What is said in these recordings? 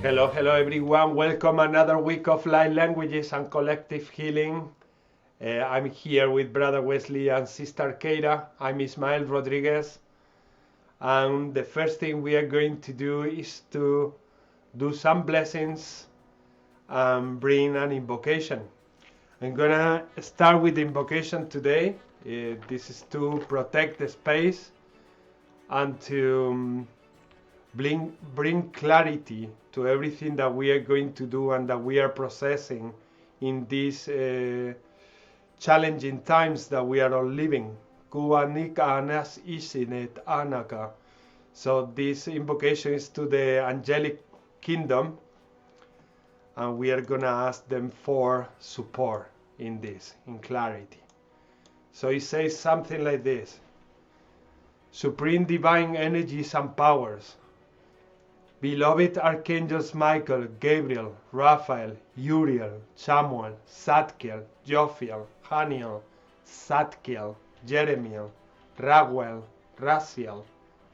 Hello, hello everyone. Welcome another week of light languages and collective healing. I'm here with Brother Wesley and Sister Keira. I'm Ismael Rodriguez. And the first thing we are going to do is to do some blessings and bring an invocation. I'm gonna start with the invocation today. This is to protect the space and to bring clarity to everything that we are going to do and that we are processing in these challenging times that we are all living. So this invocation is to the angelic kingdom, and we are gonna ask them for support in this, in clarity. So it says something like this: Supreme divine energies and powers, beloved archangels Michael, Gabriel, Raphael, Uriel, Samuel, Zadkiel, Jophiel, Haniel, Zadkiel, Jeremiel, Raguel, Raziel,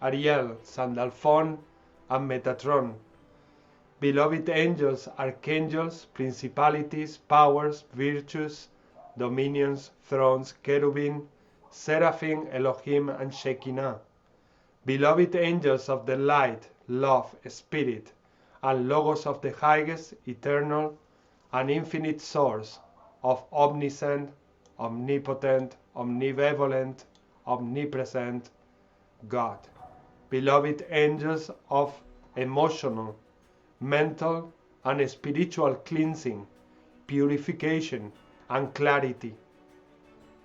Ariel, Sandalphon, and Metatron. Beloved angels, archangels, principalities, powers, virtues, dominions, thrones, cherubim, seraphim, Elohim, and Shekinah. Beloved angels of the light, love, spirit, and logos of the highest, eternal, and infinite source of omniscient, omnipotent, omnibenevolent, omnipresent God. Beloved angels of emotional, mental, and spiritual cleansing, purification, and clarity.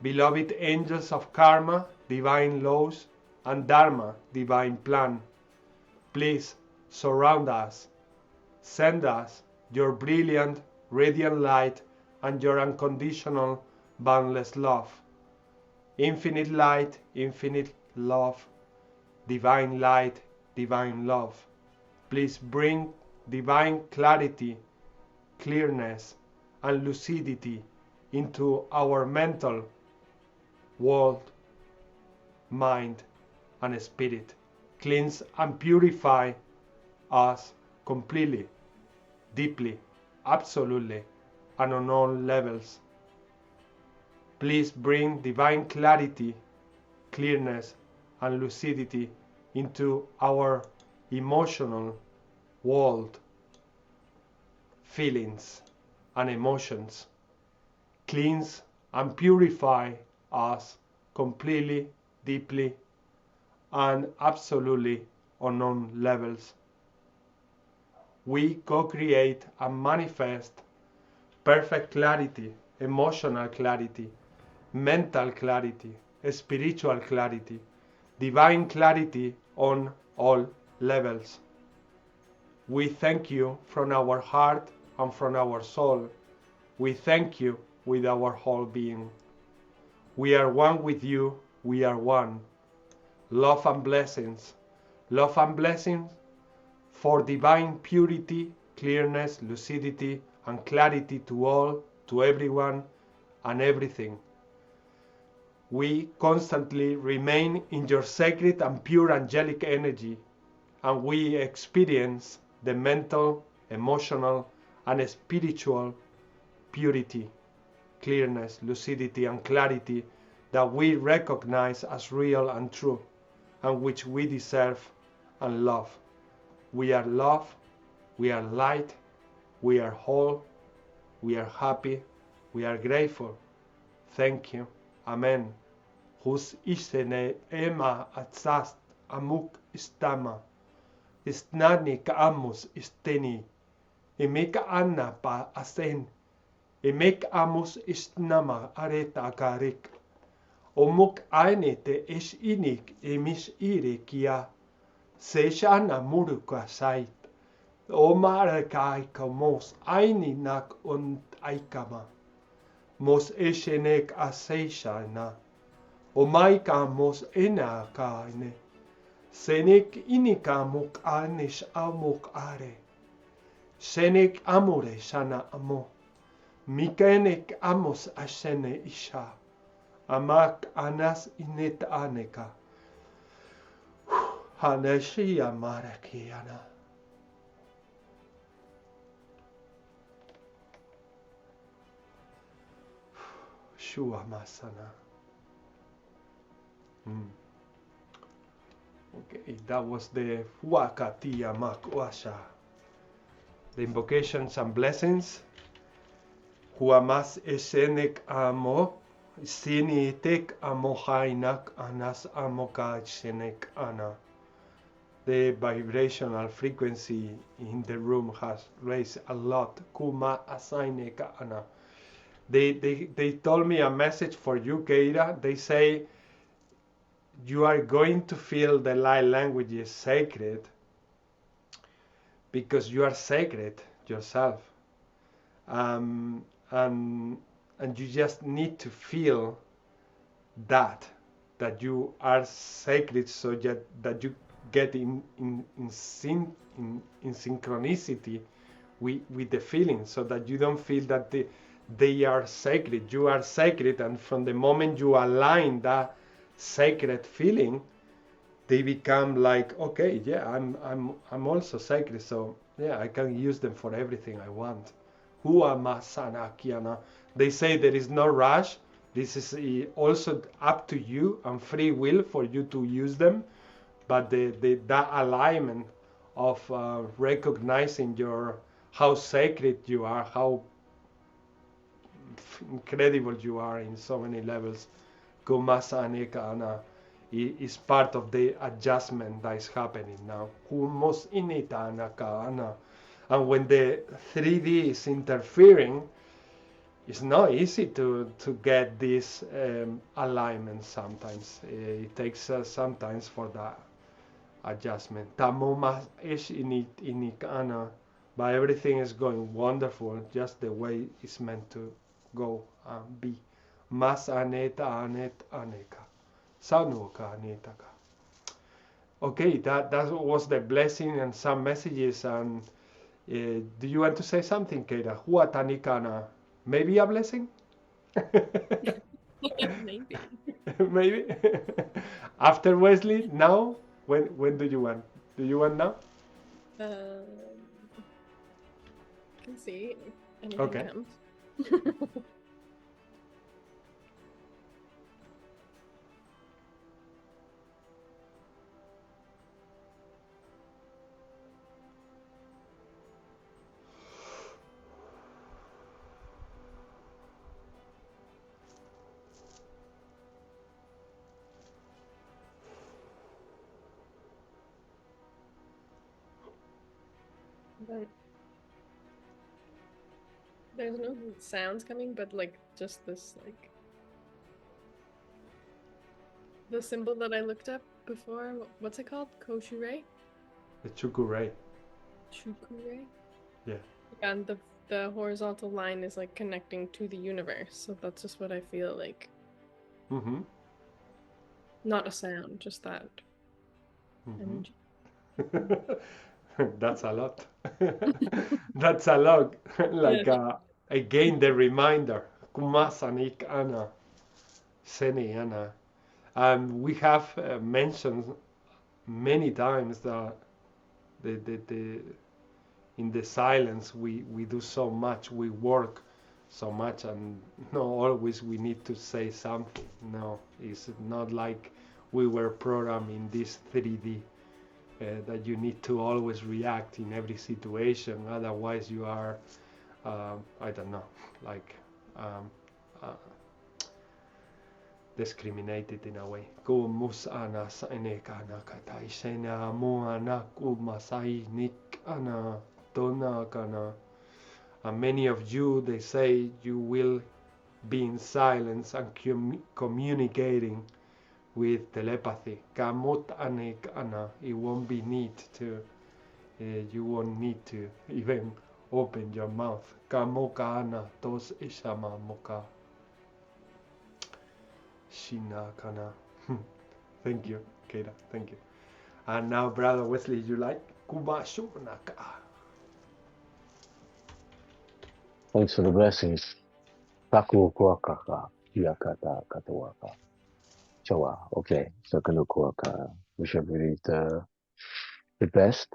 Beloved angels of karma, divine laws, and dharma, divine plan. Please surround us. Send us your brilliant, radiant light and your unconditional, boundless love. Infinite light, infinite love. Divine light, divine love. Please bring divine clarity, clearness, and lucidity into our mental world, mind, and spirit. Cleanse and purify us completely, deeply, absolutely, and on all levels. Please bring divine clarity, clearness, and lucidity into our emotional world, feelings, and emotions. Cleanse and purify us completely, deeply, and absolutely on all levels. We co-create and manifest perfect clarity, emotional clarity, mental clarity, spiritual clarity, divine clarity on all levels. We thank you from our heart and from our soul. We thank you with our whole being. We are one with you, we are one. Love and blessings for divine purity, clearness, lucidity, and clarity to all, to everyone, and everything. We constantly remain in your sacred and pure angelic energy, and we experience the mental, emotional, and spiritual purity, clearness, lucidity, and clarity that we recognize as real and true, and which we deserve and love. We are love, we are light, we are whole, we are happy, we are grateful. Thank you. Amen. Hus isene ema atsast amuk istama. Istnani ka amus isteni. Emeka anna pa asen. Emek amus istnama areta karik. Omuk ainete es inik emis irikia. Seshana muruka sait. Omarakai mos aininak und aikama. Mos eshenek aseishana. Omaika mos enakaine. Senek inika muk anish amuk are. Senek amure shana amo. Mikenek amos ashene isha. Amak anas inet aneka. Haneshia marakiana. Shua Masana. Okay, that was the Wakatia Makwasha. The invocations and blessings. Huamas esenek amo, sinitek amohainak anas amoka shenek ana. The vibrational frequency in the room has raised a lot. Kuma asaineka ana. They told me a message for you, Keira. They say you are going to feel the light language is sacred because you are sacred yourself. And you just need to feel that you are sacred, so that you get in synchronicity with the feeling, so that you don't feel that they are sacred. You are sacred, and from the moment you align that sacred feeling, they become like, okay, yeah, I'm also sacred, so yeah, I can use them for everything I want. They say there is no rush. This is also up to you and free will for you to use them, but that alignment of recognizing how sacred you are, how incredible you are in so many levels, is part of the adjustment that is happening now. And when the 3D is interfering, it's not easy to get this alignment sometimes. It takes sometimes for that adjustment. But everything is going wonderful, just the way it's meant to go and be. Mas aneta anet aneka. Sanuka anetaka. Okay, that was the blessing and some messages. And do you want to say something, Keira? Huatanikana. Maybe a blessing? Maybe. Maybe. After Wesley? Now? When do you want? Do you want now? I can see anything Okay. comes. But there's no sounds coming, but like just this like the symbol that I looked up before. What's it called? Koshure? The Chukure. Chukure? Yeah. And the horizontal line is like connecting to the universe. So that's just what I feel like. Mm-hmm. Not a sound, just that energy. That's a lot. That's a lot. Like again, the reminder. Kumasanik Anna. Seni Anna. We have mentioned many times that the in the silence we do so much, we work so much, and not always we need to say something. No, it's not like we were programmed in this 3D that you need to always react in every situation, otherwise you are I don't know, like discriminated in a way. And many of you, they say you will be in silence and communicating with telepathy. It won't be need to, you won't need to even open your mouth. Tos ishama moka. Shinakana. Thank you, Keira. Thank you. And now, Brother Wesley, you like Kubashunaka. Thanks for the blessings. Taku kuakaka, kiakata katawaka. Chawa. Okay, so kanukuaka. Wish everybody the best.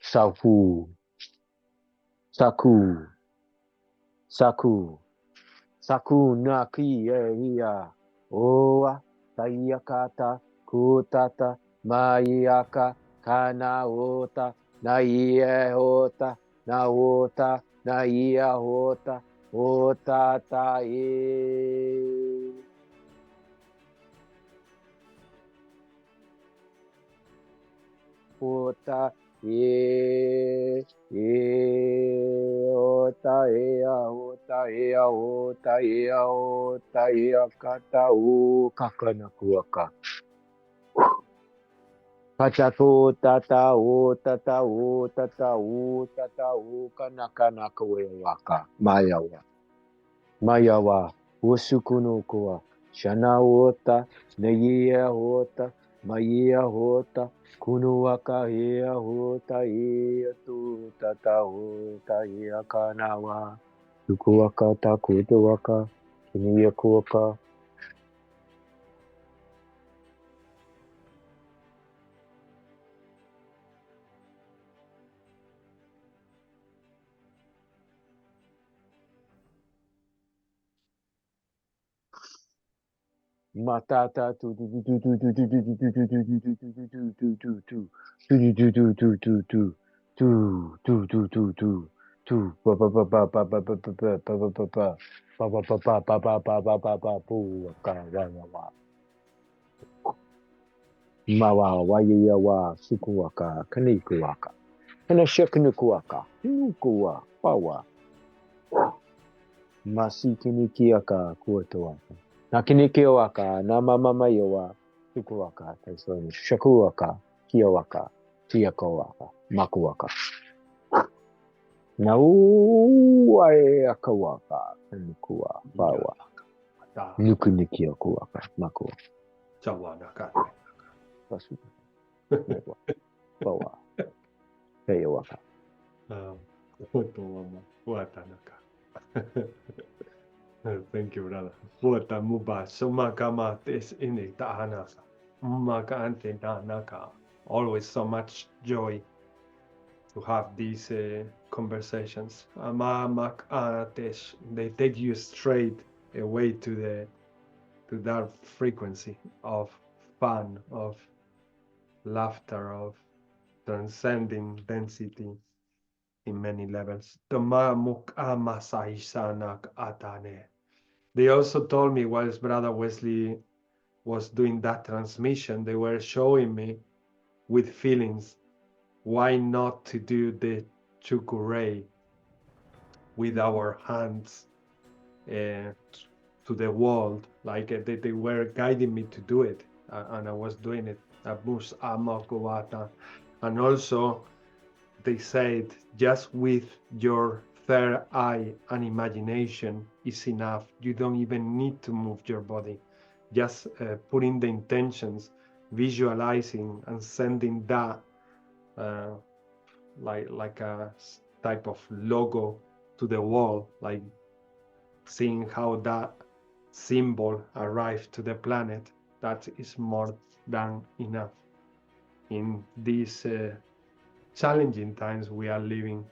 Saku. Saku. Saku. Sakuna kia oa taiakata kutata maiaka kana ota na ia hota na ota na ia hota ota tae. Ota e ota ea ota ea kata o kakana kuaka. Pachato tata o tata o tata o tata o kanakana waka mayawa. Mayawa usukuno koa shana ota neyea ota Maia hota, kunuaka hea hota ea tu tata hota ea kanawa. Tukuaka takutuaka, kiniya kuaka. Matata tu tu tu tu tu tu tu tu tu tu tu tu tu tu tu Mawa waya wa sukuwaka kanikuwaka kana shekunukuwaka nukuwa pawa masikinikiaka kuotowaka nakinikiwaka na mama yowa sukuwaka taisoni shakuwaka kiawaka tiakowaka makuwaka na uwae akawaka kanikuwa pawa nukunikiakuwaka makuwa Chawanaka. pasuka pawa Waka. Thank you, brother. Huota muba sumakama tes ini tahanasa. Maka ante naka. Always so much joy to have these conversations. They take you straight away to that frequency of fun, of laughter, of transcending density in many levels. They also told me whilst Brother Wesley was doing that transmission, they were showing me with feelings why not to do the chukurei with our hands to the world, like they were guiding me to do it, and I was doing it. And also they said just with your third eye and imagination is enough. You don't even need to move your body. Just putting the intentions, visualizing and sending that like a type of logo to the wall, like seeing how that symbol arrived to the planet, that is more than enough in these challenging times we are living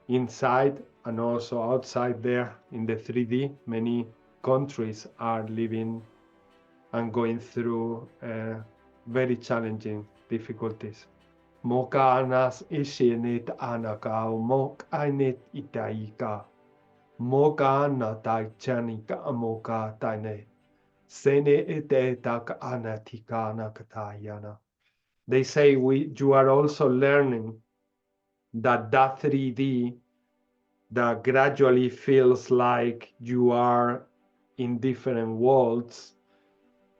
inside and also outside there in the 3D. Many countries are living and going through very challenging difficulties. Moka anas ishinit anaka moka nit itaika moka na taichanika moka taine sene ite tak anatika nakatayana. They say you are also learning that 3D that gradually feels like you are in different worlds,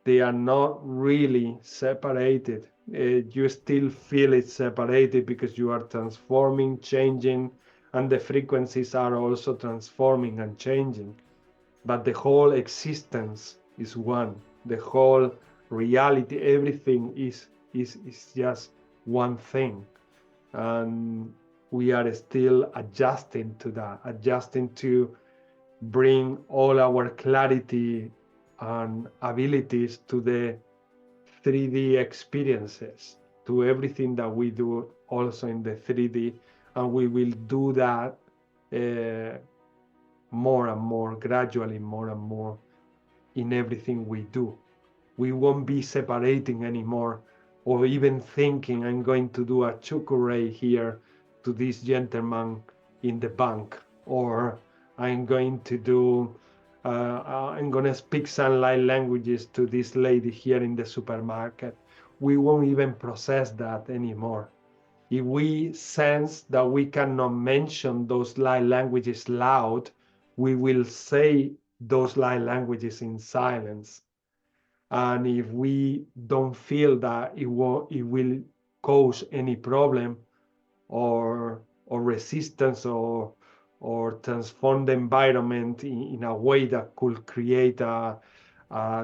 they are not really separated. You still feel it separated because you are transforming, changing, and the frequencies are also transforming and changing. But the whole existence is one. The whole reality, everything is just one thing. And we are still adjusting to that, adjusting to bring all our clarity and abilities to the 3D experiences, to everything that we do also in the 3D. And we will do that more and more, gradually more and more in everything we do. We won't be separating anymore, or even thinking I'm going to do a chukure here to this gentleman in the bank, or I'm going to do I'm going to speak some light languages to this lady here in the supermarket. We won't even process that anymore. If we sense that we cannot mention those light languages loud, we will say those light languages in silence. And if we don't feel that it will cause any problem or resistance or transform the environment in a way that could create a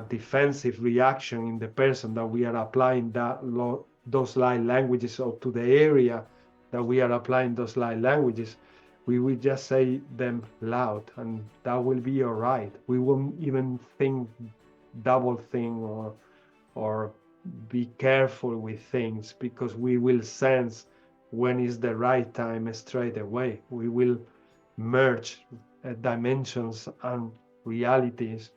defensive reaction in the person that we are applying those light languages, or to the area that we are applying those light languages, we will just say them loud, and that will be all right. We won't even double think or be careful with things, because we will sense when is the right time straight away. We will merge dimensions and realities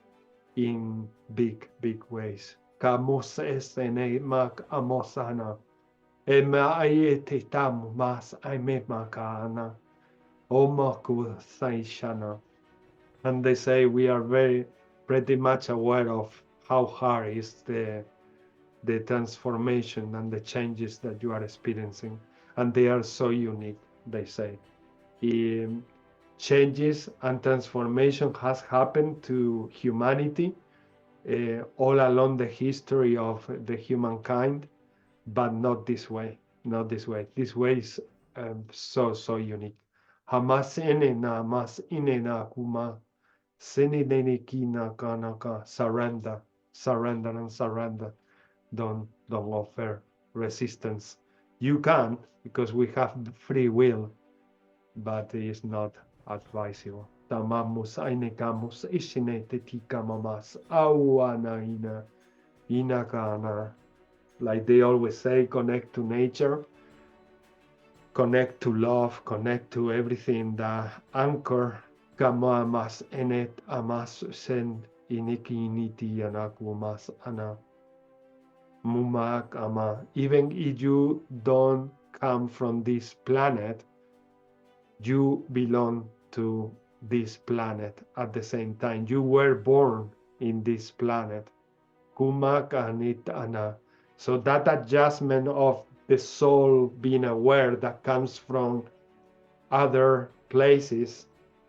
in big ways. Kamos esene mak amosana ema ayete tamu mas aime makana omaku saishana. And they say we are pretty much aware of how hard is the transformation and the changes that you are experiencing, and they are so unique. They say changes and transformation has happened to humanity all along the history of the humankind, but not this way. Not this way. This way is so unique. Hamas enena mas inena kuma seninekina kanaka. Surrender and surrender. Don't offer resistance. You can, because we have free will, but it is not advisable. Tamamus ainekamus ishinete tikamamas awana inakana. Like they always say, connect to nature, connect to love, connect to everything that anchor kamamas enet amas sen inikiniti anakumas ana. Mumak ama. Even if you don't come from this planet, you belong to this planet at the same time. You were born in this planet. Kumak anit ana. So that adjustment of the soul being aware that comes from other places,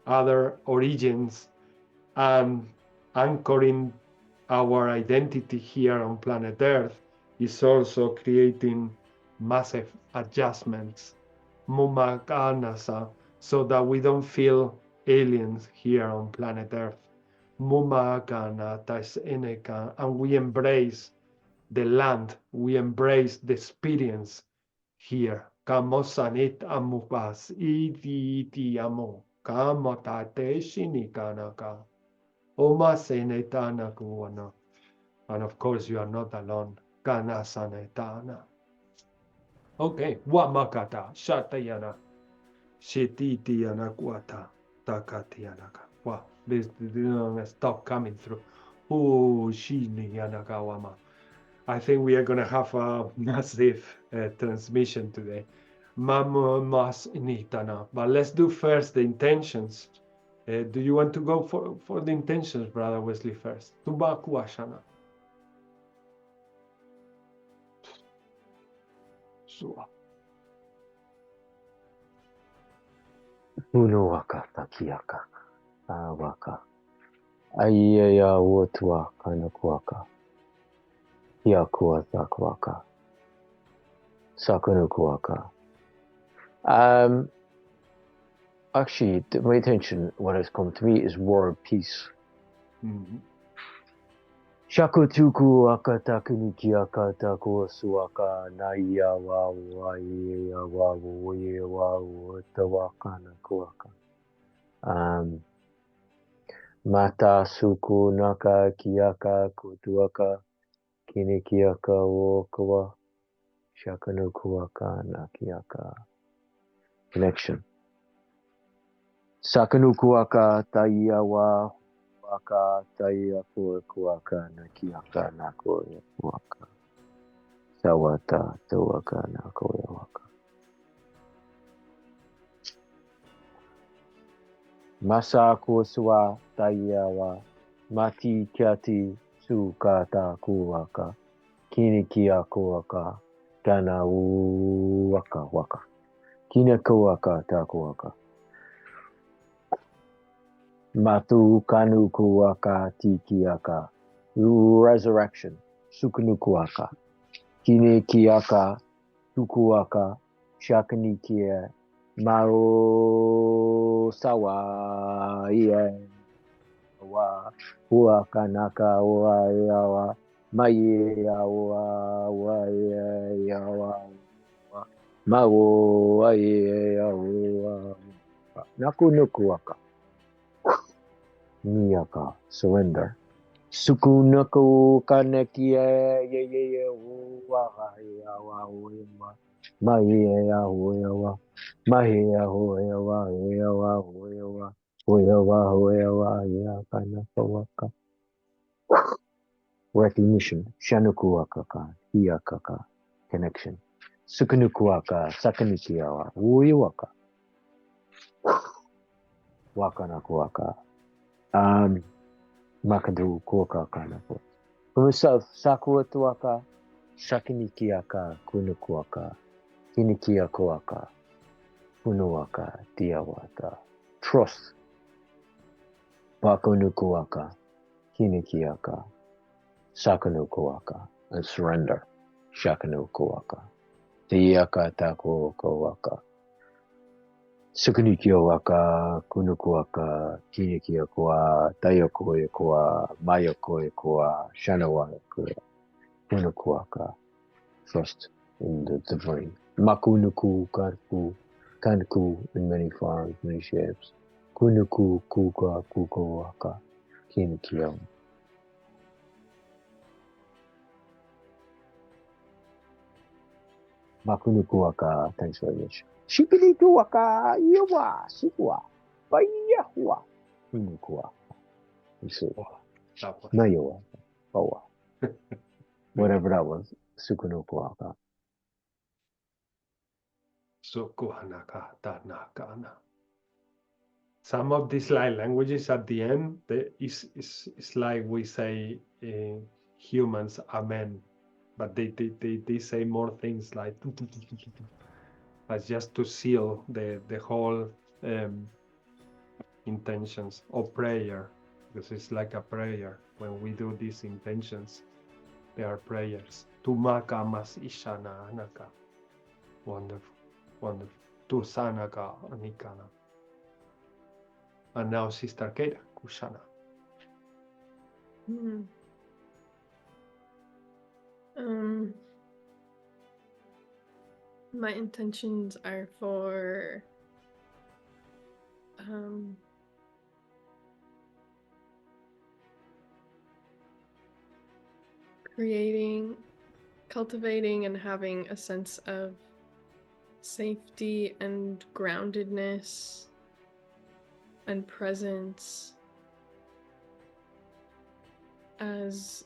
other origins, and anchoring our identity here on planet Earth is also creating massive adjustments, mumakanasa, so that we don't feel aliens here on planet Earth. Mumakana tais eneka, and we embrace the land, we embrace the experience here. Kamosanit amubas iti amo kamotate shinikanaka omasenetana kuwana. And of course, you are not alone. Kanasanetana. Okay, wamakata shatayana shititiana kuata takatianaka. Wow, this didn't stop coming through. Oh, shiniyanaka wama. I think we are going to have a massive transmission today. Mas nitana. But let's do first the intentions. Do you want to go for the intentions, Brother Wesley, first? Tubakuashana. Uno waka takiaka. Waka. Aiya wotua kana kuaka. Yakua sakwaka. Sakunu kuaka. Actually, my attention, what has come to me is world peace. Mm-hmm. Shakutuku akatakuni akataku suaka naya wa tawakana kuaka. Mata suku naka kiaka kutuaka kinikiaka wokawa shakanukuaka nakiaka. Connection. Sakanukuaka taiawa waka taia kuaka na kiaka na koya waka. Sawata tawaka na koya waka. Masa kuswa taiawa mati kiati sukata kuaka. Kinikia kuaka kana waka waka. Kinakuaka takuaka. Matu kanukuaka tikiaka. Resurrection. Sukunukuaka. Kinikiaka. Tukuaka. Shakanikia. Mao sawa. Wa. Huaka naka wa yawa. Maye yawa. Wa yawa. Mao wa yawa. Nakunukuaka. Miyaka, surrender. Sukunaku kanekia ye wa mahia wa mahia wa ya kanaka. Recognition. Shanukuaka hiakaka connection. Sukunukuaka sakanikiawa uyawaka. Wakanakuaka. Makadu kuaka kanako. Kumself sakuatuaka shakinikiaka kunukuaka kinikia kuaka kunuaka diawata. Trust. Bakunukuaka kinikiaka sakunukuaka and surrender. Shakanukuaka. Diaka takuaka. Sukunikyo waka, kunukuaka, kinikyo kwa, tayokoe kwa, mayokoe kwa, shanawa kwa, kunukuaka. Trust in the divine. Makunuku, kanku in many forms, many shapes. Kunuku, kuka, waka, kinikyo. Makunukuaka, thanks very much. Shipilitu waka yawa sikwa bayahwa kunukuwa nayowa bawa whatever that was sukunukuaka Sukuhanaka tanakana. Some of these languages at the end, it's like we say humans amen, but they say more things like as just to seal the whole intentions of prayer, because it's like a prayer. When we do these intentions, they are prayers. Tumaka mas ishana anaka. Wonderful, wonderful. Tusanaka anikana. And now Sister Keira Kushana. My intentions are for creating, cultivating, and having a sense of safety and groundedness and presence as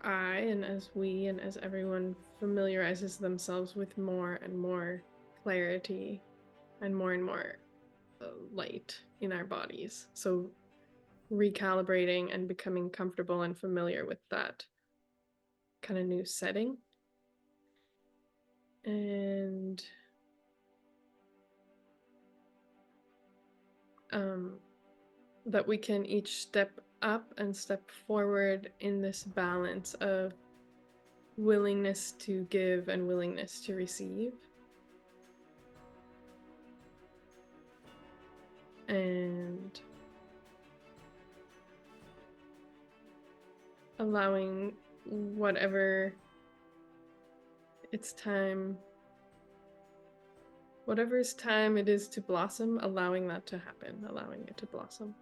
I and as we and as everyone familiarizes themselves with more and more clarity and more light in our bodies. So recalibrating and becoming comfortable and familiar with that kind of new setting. And that we can each step up and step forward in this balance of willingness to give and willingness to receive. And allowing whatever time it is to blossom, allowing that to happen, allowing it to blossom.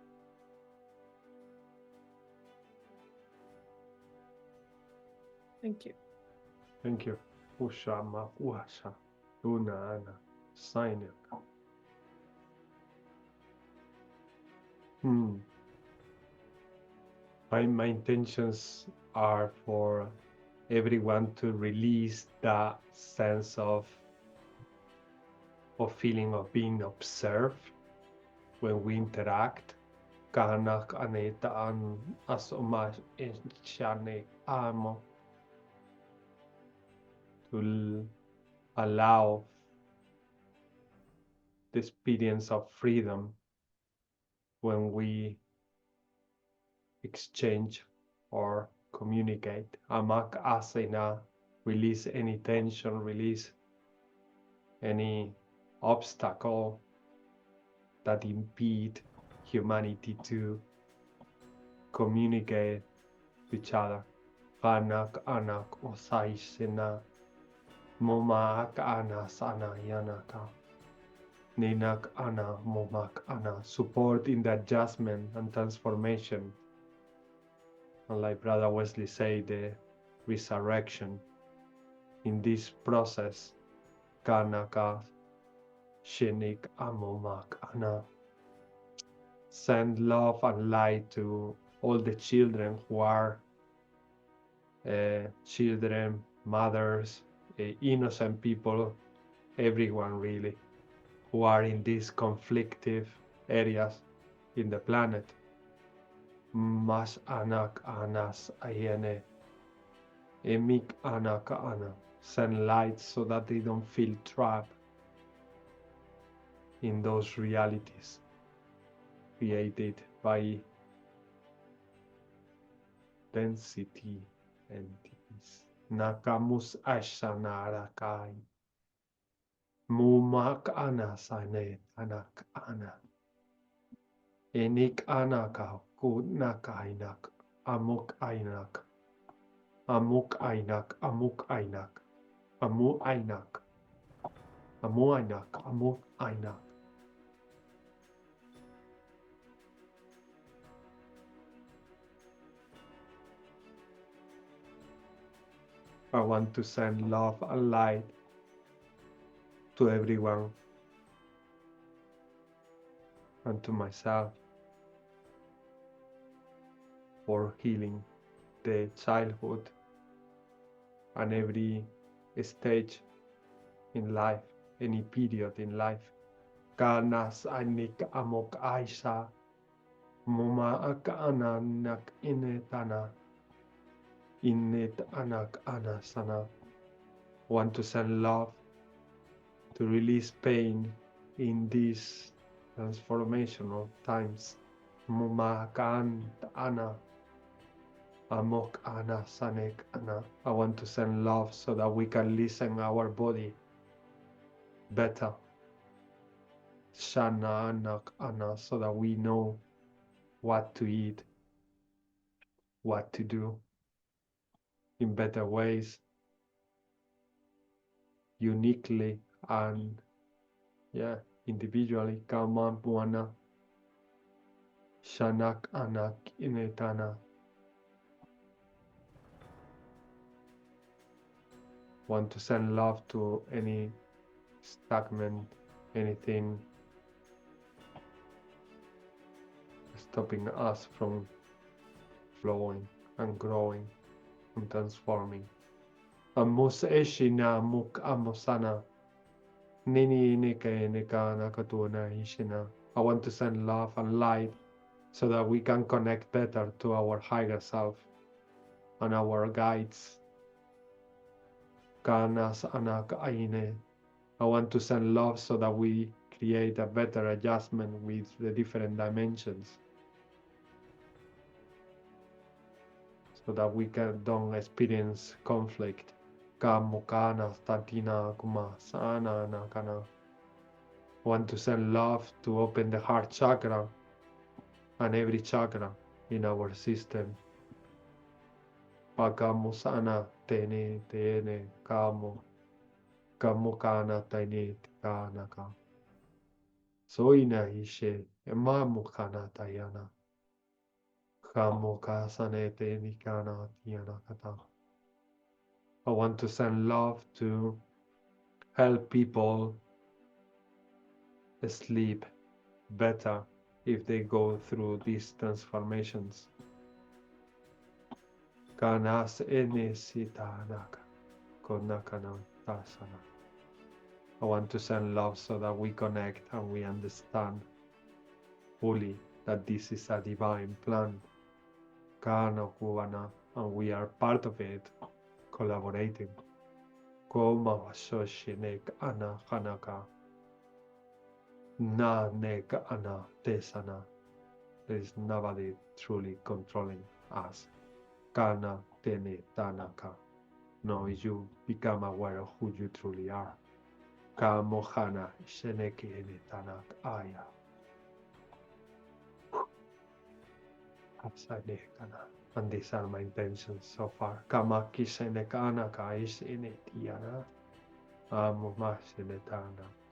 Thank you. Thank you. Ushama Uasha Una Ana Sainaka. My intentions are for everyone to release that sense of feeling of being observed when we interact. Kanak aneta an asomash enchane amo, to allow the experience of freedom when we exchange or communicate. Amak asena, release any tension, release any obstacle that impede humanity to communicate with each other. Kanak anak osaishena, momak ana sana yanaka. Ninak ana momak ana, support in the adjustment and transformation. And like Brother Wesley said, the resurrection in this process. Kanaka shenik amomak ana. Send love and light to all the children who are children, mothers, innocent people, everyone really, who are in these conflictive areas in the planet. Mas anak anas ayene, emik anak ana. Send light so that they don't feel trapped in those realities created by density entities. Nakamus ashanarakai. Mumak ana sane anak ana. Enik anaka kunakainak. Amuk ainak. Amuk ainak. Amuk ainak. Amu ainak. Amu ainak. Amuk ainak. I want to send love and light to everyone and to myself for healing the childhood and every stage in life, any period in life. Kanas anik amok aisha, muma akana nak inetana. Innet anak anasana. Want to send love to release pain in these transformational times. Muma kan ana. Amok ana sanek ana. I want to send love so that we can listen our body better. Shana anak ana, so that we know what to eat, what to do in better ways, uniquely and individually. Kama buana shanak anak inetana. Want to send love to any stagnant, anything stopping us from flowing and growing and transforming. Amos eshina muk amosana. Nini neke neka nakatuna ishina. I want to send love and light so that we can connect better to our higher self and our guides. Kanas anak aine. I want to send love so that we create a better adjustment with the different dimensions, so that we don't experience conflict. Kamukana statina kuma sana nakana. Want to send love to open the heart chakra and every chakra in our system. Pakamusana tene tene kamo. Kamukana tene tikanaka. Soina ishe emamukana tayana. Kamukasane tene kana tiyanakata. I want to send love to help people sleep better if they go through these transformations. Kanas enesitanaka konakana tasana. I want to send love so that we connect and we understand fully that this is a divine plan. Kana kuana, and we are part of it, collaborating. Koma wasoshinek ana kanaka. Na nek ana tesana. There is nobody truly controlling us. Kana tene tanaka. No, you become aware of who you truly are. Ka mohana sheneki ene tanak aya. And these are my intentions so far. Kama kishenekana ka is in it yana.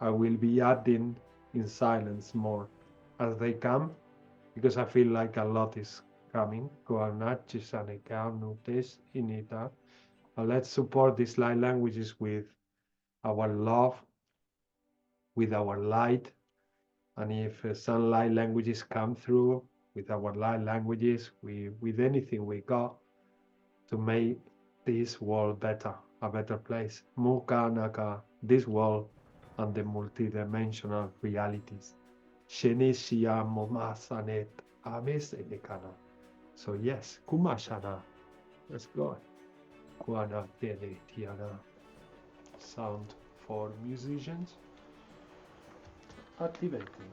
I will be adding in silence more as they come, because I feel like a lot is coming. And let's support these light languages with our love, with our light. And if some light languages come through with our light languages, with anything we got to make this world better, a better place. Mukanaka, this world and the multidimensional realities. Shenishia momasanet amesenekana. So yes, kumashana. Let's go. Kuana tene tiana. Sound for musicians. Activating.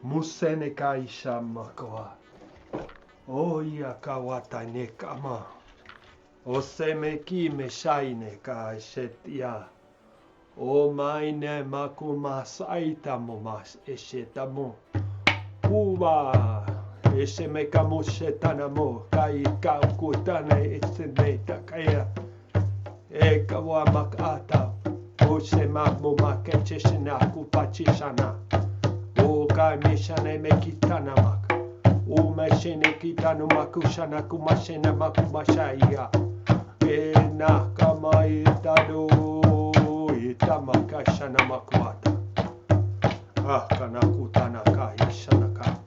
Museneka ishamakoa. Oya kawata nekama. Osemeki meshaine ka shetia. O maine makumas aitamumas eshetamo. Uva esemekamushetanamo kai kaukutane eseneta kaya. Ekawa makata. Osemamu kecheshina kupachishana. O kai meshane mekitanamak. O meshene kitanu makushana kumashena makumashaya. Ena kama itado itamakashana makwata. Kana kutana ka ishanaka.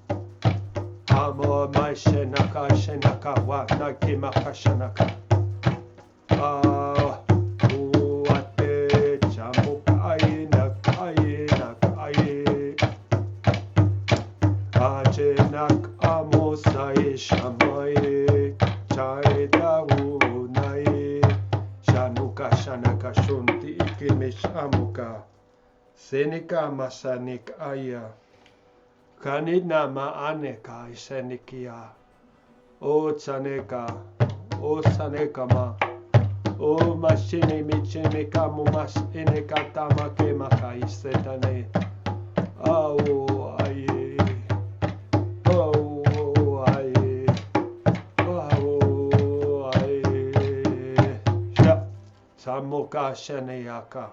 Amo mashenaka shenaka wa nakimakashanaka. Uate chamukai nakai nakai. Achenak amosai shamai. Chaidawunai. Shanuka shanaka shunti ikimish amuka. Senika masanik aya. Kanidnama aneka isenikia. O tsaneka. O sanekama. O mashine michime kamu mas enekatama kemaka isetane. Au aye. Oh aye. Oh aye. Sha. Samuka sheneyaka.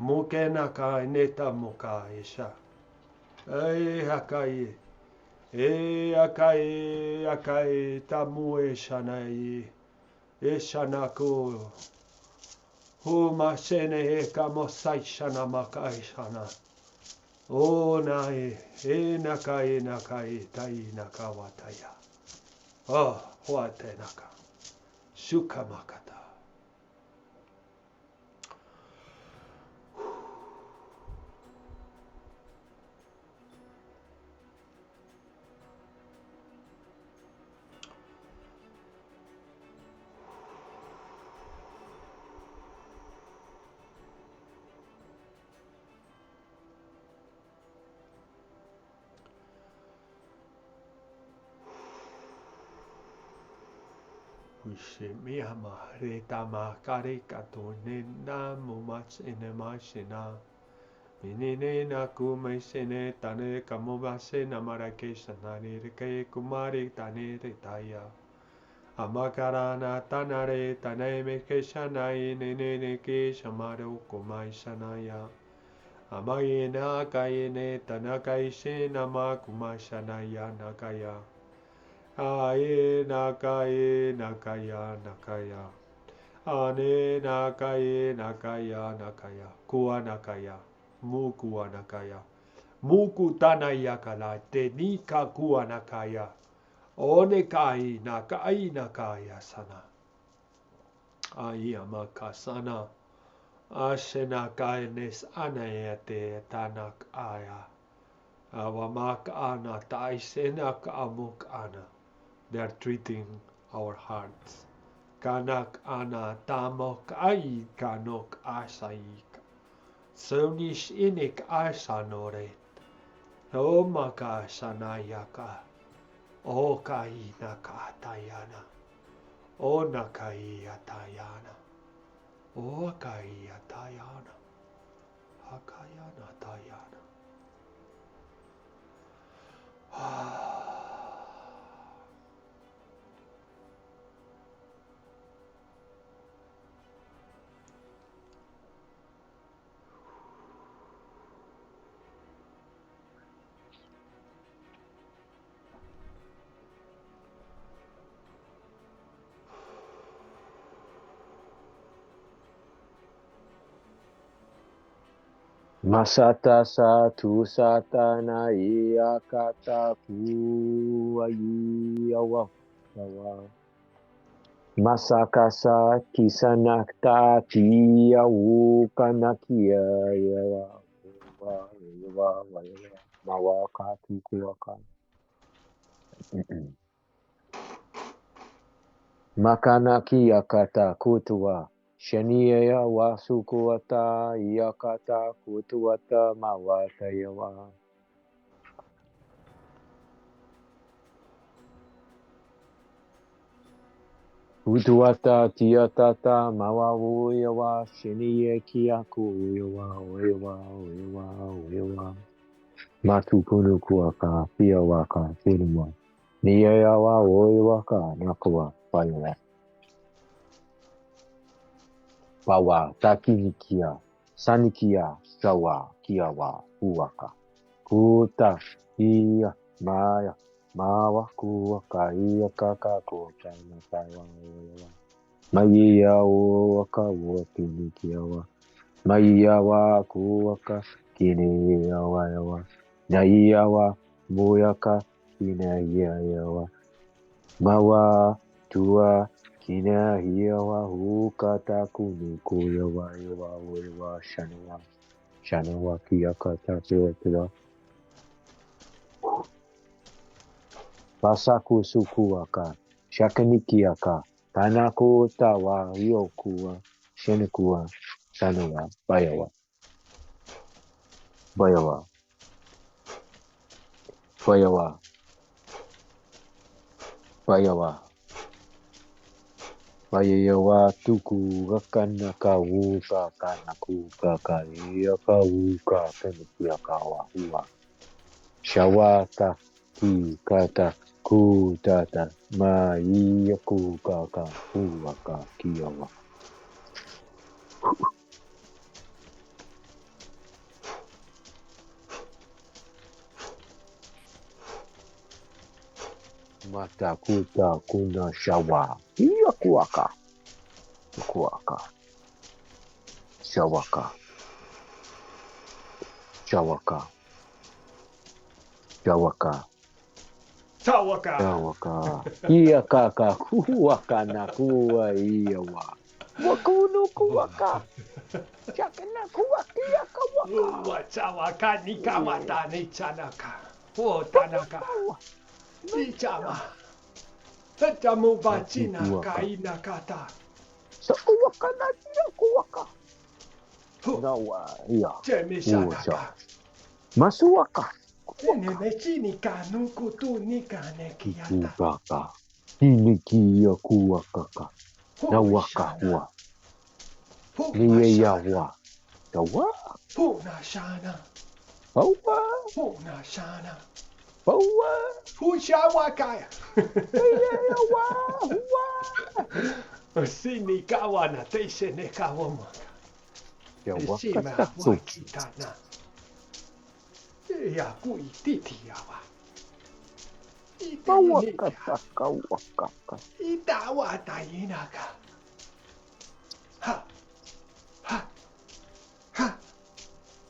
Mukenaka neta muka isha. Hakai. Akai akai tamu eshanai. Eshanako. Huma shene eka mosai shana makai shana. O nai. Nakai nakai tai nakawataya. Oh, huate naka. Shukamakata. Miyama retama karikato nena mumach enemashina. Minine na kumesene tane kamobase namarakesha nani reke kumari tane retaya. Amakarana tanare taneme keshanai nene ke shamaro komai shanaya. Amayena kayene tanakaishe nama kumashanaya nakaya. Aye nakaye nakaya nakaya. Ane nakaye nakaya nakaya. Kua nakaya. Mukua nakaya. Muku tanaya kala tenika kua nakaya. One kai nakaya sana. Ayama kasana. Ashena kaines anayate tanak aya. Awamak ana taisenak amuk ana. They are treating our hearts. Kanak ana tamok ai kanok asaik. Sonish inik asanore. Omaka sanayaka. O kai nakatayana. O nakai atayana. O kai atayana. Hakayana tayana. Masata satu satana iya kata ku ayi awa awa. Masakasa kisanakta tia ukanakia yawa yawa mawaka tukuaka. Makanaki akata kutua. Shaniya wasukuata yakata kutuata mawata yawa. Kutuata tiatata mawawu yawa shaniya kiaku yawa. Matukunu kuaka pia waka funuma. Niya yawa waka nakua payawa. Wawa takinikia sanikia sawa kiawa uwaka kuta iya maya mawa kuwaka iya kaka kuta na sawa maiya uwaka wakinikiawa maiya wa kuwaka kine yawa yawa naiyawa muyaka kine yawa mawa tua kina hiyawa hukata kunuku yawa shanawa kiyakata tewa basaku sukuaka shakanikiaka tanaku tawa yokuwa shenikuwa shanawa bayawa Bayawa tuku rakanaka wuka kanaku kakaiya kawuka kanikia kawa huwa. Shawata ki kata kutata maiya kukaka huwaka kiyawa. Mata kuta kuna shawa. Iya kuaka. Shawaka. Iya kaka kuaka na kuwa iya wa. Wakunu kuaka. Shakana kuaka iya kawaka. Wachawaka nikamata ni chanaka. O tanaka. Ichama. Tamu bachina kaina kata. Sa kuaka na iya kuaka. Nawa iya. Chemishanaka. Masuaka. Nene mechini kanu kutu nikane kiyata. Kukaka. Hinikiya kuaka. Nawaka hua. Niye yawa. Yawa. Puna shana. Hawa. Puna shana. Bawa. Pushawakai. Wa. Sini kawana teise ne kawama. Ya Sima wakata wakitana. Ya kui titi yawa. Wakata kawakaka. Itawa tainaka. Ha. Ha. Ha.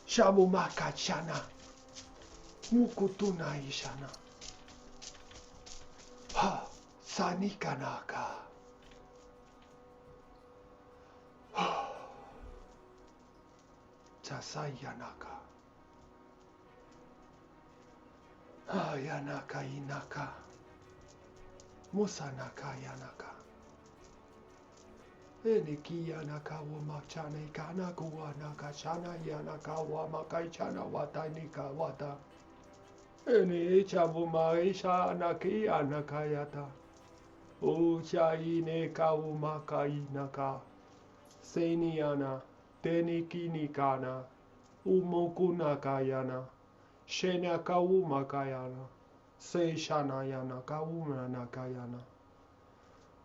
Shamu makachana. Mukutuna ishana. Ha. Sanikanaka. Ha. Chasayanaka. Ha yanaka inaka. Musanaka yanaka. Eniki yanaka wamachane kana kuwanaka shana yanaka wamakaishana watanika wata. Eni chabuma isha anaki anakayata. Ucha ine kawumaka inaka. Seniana. Teniki nikana. Umokunaka yana. Shena kawumaka yana. Seishana yana kawumanaka yana.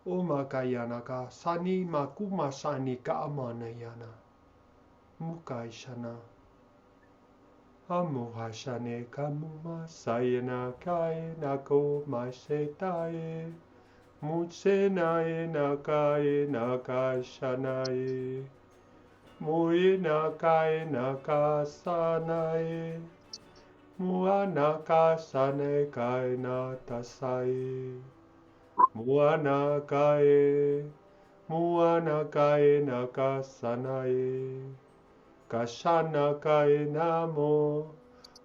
Umakayanaka sani makuma sani kamanayana. Mukaishana. Amuhashane kamuma sayana kae nako masetae. Mutsenae nakae nakashanae. Mui nakae nakasanae. Mua nakasane kae natasae. Muana kae nakasanae, kashana kae namo,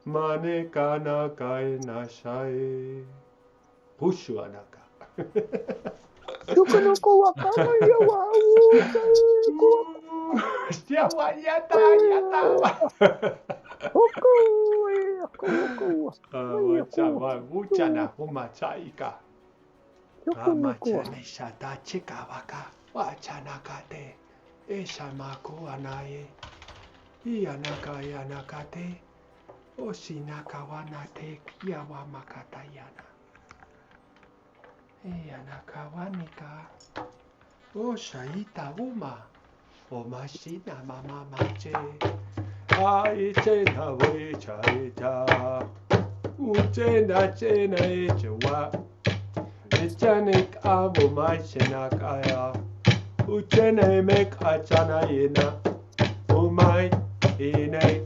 mane kana kae nashae. Hushu anaka. Yukonoko wakama yawa. Yawa yata. Oko. Wachawa wuchana humachaika. Amachane shata chikawaka wachanakate eshamaku anaye iyanaka yanakate oshinaka wanate yawamakata yana iyanaka wanika oshaita uma omashina mama mache aichena wechaita uchena chena echewa Echanek amo maichenakaya. Uchene mek achana yena. Umai ine.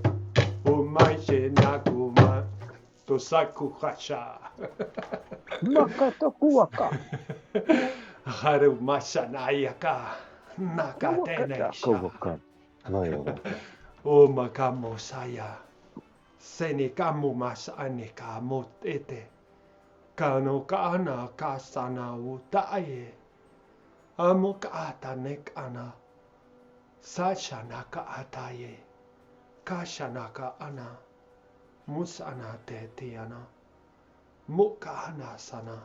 Umai shenakuma. Tosaku hasha. Makatakuwaka. Haru mashanayaka. Nakatenesha. O makamo saya. Senikamu masanika motete. Kano kaana kasana utaye. Amuk atanek ana. Sashanaka ataye. Kashanaka ana. Musana tetiana. Mukana sana.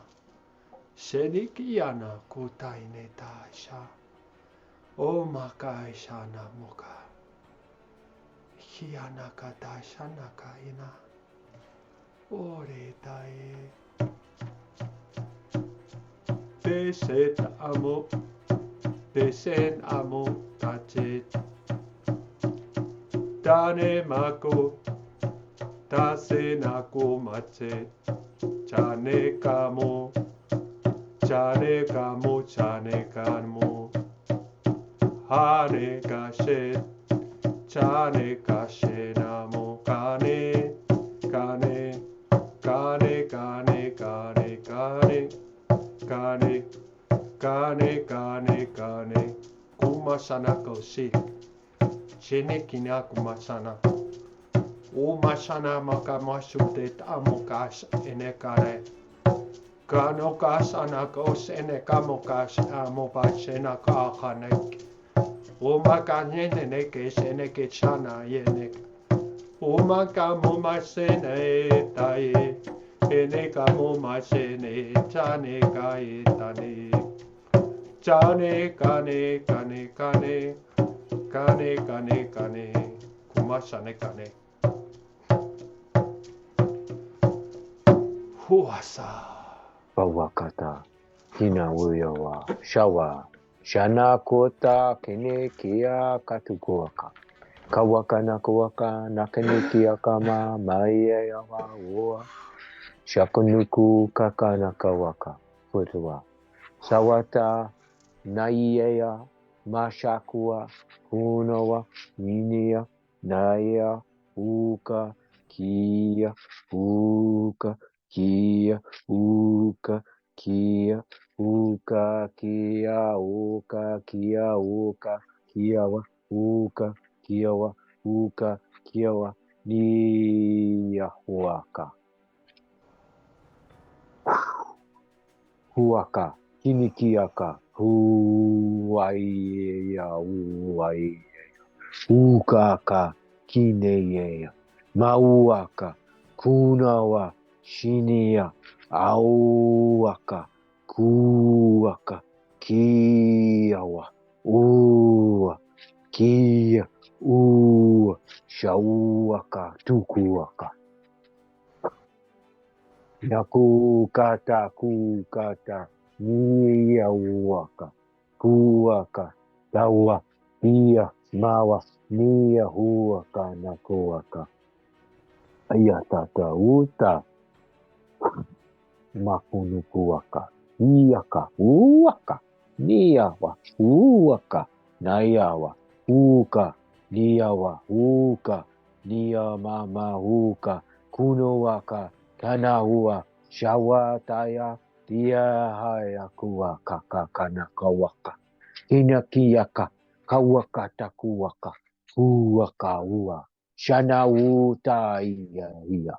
Shenikiana kutaine taisha. O makaishana muka. Hianaka tashanaka ina. Ore tae. Deset amo, desen amo, tachet. Dane mako, tasenako machet. Chane kamo, chane kamo, chane kamo. Hane kashet, chane kashenamo, kane, kane, kane, kane, kane, kane. Kane, kane, kane, kane, kumasana koshi. Shinekina kumasana. Umasana makamashutet amokash enekare. Kanokas anakos enekamokas amopashena kahanek. Umakanenek enekechana yenek. Umakamumasene taye. Enekamo machene chane kae tane chane kane kane kane kane kane kane kumashane kane Huasa. Pawakata. Kina Uyawa. Shawa. Shana Kota Kene Kia Katukuaka. Kawaka Nakawaka Nakane Kia Kama Maia Yawa Ua. Shakunuku Kaka Nakawaka. Futua. Sawata Naiea Mashakua Kunowa Ninia Naya Uka Kia Uka Kia Uka Kia Uka Kia Uka Kia Uka Kiawa Uka Kiawa Uka Kiawa Nia Huaka Huaka Kinikiaka Huaia Huaia Ukaka Kineya Mauaka Kunawa Shinia Auaka Kuaka Kiawa Ua Kia Ua Shauaka Tukuaka Nakukata Kukata Nia Uaka Kuaka Tawa Ia Mawa Nia Huaka Nakuaka Ayatata Uta Makunukuaka Iaka Uaka Niawa Uaka Nayawa Uka Niawa Uka Nia Mama Uka Kunowaka Kanahua Shawataya Tia Hayakua Kaka Kanakawaka Inakiaka Kawaka Takuaka Uaka Ua Shana Uta Ia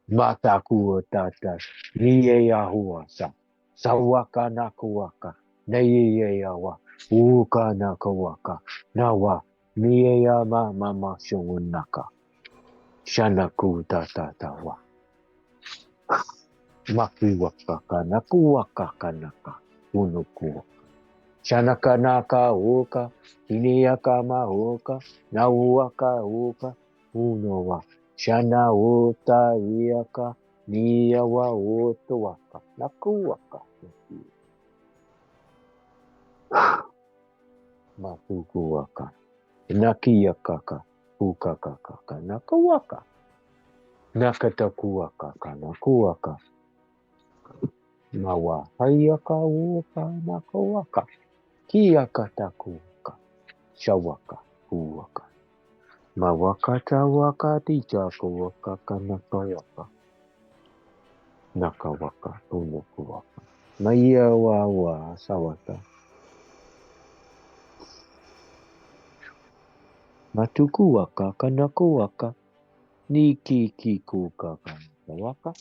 Mataku Tata Niya Huasa Sawaka Nakuaka Nayawa Uka Nakawaka Nawa Niya Mama Shunaka Shanaku Tatawa Makiwaka Kanakuaka Kanaka Unuku Shanakanaka Uka Kiniyaka Maoka Nauaka Uka Unowa Shana Uta Iaka Niyawa Utawaka Nakuaka Makukuaka Nakiyakaka Ukakaka Nakawaka Nakatakuaka Kanakuaka Nawa Hayaka Uka Nakawaka Kiyakatakuka Shawaka Uwaka Mawakata Waka Tijakuaka Kanakayaka Nakawaka Unukuaka Mayawa wa Sawata Matukuaka Kanakuaka Niki Kikuka Kanakawaka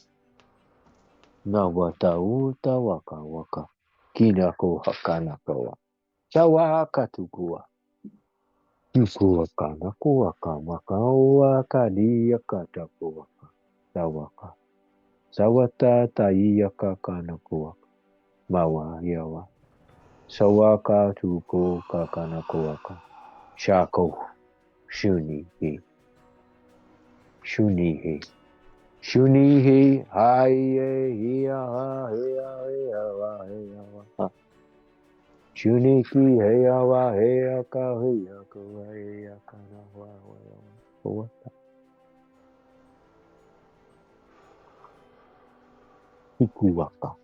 Nawata Uta Waka Waka Kinako Hakanakawa Shawaka Tukua Tukuaka Nakuaka Makawaka Diyakatakuaka Sawaka Sawata Taiyaka Kanakuaka Mawa Yawa Sawaka Tuku Kakanakuaka Shako Shunihi Shunihi Shunihi Haye Hiya Hiya Hiya Hiya Shuniki Heyawa Heyaka Heyaka Heyaka Nawa Ikuwaka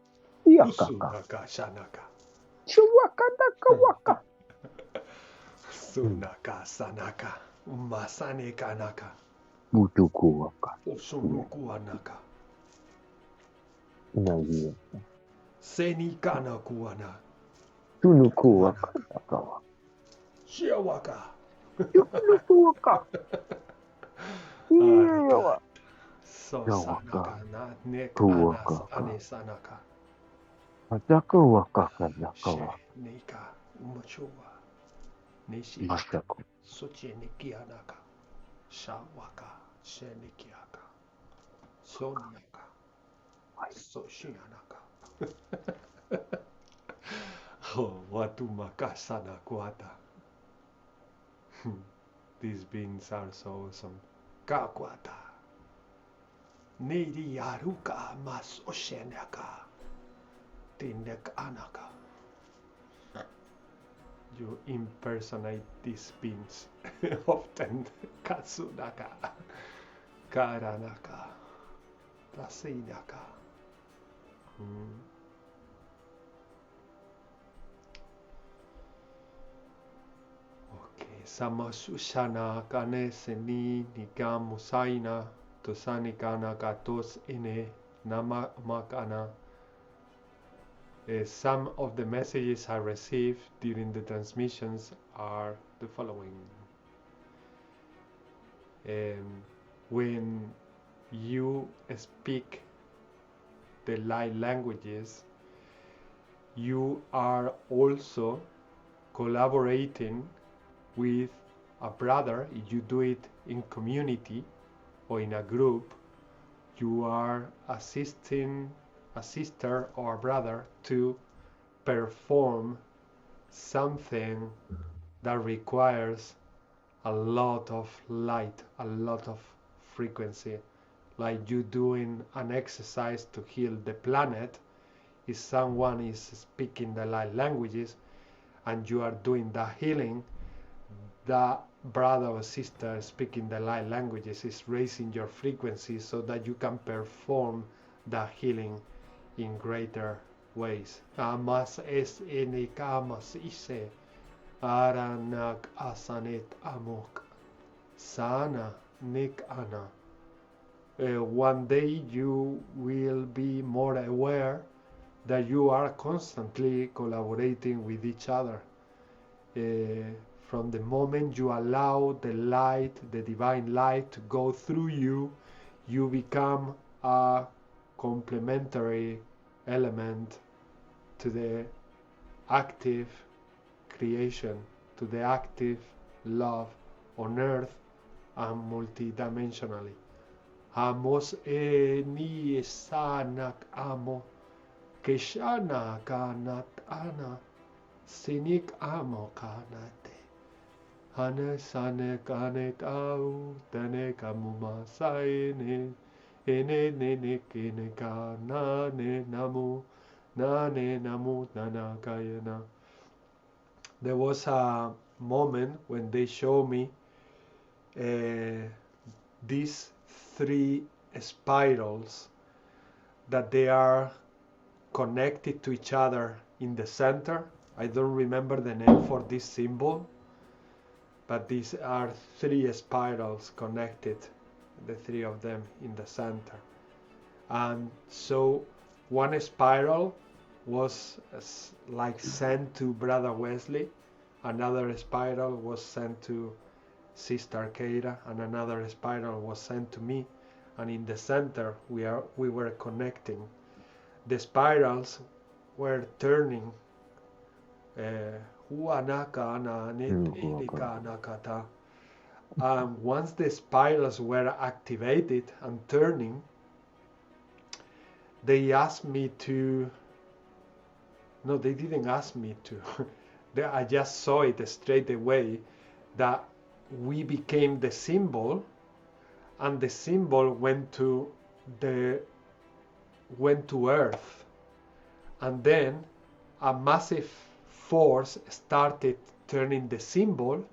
Yakaka Sunaka Shanaka. Chuwaka Nakawaka Sunaka Sanaka. Masane Kanaka. Mutukuwaka Usunuku Anaka. Nagia Seni Kana Kuana. Tunukuwaka Nakawa Shiawaka. Tunukuwaka Iyawa So Nawaka. Sanaka na Nek Tuwaka. Anas Ane Sanaka. Atakawa She Nakawa Nika Umachuwa. Nishi Mataku Suchi Nikianaka. Shawaka Shenikiaka. Sonyaka. Soshianaka. Oh, watu makasana kuata. These beans are so awesome. Kakwata. Niri Aruka Mas Oshenaka Tinek Anaka. You impersonate these beings often. Katsunaka, Karanaka, Tasinaka. Okay, Samasushana Kane Seni Nikamusaina Tosanikana Katos Ine Namamakana. Some of the messages I received during the transmissions are the following. When you speak the light languages, you are also collaborating with a brother. If you do it in community or in a group, you are assisting a sister or a brother to perform something that requires a lot of light, a lot of frequency. Like you doing an exercise to heal the planet. If someone is speaking the light languages and you are doing the healing, the brother or sister speaking the light languages is raising your frequency so that you can perform the healing in greater ways. Amas es enikamas ise aranak asanet amok sana nik ana. One day you will be more aware that you are constantly collaborating with each other. From the moment you allow the light, the divine light to go through you, you become a complementary element to the active creation, to the active love on earth and multidimensionally. Amos ni sanak amo keshana kanat ana sinik amo kanate hane sane kanet au tane kamuma saine ene nene kene kana ne namu nane namu nanakayana. There was a moment when they showed me these 3 spirals that they are connected to each other in the center. I don't remember the name for this symbol, but these are 3 spirals connected, the 3 of them in the center. And so one spiral was like sent to Brother Wesley, another spiral was sent to Sister Keira, and another spiral was sent to me, and in the center we were connecting. The spirals were turning. Once the spirals were activated and turning, they asked me to. No, they didn't ask me to. I just saw it straight away that we became the symbol, and the symbol went to Earth, and then a massive force started turning the symbol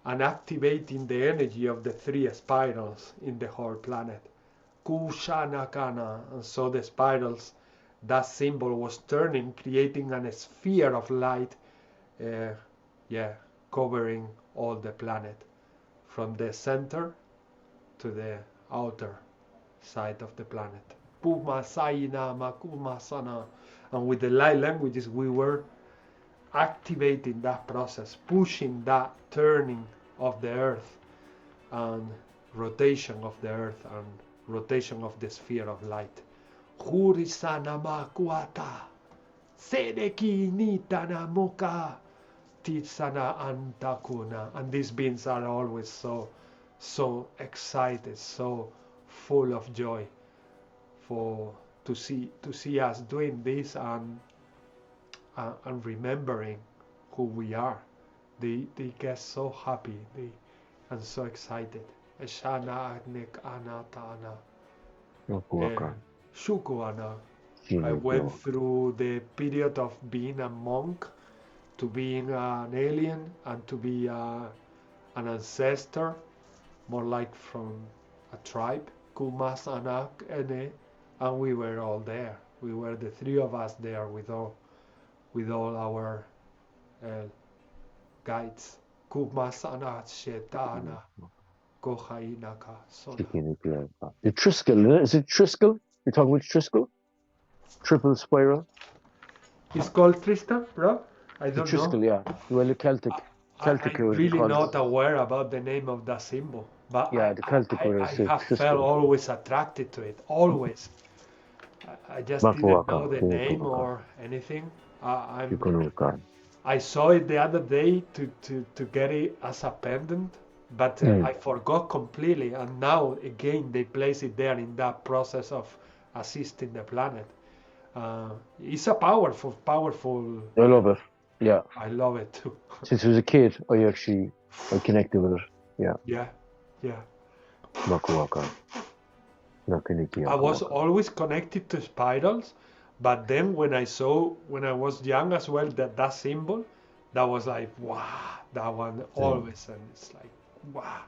and activating the energy of the 3 spirals in the whole planet. Kushanakana, and so the spirals, that symbol was turning, creating a sphere of light, covering all the planet, from the center to the outer side of the planet. Puma Saina Makuma Sana. And with the light languages, we were activating that process, pushing that turning of the earth and rotation of the earth and rotation of the sphere of light. Hurisana Makuata Sedeki Nitana Moka Titsana Antakuna. And these beings are always so excited, so full of joy to see us doing this and remembering who we are. They get so happy and so excited. Eshana Agnek Anatana Nakuaka. Shukuana. I went through the period of being a monk to being an alien and to be an ancestor, more like from a tribe, Kumas Anak Ene, and we were all there. We were the three of us there with all our guides. Kumas Anak Shetana Kohainaka Sona. The Triskel, is it Triskel? You're talking about Triskel? Triple spiral? It's called Tristan, bro? I don't Triskel, know. yeah. Well, the Celtic. Celtic I'm really called not aware about the name of that symbol, but yeah, the Celtic I have felt always attracted to it, always. I just didn't know the name or anything. I saw it the other day to get it as a pendant, but I forgot completely, and now again they place it there in that process of assisting the planet. It's a powerful. I love it. Yeah. I love it too. Since I was a kid, I connected with it. Yeah. Yeah. I was always connected to spirals, but then when I was young as well, that symbol, that was like, wow, that one always, and it's like, wow,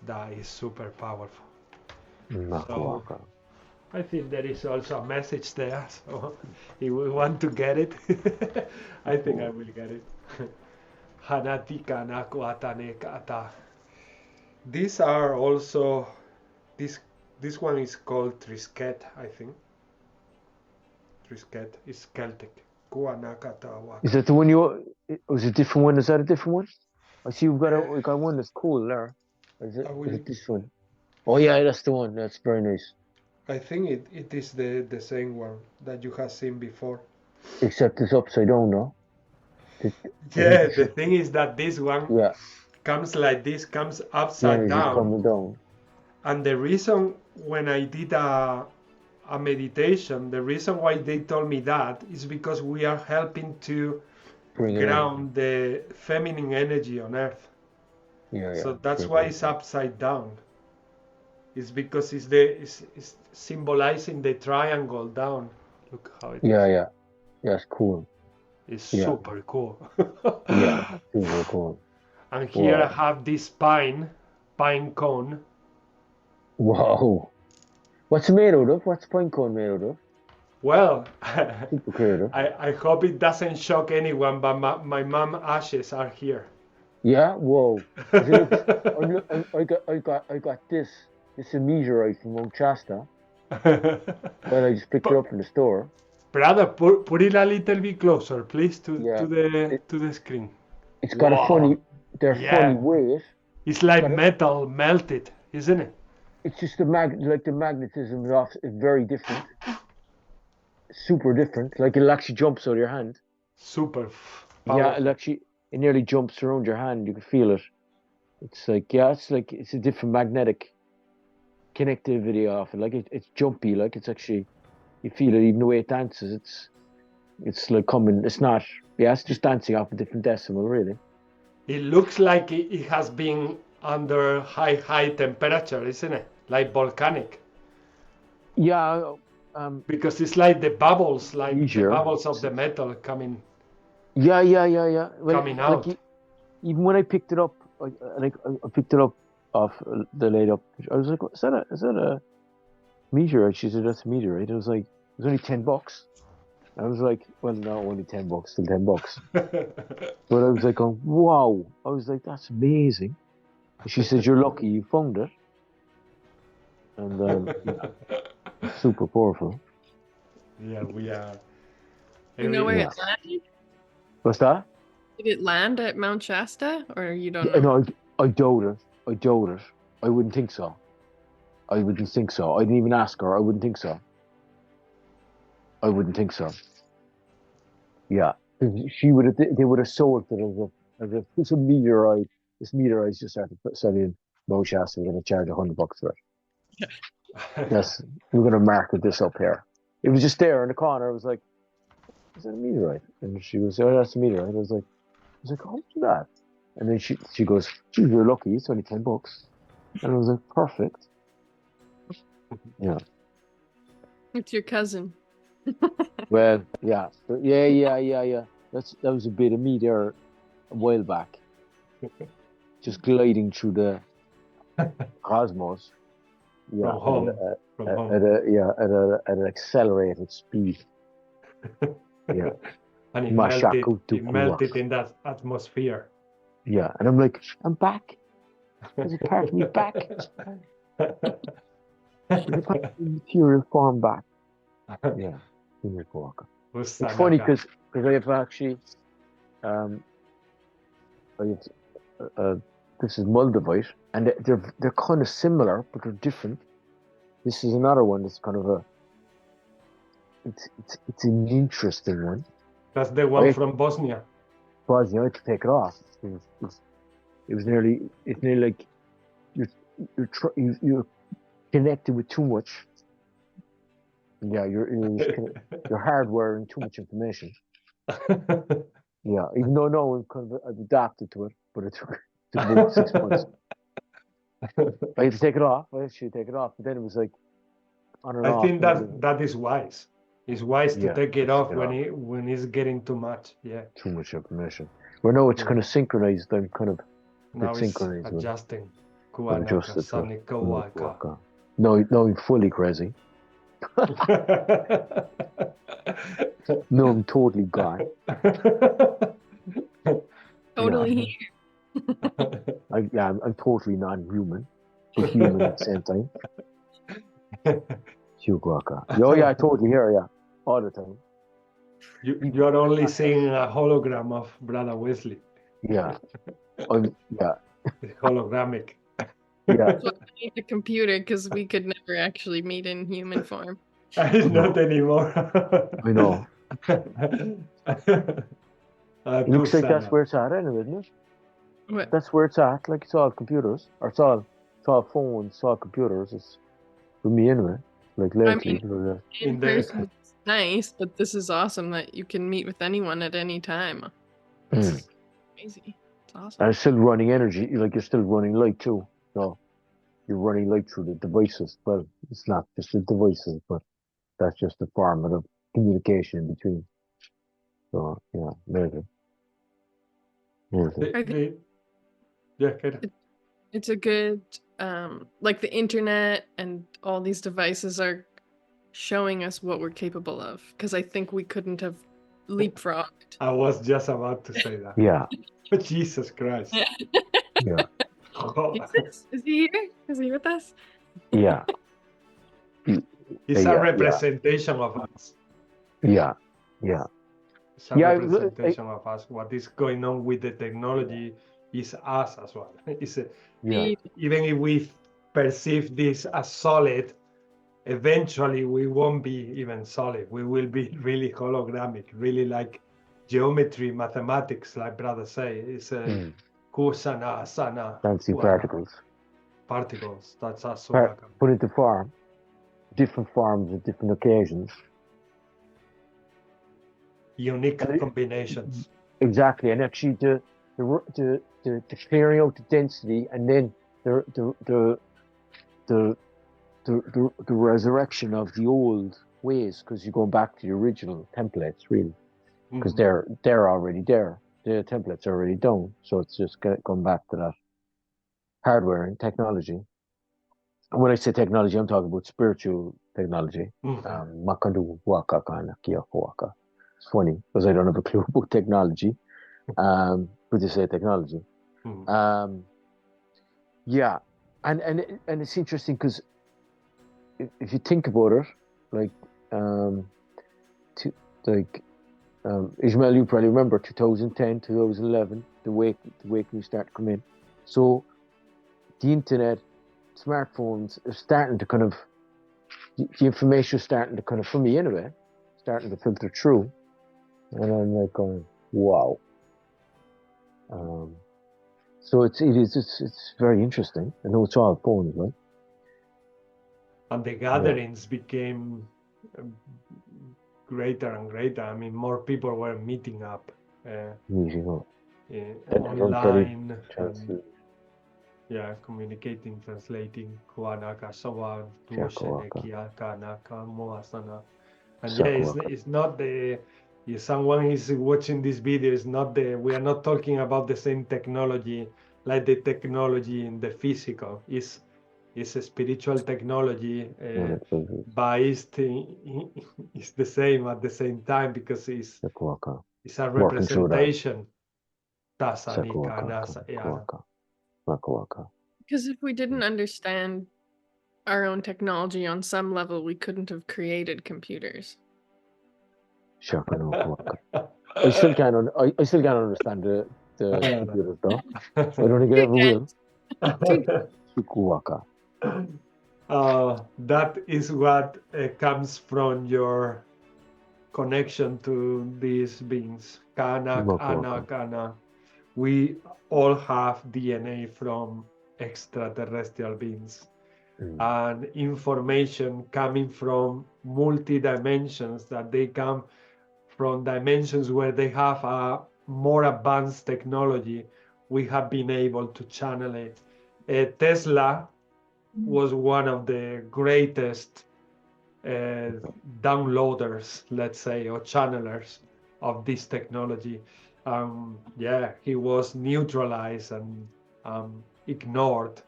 that is super powerful. So, I think there is also a message there, so if we want to get it, I think I will get it. Hanatika naku atane kata. These are also, this one is called Trisket, I think. Trisket is Celtic. Is that the one was a different one? Is that a different one? I see we got one that's cool there. Is it this one? Oh yeah, that's the one. That's very nice. I think it is the same one that you have seen before. Except it's upside down, no? The thing is that this one comes like this, comes upside down. And the reason when I did a meditation, the reason why they told me that is because we are helping to ground the feminine energy on Earth. So that's why it's upside down. It's because it's symbolizing the triangle down. Look how it is. Yeah, it's cool. It's super cool. Super cool. And here I have this pine cone. Wow. What's it made out of? What's pine cone made out of? Well, I hope it doesn't shock anyone, but my mom ashes are here. Yeah, whoa. I got this. It's a meteorite from Mount Shasta. Well, I just picked it up from the store. Brother, put it a little bit closer, please, to the screen. It's got a funny weight. It's like metal melted, isn't it? It's just the magnetism is very different. Super different. Like it actually jumps out of your hand. Super powerful. Yeah, it nearly jumps around your hand. You can feel it. It's like it's a different magnetic connectivity off it. Like it's jumpy. Like it's actually, you feel it even the way it dances. It's like coming. It's not. Yeah, it's just dancing off a different decimal, really. It looks like it has been under high temperature, isn't it? Like volcanic. Yeah. Because it's like the bubbles, the bubbles of the metal coming. Yeah. Well, coming out. Like, even when I picked it up, I picked it up off the laid up. I was like, is that a meteorite? She said, that's a meteorite. I was like, it was only $10. I was like, well, no, only $10, still $10. But I was like, wow. I was like, that's amazing. She said, you're lucky you found it. And super powerful. Yeah, we are. You know where it landed? What's that? Did it land at Mount Shasta, or you don't know? No, I doubt it. I wouldn't think so. I didn't even ask her. I wouldn't think so. Yeah, they would have sold it as a it's a meteorite. This meteorite just started selling Mount Shasta. We're going to charge $100 for it. Yes, we're going to market this up here. It was just there in the corner. I was like, is that a meteorite? And she goes, oh, that's a meteorite. I was like, how much is that? And then she goes, geez, you're lucky. It's only $10. And I was like, perfect. Yeah. It's your cousin. Well, yeah. That was a bit of me there a while back, just gliding through the cosmos. Yeah, From home. From home. at an accelerated speed. Yeah. And Mashaku it melted in that atmosphere. Yeah, and I'm like, I'm back. There's a part of me back. There's a part of the material form back. Yeah, it's funny because I have actually, this is Moldavite, and they're kind of similar, but they're different. This is another one that's kind of it's an interesting one. That's the one from Bosnia. Bosnia, I had to take it off. It's nearly like you're connected with too much. Yeah, you're hardwiring too much information. Yeah, even though no, I've adapted to it, but it took about 6 months. I had to take it off. I actually take it off, but then it was like on and off. I think that is wise. It's wise to take it off when it's getting too much. Yeah. Too much information. Well, no, it's kind of synchronized. I'm kind of now synchronized. It's adjusting. Kawaka. No, I'm fully crazy. No, I'm totally gone. Totally here. I'm totally non-human, but human at the same time. Oh yeah, I totally hear ya all the time. You're only seeing a hologram of Brother Wesley. Yeah. It's hologramic. Yeah. That's why we need a computer, because we could never actually meet in human form. Not anymore. I know. It looks like that's where it's at anyway, isn't it? What? That's where it's at. Like it's all computers, or it's all phones, it's all computers. It's for me anyway. Like lately. I mean, in person it's nice, but this is awesome that you can meet with anyone at any time. It's crazy. It's awesome. And it's still running energy. Like you're still running light too. So you're running light through the devices. Well, it's not just the devices, but that's just the form of communication in between. So yeah, amazing. It's a good like the internet and all these devices are showing us what we're capable of, because I think we couldn't have leapfrogged. I was just about to say that. Yeah. Jesus Christ. Yeah. Is he here? Is he with us? Yeah. It's a representation of us. Yeah. It's a representation of us. What is going on with the technology is us as well. Even if we perceive this as solid, eventually we won't be even solid. We will be really hologramic, really like geometry, mathematics, like brother say. It's kusana, sana. Fancy particles. Particles, that's us. Put into form, different forms at different occasions. Unique combinations. Exactly, and actually the clearing out the density, and then the resurrection of the old ways, because you're going back to the original templates, really, because they're already there. The templates are already done, so it's just going back to that hardware and technology. And when I say technology, I'm talking about spiritual technology. It's funny because I don't have a clue about technology, but they say technology. Yeah, and it's interesting because if you think about it, like Ishmael, you probably remember 2010, 2011, the wake news started to come in. So the internet, smartphones are starting to kind of, the information is starting to kind of, for me anyway, starting to filter through. And I'm like going, wow. So it's very interesting. I know it's all phones, right? And the gatherings became greater and greater. I mean, more people were meeting up. Online. communicating, translating, Kuanaka, Sawan, Tuoshene, Shakuaka. Kiaka, Naka, Moasana. And Shakuaka. it's not the, if someone is watching this video, it's not the, we are not talking about the same technology, like the technology in the physical. It's a spiritual technology, but it's the same at the same time, because it's Shakuaka. a Working through that. representation. Tasanika, Shakuaka. Nasa, yeah. Shakuaka. Because if we didn't understand our own technology on some level, we couldn't have created computers. Shakuaka. I still can't understand the computers though. I don't think I ever will. Shakuaka. That is what comes from your connection to these beings. Kana, Kana, Kana. We all have DNA from extraterrestrial beings, and information coming from multi-dimensions, that they come from dimensions where they have a more advanced technology. We have been able to channel it. Tesla was one of the greatest downloaders, let's say, or channelers of this technology. He was neutralized and ignored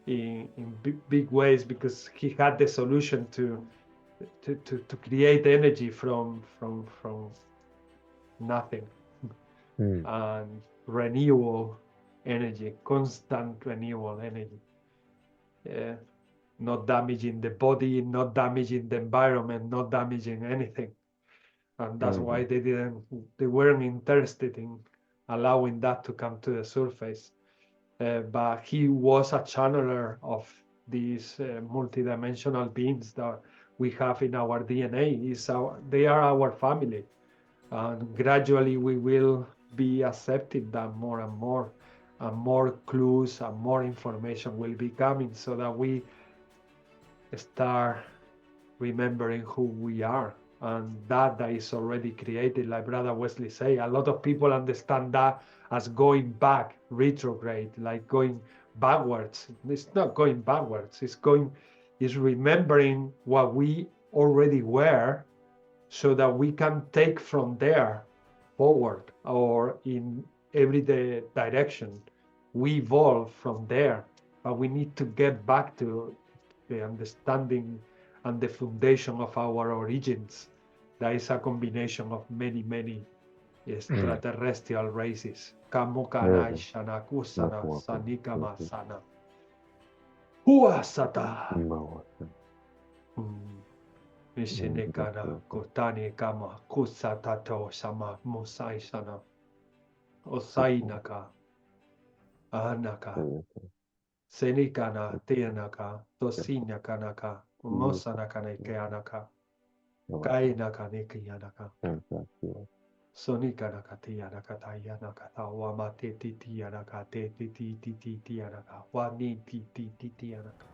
in big ways, because he had the solution to create energy from nothing, and renewable energy, constant renewable energy. Not damaging the body, not damaging the environment, not damaging anything. And that's why they weren't interested in allowing that to come to the surface. But he was a channeler of these multidimensional beings that we have in our DNA. They are our family. And gradually we will be accepting that more and more, and more clues and more information will be coming, so that we start remembering who we are, and that is already created. Like Brother Wesley say, a lot of people understand that as going back, retrograde, like going backwards. It's not going backwards, it's remembering what we already were, so that we can take from there forward, or in every direction. We evolve from there, but we need to get back to the understanding and the foundation of our origins. That is a combination of many extraterrestrial races. Kamukana Ishana Kusana Sanikama Sana Huasata Mishinekana Kotani Kama Kusatato Sama Musaishana Osainaka Anaka Senikana Tianaka Tosinakanaka Mosanakanakeanaka Kainaka Nikianaka Sonikanaka Tianaka Tayanaka Tawamati Tianaka Titi Tianaka Wani Titi Tianaka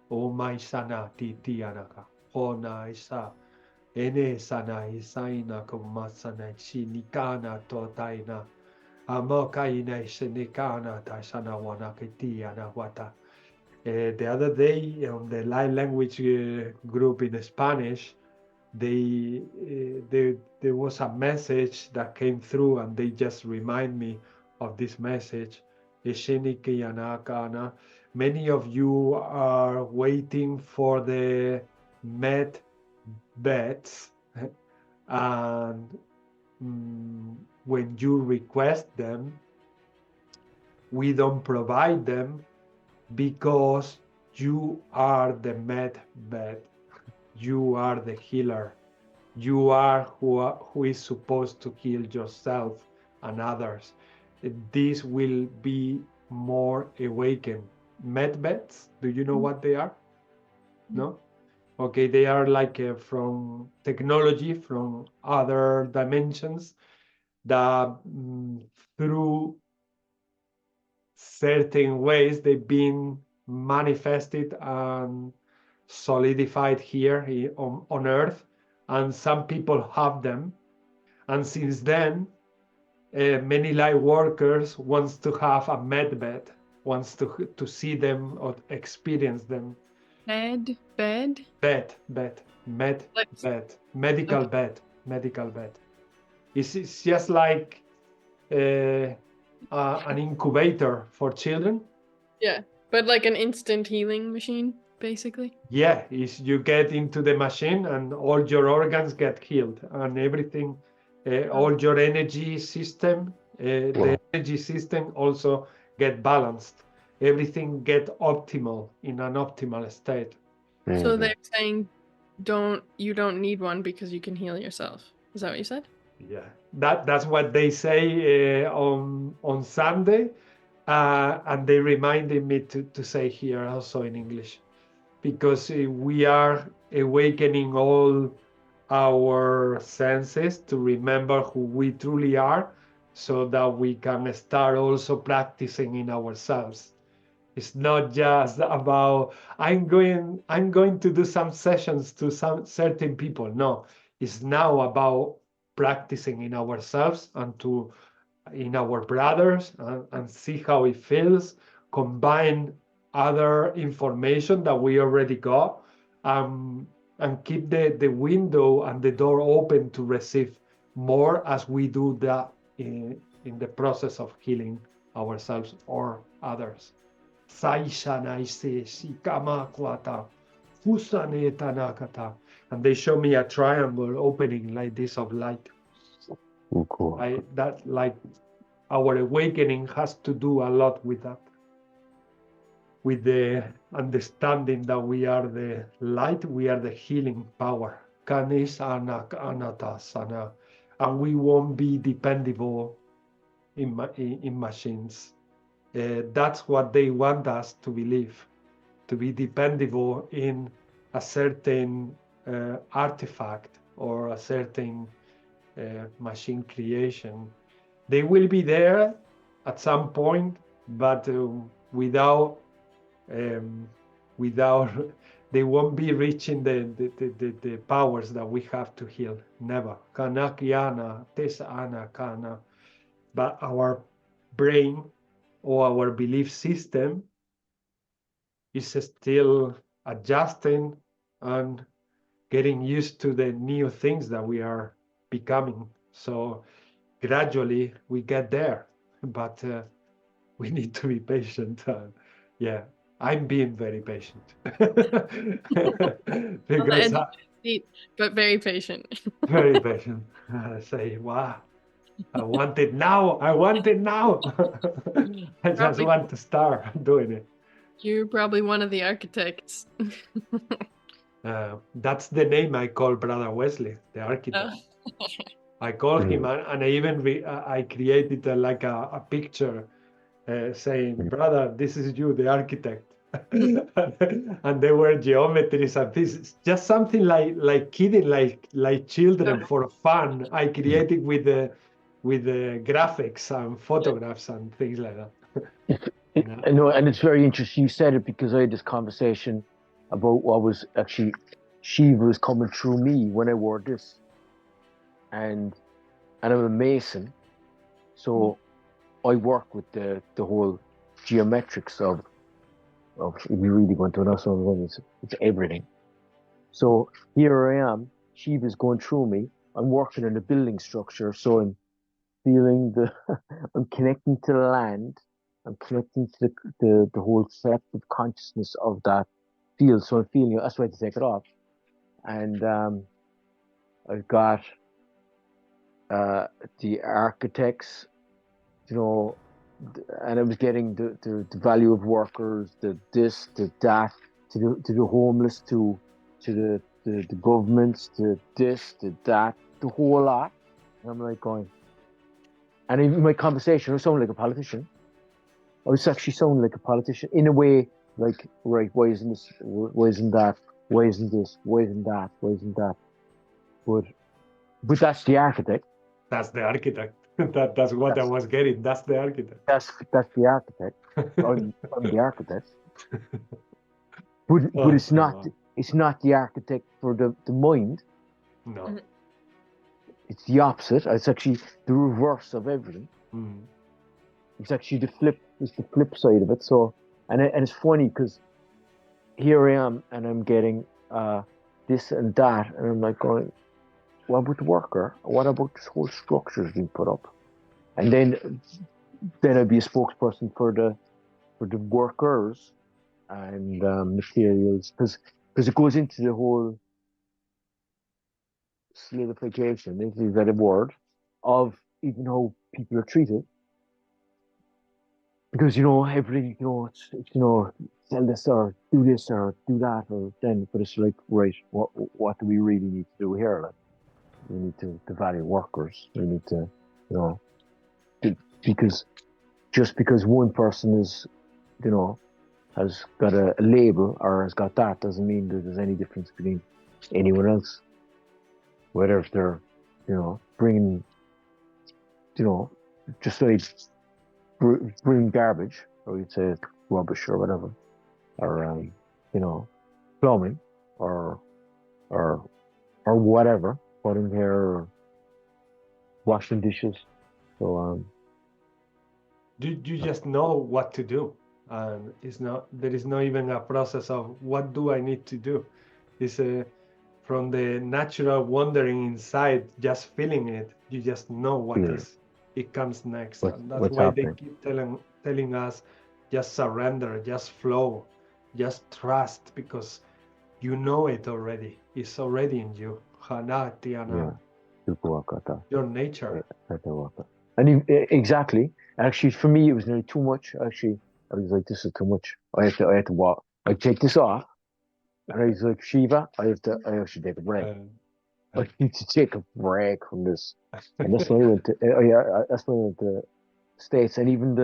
O my sana Titianaka Hona Isa Ene Sana Isaina Kumasana Shinikana Totaina Amokaina Shinikana Tashana Wanakitiana Wata. The other day on the live language group in Spanish, there was a message that came through, and they just remind me of this message. Many of you are waiting for the med beds, and when you request them, we don't provide them, because you are the med bed, you are the healer, you are who is supposed to heal yourself and others. This will be more awakened. Med beds, do you know what they are? No? Okay, they are like from technology, from other dimensions, that through certain ways they've been manifested and solidified here on Earth, and some people have them. And since then, many light workers wants to have a med bed, wants to see them or experience them. Bed. Bed, medical Okay. bed. It's just like an incubator for children. Yeah, but like an instant healing machine, basically. Yeah, is you get into the machine and all your organs get healed and everything, all your energy system, the energy system also get balanced. Everything get optimal in an optimal state. So they're saying you don't need one because you can heal yourself. Is that what you said? Yeah, that's what they say on Sunday, and they reminded me to say here also in English, because we are awakening all our senses to remember who we truly are, so that we can start also practicing in ourselves. It's not just about I'm going to do some sessions to some certain people. No, it's now about practicing in ourselves and in our brothers, and see how it feels, combine other information that we already got, and keep the window and the door open to receive more as we do that in the process of healing ourselves or others. And they show me a triangle opening like this of light. Cool. That, like, our awakening has to do a lot with that, with the understanding that we are the light, we are the healing power. And we won't be dependable in machines. That's what they want us to believe, to be dependable in a certain artifact or a certain machine creation. They will be there at some point, but without they won't be reaching the powers that we have to heal. Never. But our brain or our belief system is still adjusting and getting used to the new things that we are becoming. So gradually we get there, but we need to be patient. Yeah, I'm being very patient. Because but very patient. Very patient. I say, wow, I want it now. I want it now. I just want to start doing it. You're probably one of the architects. That's the name I call Brother Wesley, the architect. I call him, and I even I created like a picture saying, "Brother, this is you, the architect." And there were geometries and this, just something like kidding, like children for fun. I created with the graphics and photographs and things like that. I know, and it's very interesting you said it, because I had this conversation about what was actually Shiva was coming through me when I wore this, and I'm a Mason, so I work with the whole geometrics of if you really go into another one, it's everything. So here I am, Shiva's going through me. I'm working in a building structure, so I'm feeling I'm connecting to the land. I'm connecting to the whole collective consciousness of that field. So I'm feeling it. That's why I had to take it off. And I've got the architects, and I was getting the value of workers, the this, the that, to the homeless, to the governments, to this, to that, the whole lot. And I'm like going, and in my conversation, I was sounding like a politician. I was actually sounding like a politician in a way, like, right, why isn't this, why isn't that, why isn't this, why isn't that, why isn't that? But that's the architect. That's the architect. That's what I was getting. That's the architect. That's the architect. I'm the architect. But it's not. It's not the architect for the mind. No. It's the opposite. It's actually the reverse of everything. it's actually it's the flip side of it. So, and it's funny because here I am and I'm getting this and that, and I'm like going, what about the worker? What about this whole structure being put up? And then I'd be a spokesperson for the workers and materials, because it goes into the whole solidification, is that a word, of even how people are treated. Because everything, it's sell this or do this or do that, or then, but it's like, right, what do we really need to do here? Like, we need to value workers. We need to, because just because one person is, has got a label or has got that, doesn't mean that there's any difference between anyone else. Whether if they're, bringing, just like bring garbage, or you'd say rubbish or whatever, or plumbing or whatever, putting hair or washing dishes. So you just know what to do, and there is not even a process of what do I need to do. It's from the natural wandering inside, just feeling it. You just know what it comes next. And that's why happening. They keep telling us, just surrender, just flow, just trust, because you know it already. It's already in you. Your nature. And exactly. Actually, for me, it was nearly too much. Actually, I was like, this is too much. I had to walk. I take this off. And I was like, Shiva, I should take a break. I need to take a break from this. And that's when I went to, that's when I went to States. And even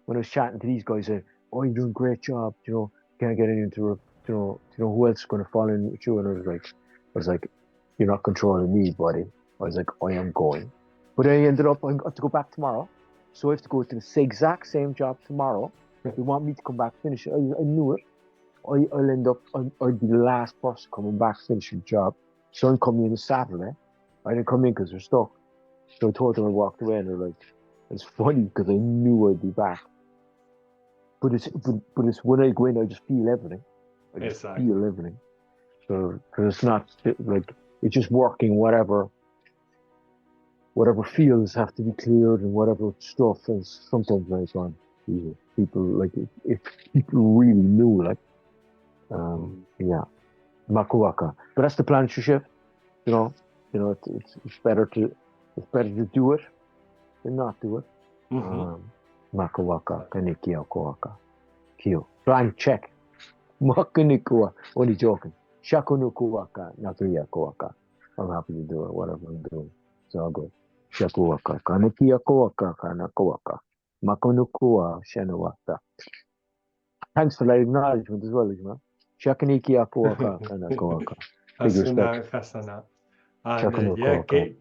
when I was chatting to these guys, said, oh, you're doing a great job. Can't get into, who else is going to fall in with you? And I was like, you're not controlling me, buddy. I was like, I am going. But I ended up, I have to go back tomorrow. So I have to go to the exact same job tomorrow. They want me to come back, finish it. I knew it. I'll end up, I'd be the last person coming back, finishing the job. So I'm coming in on Saturday. I didn't come in because they're stuck. So I told them I walked away, and they're like, it's funny because I knew I'd be back. But it's when I go in, I just feel everything. I just feel everything. So, because it's not like, it's just working whatever fields have to be cleared and whatever stuff is sometimes like on people, like if people really knew, like, Makuaka. But that's the planetary shift. It's better to do it than not do it. Makuaka, Kanikia Koaka. Kyo. Blank check. Makunikua. Only joking. Shakunukuaka, Nakuya Koaka. I'm happy to do it, whatever I'm doing. It's all good. Shakuaka, Kanikia Koaka, Kanakoaka. Makunukua, Shenawata. Thanks for that acknowledgement as well, man. Shakaniki Akoaka Kanakoaka. Big respect. Hasana. And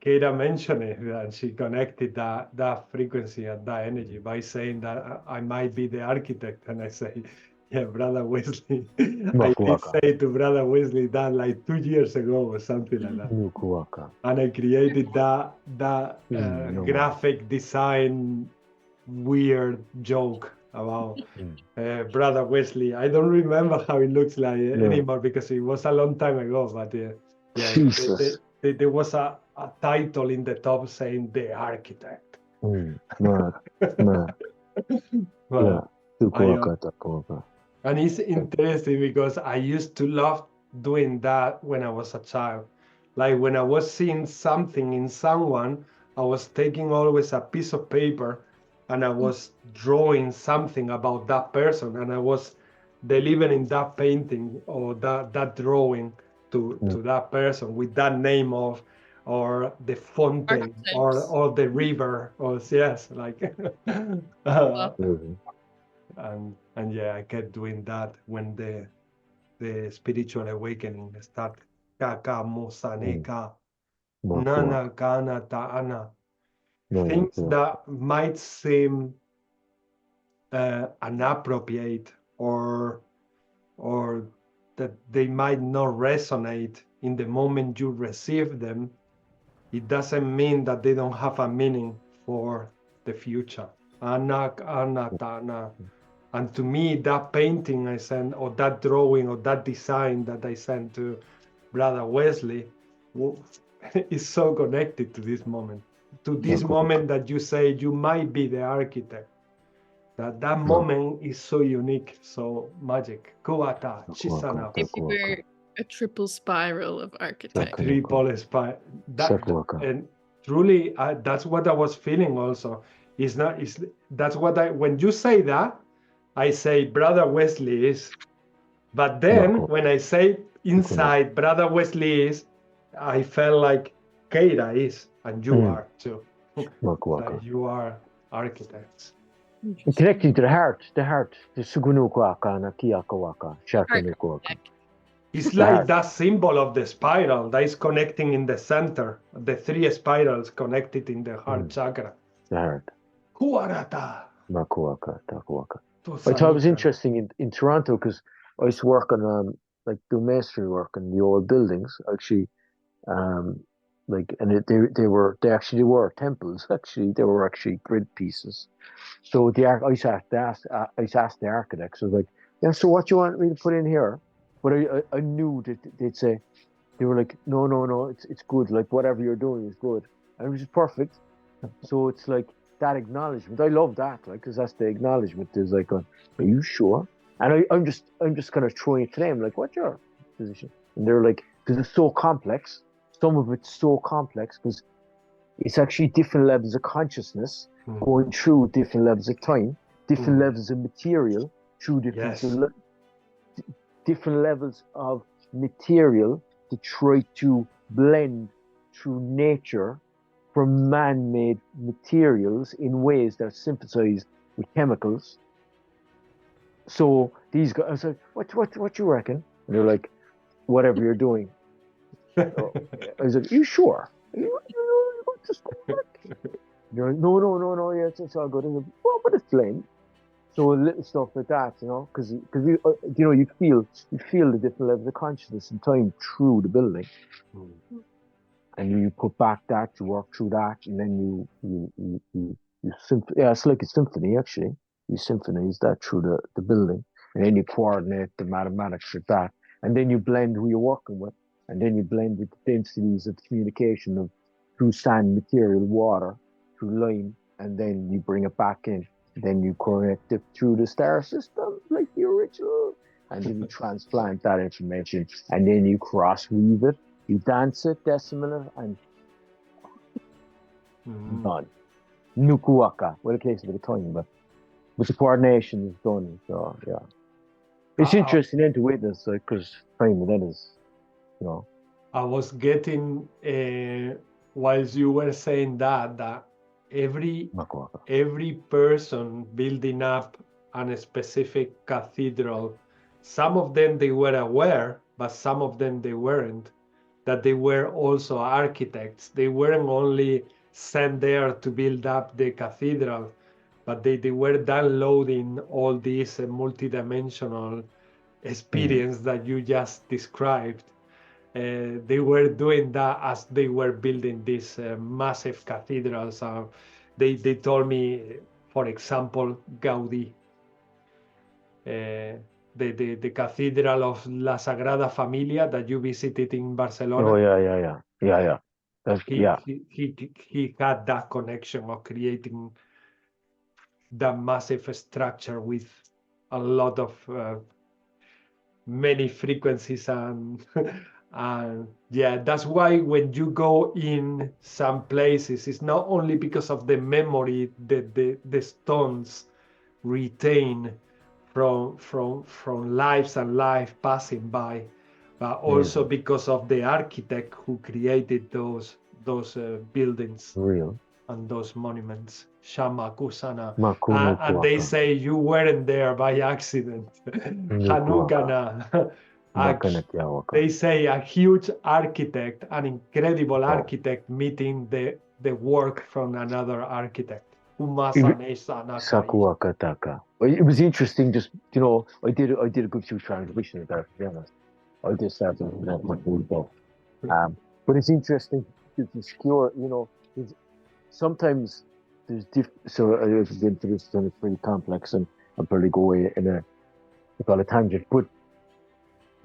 Keira mentioned it, and she connected that frequency and that energy by saying that I might be the architect. And I say, yeah, Brother Wesley. I did say to Brother Wesley that like 2 years ago or something like that. And I created that graphic design weird joke about Brother Wesley. I don't remember how it looks like anymore because it was a long time ago. But there was a title in the top saying the architect. And it's interesting because I used to love doing that when I was a child. Like when I was seeing something in someone, I was taking always a piece of paper and I was drawing something about that person, and I was delivering that painting or that drawing to that person with that name of, or the fountain or the river, or yes, like and yeah, I kept doing that when the spiritual awakening started. Kaka musaneka nana kana ta'ana. Things that might seem inappropriate or that they might not resonate in the moment you receive them, it doesn't mean that they don't have a meaning for the future. Anatana. And to me, that painting I sent, or that drawing, or that design that I sent to Brother Wesley, is so connected to this moment. To this moment that you say you might be the architect. That moment is so unique, so magic. Kuata, Chisana. Maybe we're a triple spiral of architecture. Triple spiral. And truly, that's what I was feeling also. That's what when you say that, I say Brother Wesley is. But then when I say inside Brother Wesley is, I felt like Keira is, and you are too. Like you are architects. Connecting to the heart, the Sugunukwaka and Akiakawaka, Shakunukwaka. It's like that symbol of the spiral that is connecting in the center, the three spirals connected in the heart chakra. The heart. Kuarata. Makuaka, Takuaka. I thought it was interesting in Toronto because I used to work on do masonry work in the old buildings actually, and they actually were temples. Actually, they were actually grid pieces. So I used to ask the architects. I was like, yeah, so what do you want me to put in here? But I knew that they'd say, they were like, no, it's good. Like whatever you're doing is good, and it was just perfect. So it's like that acknowledgement. I love that, like, because that's the acknowledgement. There's like, are you sure? And I'm just kind of throwing it to them, like, what's your position? And they're like, because it's so complex. Some of it's so complex because it's actually different levels of consciousness going through different levels of time, different levels of material through different levels of material to try to blend through nature from man-made materials in ways that are synthesized with chemicals. So these guys, I was like, what you reckon? And they're like, whatever you're doing. So I was like, you sure? You just you're like, no, yeah, it's all good. And well, but it's blend. So little stuff like that, because you feel the different levels of consciousness and time through the building. And you put back that, you work through that, and then you it's like a symphony actually. You symphonize that through the building, and then you coordinate the mathematics with that, and then you blend who you're working with, and then you blend with the densities of communication of through sand, material, water, through lime, and then you bring it back in. Then you connect it through the star system like the original, and then you transplant that information, and then you cross weave it. You dance it, decimal, and done. Nukuaka. Well, it takes a bit of time, but the coordination is done. So yeah, it's interesting then to witness, because time with that is, I was getting whilst you were saying that every person building up a specific cathedral, some of them they were aware, but some of them they weren't. That they were also architects. They weren't only sent there to build up the cathedral, but they were downloading all this multidimensional experience that you just described. They were doing that as they were building these massive cathedrals. They told me, for example, Gaudí, the Cathedral of La Sagrada Familia that you visited in Barcelona. Oh yeah. He had that connection of creating that massive structure with a lot of many frequencies and yeah, that's why when you go in some places, it's not only because of the memory that the stones retain from lives and life passing by, but also because of the architect who created those buildings and those monuments. Shama Kusana. And they say you weren't there by accident. Hanugana. They say a huge architect, an incredible architect meeting the work from another architect. Sakuakataka. It was interesting, just I did a good few translations there, to be honest. I just started but it's interesting to secure, sometimes so I've been through this, and it's pretty complex, and I'll probably go away in a tangent. But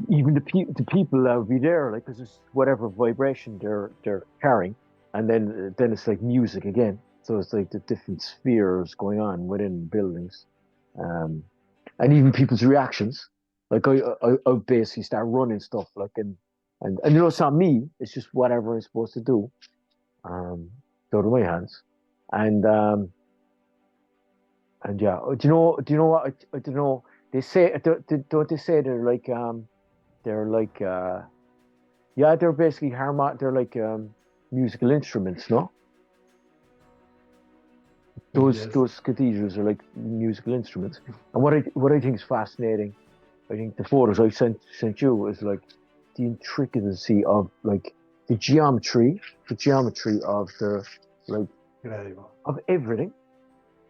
even the people that will be there, like, because it's whatever vibration they're carrying, and then it's like music again. So it's like the different spheres going on within buildings, and even people's reactions. Like I basically start running stuff, like, and you know, it's not me. It's just whatever I'm supposed to do. Go to my hands, and yeah. Do you know what? I don't know. They say, don't they say they're like yeah, they're basically they're like musical instruments, no? Those cathedrals are like musical instruments. And what I think is fascinating, I think the photos I sent you is like the intricacy of like the geometry of the, like, of everything,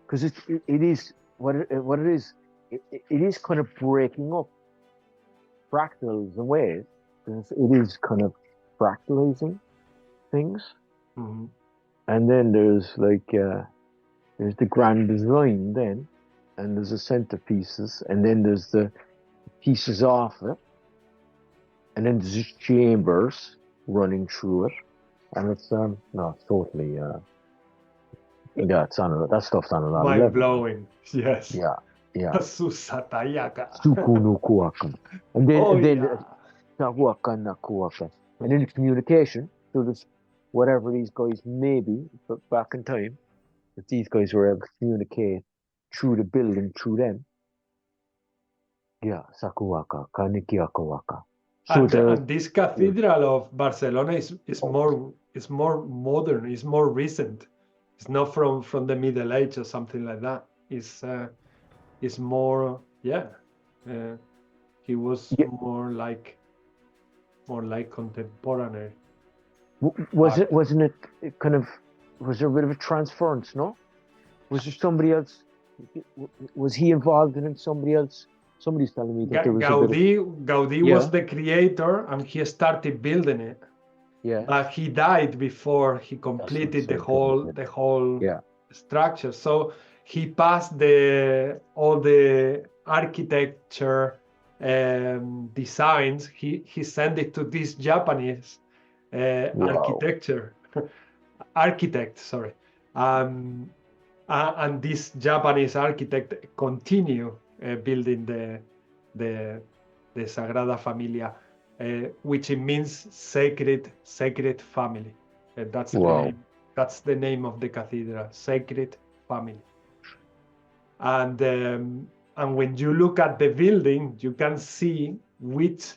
because it is what it is. It is kind of breaking up fractals in ways, because it is kind of fractalizing things. Mm-hmm. And then there's like there's the grand design then, and there's the centerpieces, and then there's the pieces off it, and then there's just chambers running through it, and it's no, totally yeah, it's on that stuff's on another level. Mind blowing. Yes. Yeah. Susatayaka. Sukunukuaka. And then yeah. And then the communication, so there's whatever these guys maybe, but back in time, that these guys were able to communicate through the building, through them. Yeah, Sakuwaka, Kanikiakawaka. So And this cathedral of Barcelona is more modern, is more recent. It's not from the Middle Age or something like that. It's more, he was more like contemporary. Wasn't it kind of, was there a bit of a transference, no? Was there somebody else, was he involved in it, somebody else? Somebody's telling me that there was Gaudí was the creator, and he started building it. Yeah. But he died before he completed the whole structure. So he passed all the architecture designs. He sent it to this Japanese architect. Sorry, and this Japanese architect continue building the Sagrada Familia, which it means sacred family. That's the name of the cathedral, Sacred Family. And when you look at the building, you can see which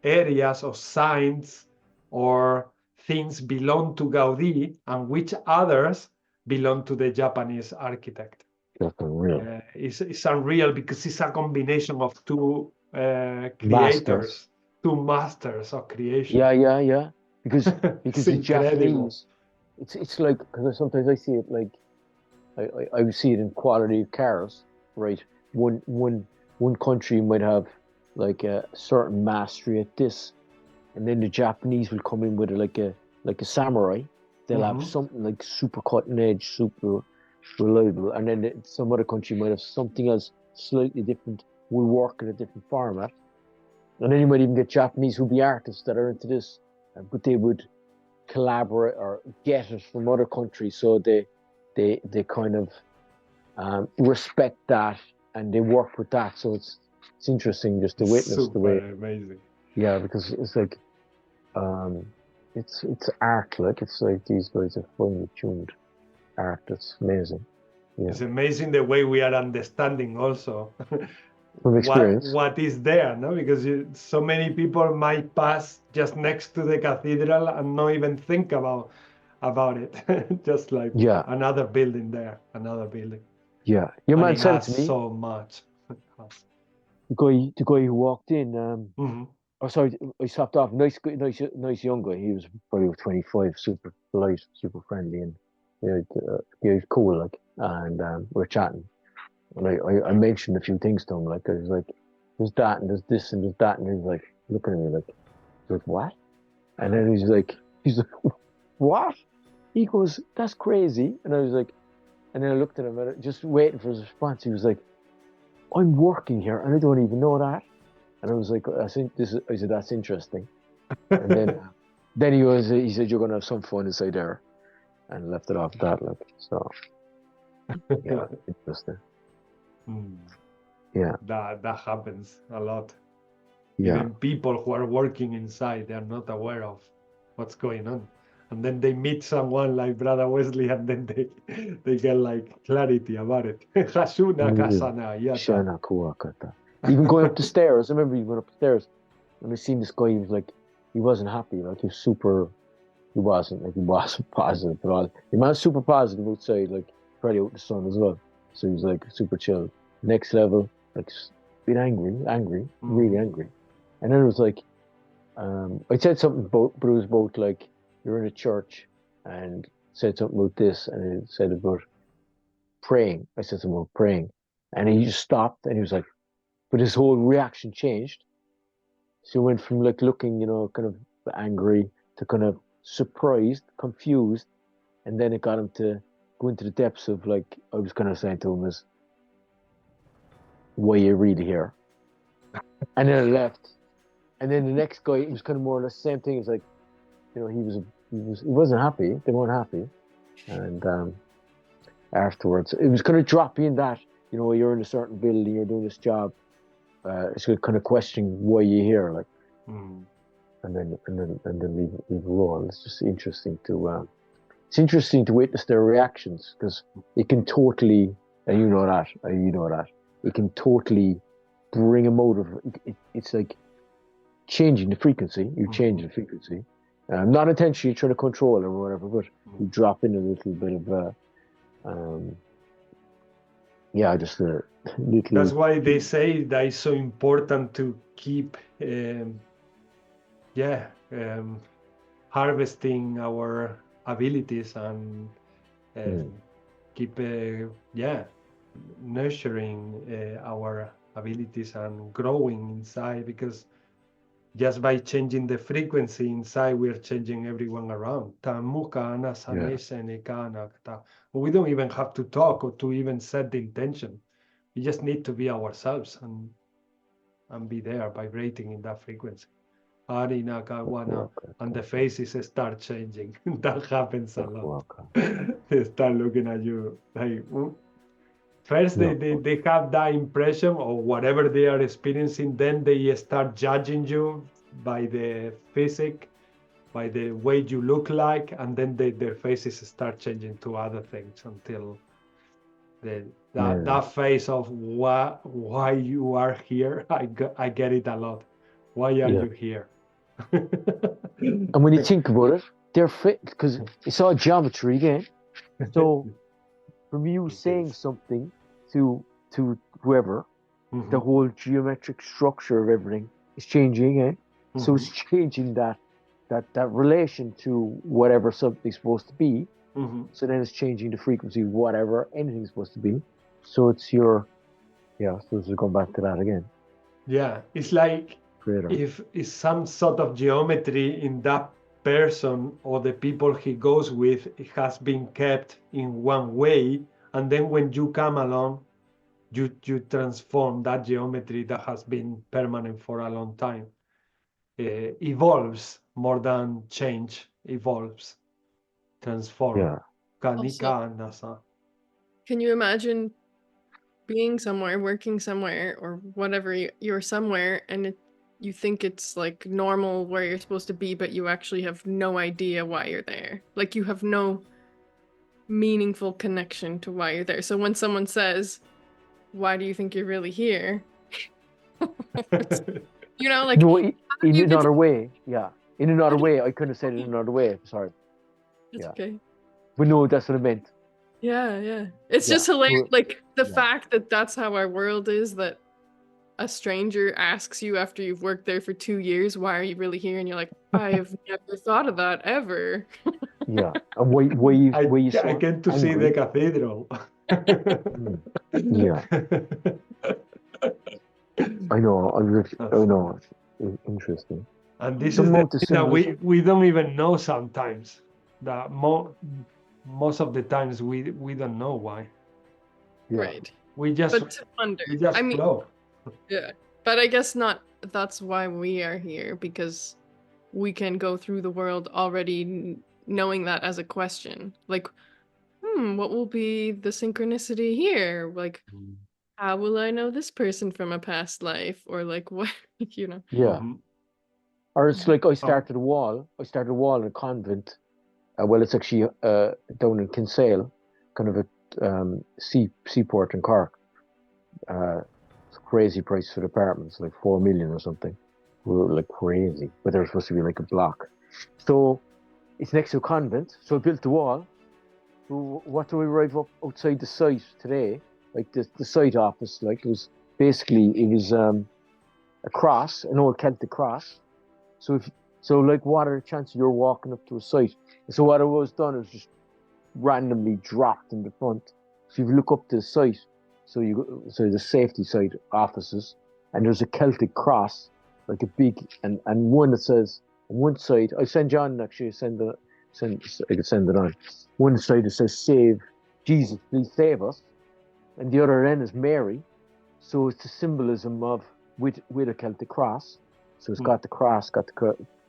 areas or signs or things belong to Gaudí and which others belong to the Japanese architect. That's unreal. It's unreal because it's a combination of two creators, two masters of creation. Yeah. Because the Japanese, it's like, because sometimes I see it like, I would see it in quality of cars, right? One country might have like a certain mastery at this, and then the Japanese will come in with like a samurai. They'll have something like super cutting edge, super reliable, and then some other country might have something else slightly different, will work in a different format. And then you might even get Japanese who'll be artists that are into this, but they would collaborate or get it from other countries, so they kind of respect that and they work with that. So it's interesting just to witness the way. Amazing. Yeah, because it's like it's art. Like, it's like these guys are finely tuned art. That's amazing. Yeah. It's amazing the way we are understanding also from experience what is there, no? Because so many people might pass just next to the cathedral and not even think about it. Just like another building there, another building. Yeah, your man said to me so much. The guy who walked in. Oh, sorry, I stopped off. Nice young guy. He was probably 25, super polite, super friendly, and he was cool. Like, and we were chatting, and I mentioned a few things to him. Like, I was like, "There's that, and there's this, and there's that," and he's like looking at me like, "What?" And then he's like, "What?" He goes, "That's crazy," and I was like, And then I looked at him, just waiting for his response. He was like, I'm working here and I don't even know that. And I was like, I said, that's interesting. And then he said, you're going to have some fun inside there. And left it off that, like, so. Yeah, interesting. Yeah. That happens a lot. Yeah. Even people who are working inside, they are not aware of what's going on. And then they meet someone like Brother Wesley, and then they get like clarity about it. Hasuna kasana yata. Shana kuakata. Even going up the stairs, I remember he went up the stairs and I seen this guy, he was like, he wasn't happy, like he wasn't positive at all. The man was super positive outside, like probably out in the sun as well. So he was like super chill. Next level, like a bit angry, really angry. And then it was like, I said something about, but it was about like, you're in a church, and said something about this, and it said about praying. I said something about praying. And he just stopped and he was like, but his whole reaction changed. So he went from like looking, kind of angry to kind of surprised, confused. And then it got him to go into the depths of like, I was kind of saying to him is, why are you really here? And then I left. And then the next guy, it was kind of more or less the same thing. It's like, he wasn't happy. They weren't happy. And afterwards, it was kind of dropping that, you're in a certain building, you're doing this job. It's kind of questioning why you're here, like, and then leave it roll. It's just interesting to witness their reactions, because it can totally, and you know that, it can totally bring them out of it's like changing the frequency. You're changing the frequency. Not intentionally trying to control it or whatever, but you drop in a little bit of just a little. That's why they say that it's so important to keep harvesting our abilities and keep nurturing our abilities and growing inside, because just by changing the frequency inside, we are changing everyone around. We don't even have to talk or to even set the intention. We just need to be ourselves and be there, vibrating in that frequency. And the faces start changing. That happens a lot. They start looking at you like, first they have that impression or whatever they are experiencing, then they start judging you by the physique, by the way you look like, and then their faces start changing to other things until that phase of why you are here. I get it a lot. Why are you here? And when you think about it, they're fit, because it's all geometry again. So from you saying something to whoever, the whole geometric structure of everything is changing, eh? So it's changing that relation to whatever something's supposed to be. So then it's changing the frequency of whatever anything's supposed to be. So it's your, so it's going back to that again. Yeah, it's like if it's some sort of geometry in that person or the people he goes with, it has been kept in one way, and then when you come along, you transform that geometry that has been permanent for a long time. Evolves more than change, evolves, transform. Also, can you imagine being somewhere, working somewhere, or whatever, you're somewhere, and you think it's like normal where you're supposed to be, but you actually have no idea why you're there. Like you have no meaningful connection to why you're there. So when someone says, why do you think you're really here? Like no, in another way, in another way. I couldn't have said it in another way. Sorry. It's okay. But no, that's what I meant. Yeah. It's just hilarious. Like the fact that that's how our world is, that a stranger asks you after you've worked there for 2 years, why are you really here? And you're like, I have never thought of that ever. Yeah. And why you I get to see the cathedral. Yeah. I know. Interesting. And this is the thing that we don't even know sometimes. That most of the times we don't know why. Yeah. Right. We just But to wonder. I mean, flow. Yeah. But I guess not. That's why we are here, because we can go through the world already knowing that as a question. Like, what will be the synchronicity here? Like, how will I know this person from a past life? Or like, what, you know? Yeah. Mm-hmm. Or it's like I started a wall in a convent. Well, it's actually down in Kinsale, kind of a seaport in Cork. It's a crazy price for the apartments, like 4 million or something. We're like crazy, but they're supposed to be like a block. So it's next to a convent. So I built the wall. What do we arrive up outside the site today? Like the site office, like it was a cross, an old Celtic cross. So like, what are the chances you're walking up to a site? So what I was done is just randomly dropped in the front. So if you look up to the site, so the safety site offices, and there's a Celtic cross, like a big, and one that says on one side, I send John actually, I could send it on. One side it says "Save Jesus, please save us," and the other end is Mary. So it's the symbolism of with a Celtic cross. So it's got the cross,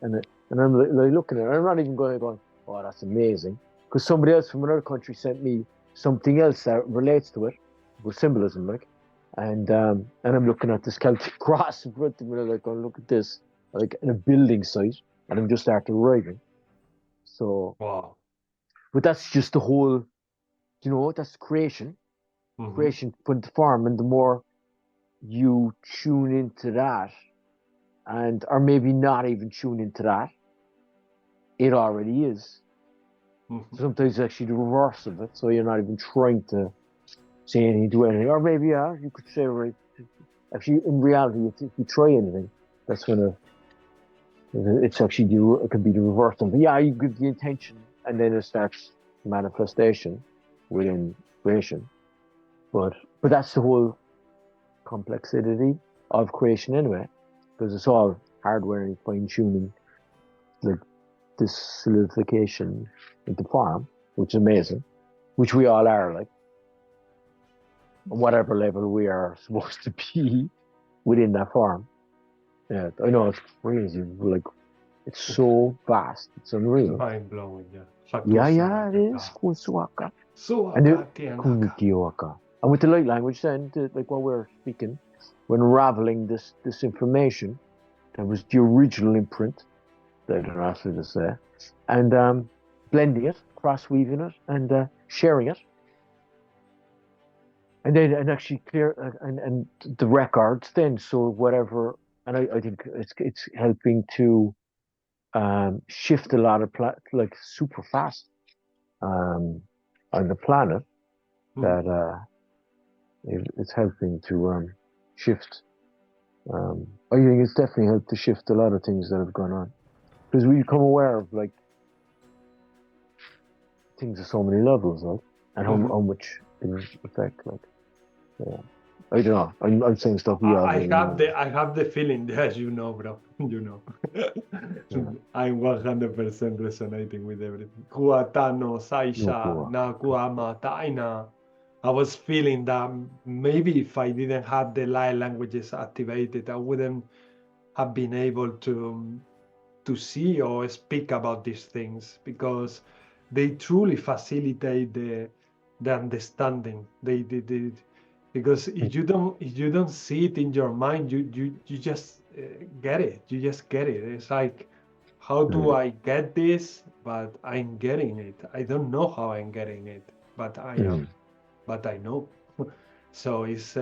and I'm like looking at it. I'm not even going, oh, that's amazing, because somebody else from another country sent me something else that relates to it, with symbolism, like, and I'm looking at this Celtic cross in front of me, like, oh, look at this, like in a building site, and I'm just after arriving. So, wow. But that's just the whole, that's creation. Mm-hmm. Creation put the form, and the more you tune into that, or maybe not even tune into that, it already is. Mm-hmm. Sometimes it's actually the reverse of it, so you're not even trying to say anything, do anything, or maybe you could say, right, actually in reality, if you try anything, that's when it's actually it could be the reverse of it. Yeah, you give the intention, and then it starts manifestation within creation. But that's the whole complexity of creation anyway, because it's all hardware and fine-tuning, like this solidification into form, which is amazing, which we all are, like, on whatever level we are supposed to be within that form. Yeah, I know, it's crazy, like, it's so vast, it's unreal. Mind blowing, yeah. Yeah, it is. And with the light language, then, like what we're speaking, when unraveling this information, that was the original imprint, that I don't know how to say, and blending it, cross-weaving it, and sharing it, and then actually clear and the records. Then, so whatever, and I think it's helping to shift a lot of like super fast on the planet, that it's helping to shift. I think it's definitely helped to shift a lot of things that have gone on, because we become aware of like things at so many levels, like, and how much things affect, like, yeah. I don't know. I'm saying stuff. I have the feeling, yes, bro. I'm 100% resonating with everything. Kuatano, Saisha, na Kuama, Taina. I was feeling that maybe if I didn't have the light languages activated, I wouldn't have been able to see or speak about these things, because they truly facilitate the understanding. They because if you don't see it in your mind, you just get it. You just get it. It's like, how do I get this? But I'm getting it. I don't know how I'm getting it, but I am. But I know. So it's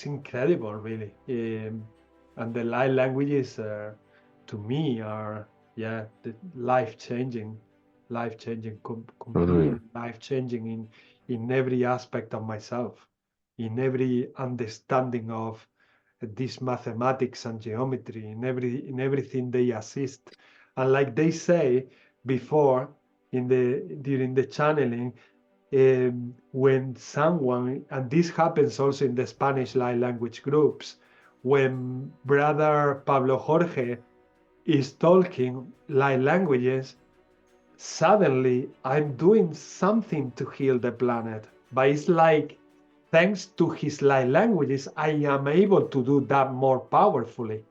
incredible, really. And the light languages, to me, are the life-changing, completely life-changing in every aspect of myself, in every understanding of this mathematics and geometry, in everything they assist. And like they say before, during the channeling, when someone, and this happens also in the Spanish light language groups, when Brother Pablo Jorge is talking light languages, suddenly I'm doing something to heal the planet. But it's like, thanks to his light languages, I am able to do that more powerfully.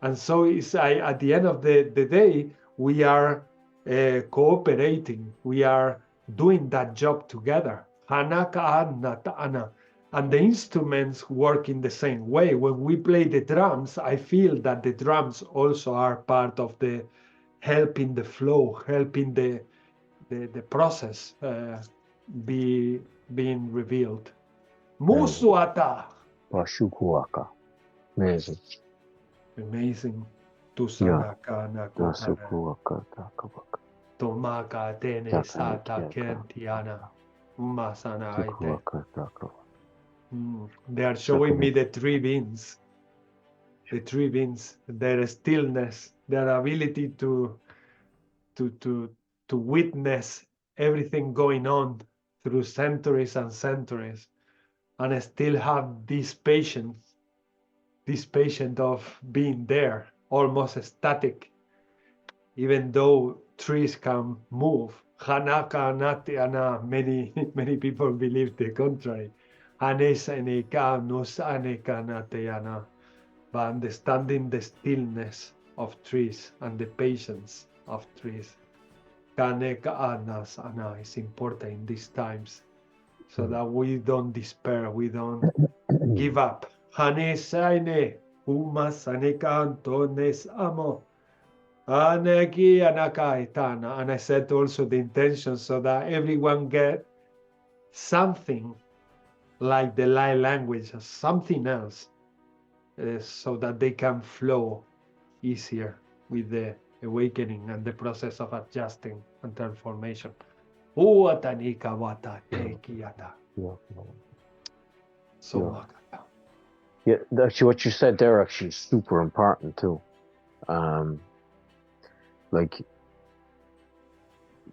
And so it's at the end of the day, we are cooperating. We are doing that job together. And the instruments work in the same way. When we play the drums, I feel that the drums also are part of the helping the flow, helping the process being revealed. Musuata. Pashukuaka. Amazing. Amazing. Yeah. Tusanaka nakohana. Nasukuaka takabaka. Tomaka tene sata kentiana. Umasana aite. Sukuaka takabaka. They are showing me the three winds. The three winds, their stillness, their ability to witness everything going on through centuries and centuries, and still have this patience of being there, almost static, even though trees can move. Hanaka natiana, many people believe the contrary. Hanesaneka nosaneka natiana. But understanding the stillness of trees and the patience of trees. Kaneka anas ana is important in these times, so that we don't despair, we don't give up. Hanesaine umas anekantones amo. Aneki anakaitana. And I said also the intention so that everyone get something like the light language, something else. So that they can flow easier with the awakening and the process of adjusting and transformation. So Yeah, actually, what you said there actually is super important too. Like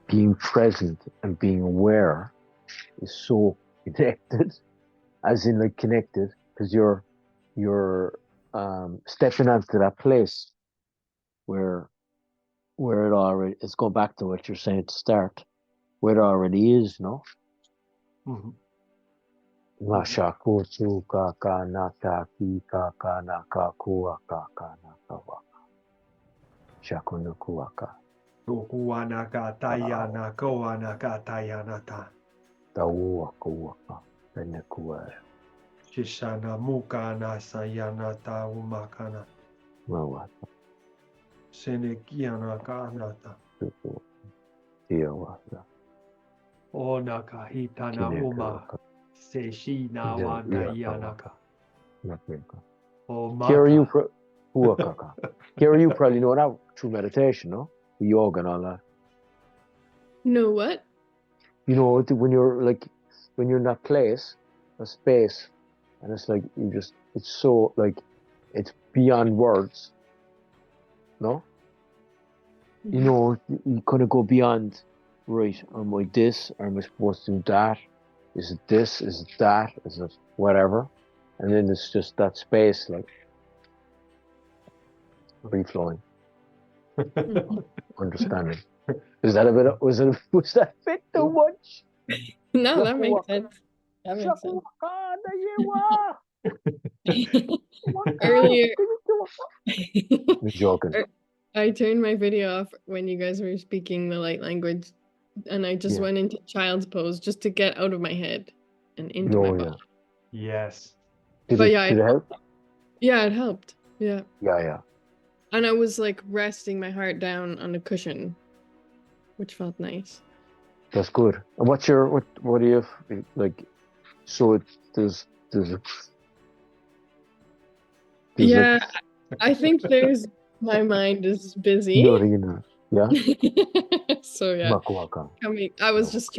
being present and being aware is so connected, as in like connected, because you're stepping onto that place where it already, it's going back to what you're saying to start, where it already is, no? Shishana mukana sayanata umakana. Senekiana kanata. Onaka hitana uma. Seshina wanda yanaka. Oh, Kira, you Kira, you probably know that through meditation, no? Yoga and all that. No, what? You know, when you're in that place, a space, and it's like it's so like it's beyond words, no? You know, you kind of go beyond, right? Am I this? Or am I supposed to do that? Is it this? Is it that? Is it whatever? And then it's just that space, like free flowing, understanding. Was that a bit too much? No, that makes sense. That makes sense. Earlier, I'm joking. I turned my video off when you guys were speaking the light language, and I just went into child's pose just to get out of my head and into my body. Yes. Did it help? Yeah, it helped. Yeah. Yeah. And I was like resting my heart down on a cushion, which felt nice. That's good. And what do you have, like? So there's yeah, I think my mind is busy. Yeah. So yeah, I was just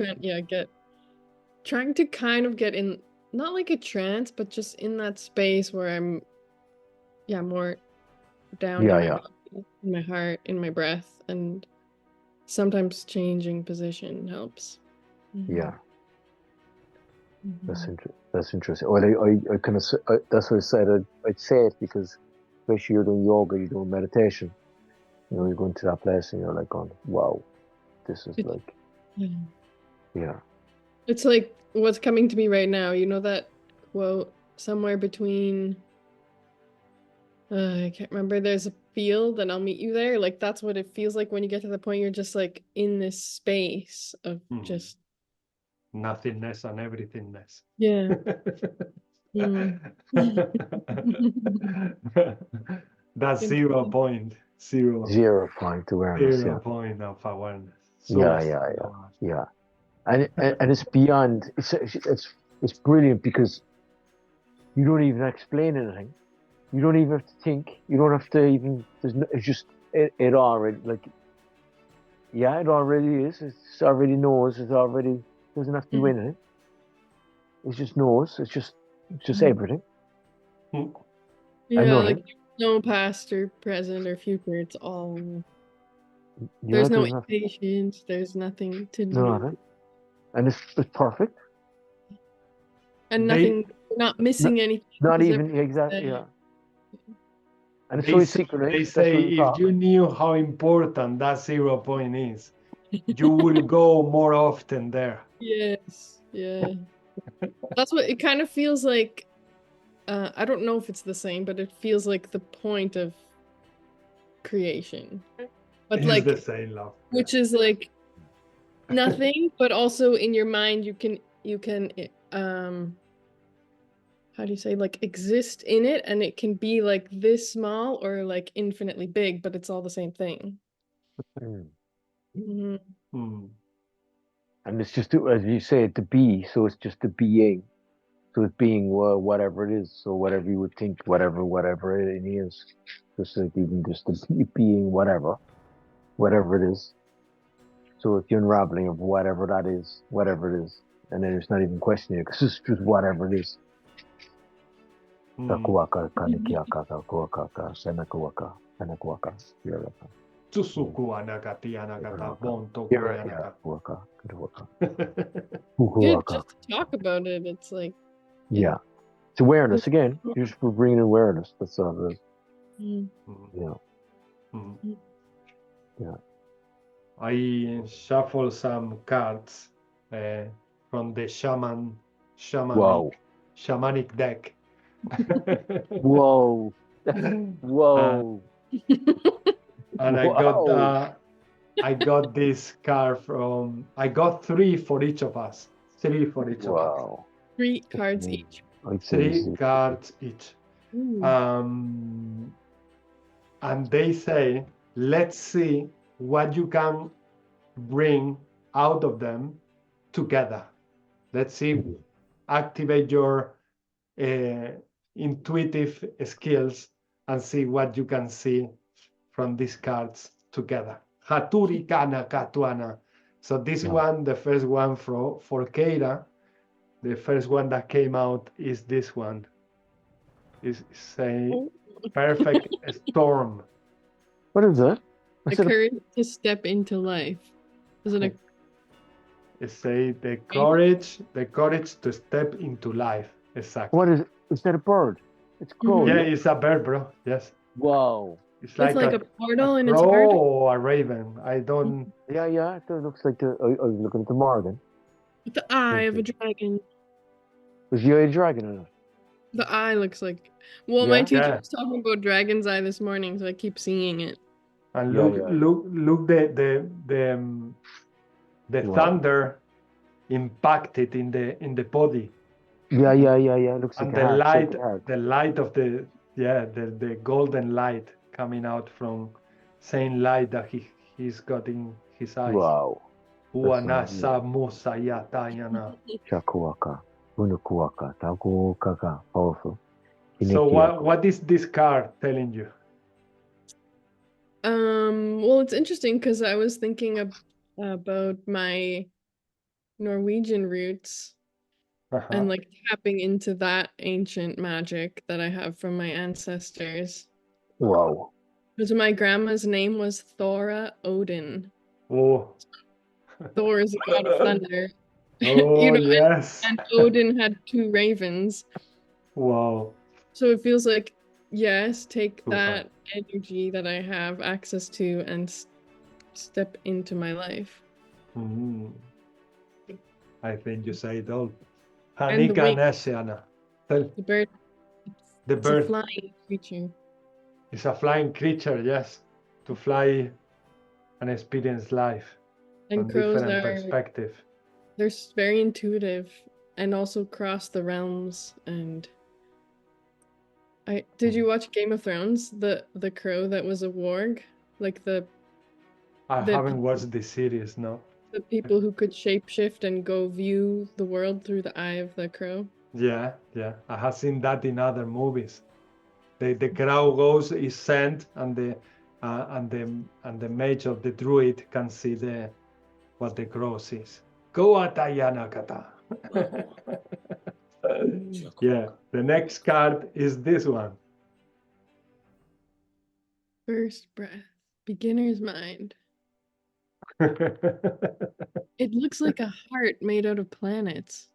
trying to kind of get in, not like a trance, but just in that space where I'm, more down in my body, in my heart, in my breath, and sometimes changing position helps. Yeah. That's interesting. Well, I kind of that's what I said. I'd say it because, especially you're doing yoga, you're doing meditation. You know, you're going to that place and you're like going, wow, This is It- like, yeah. It's like what's coming to me right now. You know that quote somewhere between I can't remember. There's a field and I'll meet you there. Like that's what it feels like when you get to the point you're just like in this space of just nothingness and everythingness. yeah. That's 0 point. 0 0 point awareness. 0 Yeah. point of awareness. So Yeah. And it's beyond. It's brilliant because you don't even explain anything. You don't even have to think. You don't have to even. It's just it already like. Yeah, it already is. It already knows. It already doesn't have to do anything. It just knows. It's just everything. Yeah, I know, like right? no past or present or future. It's all Yeah, there's no doesn't have- impatience. There's nothing to do. nothing. And it's perfect. And nothing, not missing anything. Not because even exactly. everything- Yeah. And it's so secret, right? They That's say what we if thought. you knew how important that 0 point is, you will go more often there. Yes, yeah. That's what it kind of feels like. I don't know if it's the same, but it feels like the point of creation. But It's like, the same, love. which is like nothing, but also in your mind you can how do you say, like exist in it, and it can be like this small or like infinitely big, but it's all the same thing. Mm. Mhm. And it's just, as you say, to be. So it's just the being. So it's being whatever it is. So whatever you would think, whatever it is. Just like even just the being whatever it is. So it's the unraveling of whatever that is, whatever it is. And then it's not even questioning it, because it's just whatever it is. Takuaka, kanikiaka, takuaka, senakuaka, senakuaka, yuraka. Tsusuku anagati anagata bonto Yeah, kuaka, kuaka. Good, just to talk about it, it's like Yeah. It's awareness again. You're just bringing awareness. That's all it is. Yeah. I shuffle some cards from the shamanic deck. Whoa. Whoa. And I got this card from. I got 3 for each of us. 3 for each of us. 3 cards each. 3 cards each. Ooh. And they say, let's see what you can bring out of them together. Let's see, activate your intuitive skills and see what you can see from these cards together. Haturi kana katuana. So this one, the first one for Keira, the first one that came out is this one. It's a perfect storm. What is that? The courage to step into life. Is it a? It's the courage to step into life. Exactly. What is it? Is that a bird? It's crow. Yeah, it's a bird, bro. Yes. Wow. It's like a portal and it's crow a bird. or a raven. I don't. Yeah. It looks like I was looking at the Morgan. With the eye of a dragon. Was the eye of a dragon in it? The eye looks like. Well, my teacher was talking about dragon's eye this morning, so I keep seeing it. And look the thunder impacted in the body. Yeah. It looks like the light of the golden light coming out from same light that he's got in his eyes. Wow. Chakuaka. Unukuaka. Takuaka. Powerful. So what is this card telling you? Well, it's interesting because I was thinking about my Norwegian roots and like tapping into that ancient magic that I have from my ancestors. Wow. Because my grandma's name was Thora Odin. Oh. Thor is a god of thunder. Oh, yes. And Odin had 2 ravens. Wow. So it feels like, yes, take that energy that I have access to and step into my life. Mm. I think you say it all. And the Hanika wing. Nasiana. The The bird. It's bird a flying creature. is a flying creature, yes, to fly and experience life And from crows different are perspective. they're very intuitive and also cross the realms. And did you watch Game of Thrones? The crow that was a warg, like I the haven't watched the series, no. the people who could shapeshift and go view the world through the eye of the crow. Yeah, I have seen that in other movies. The crow goes, is sent, and the mage of the druid can see what the crow sees. Go Atayana Kata. Yeah, the next card is this one. First breath, beginner's mind. It looks like a heart made out of planets.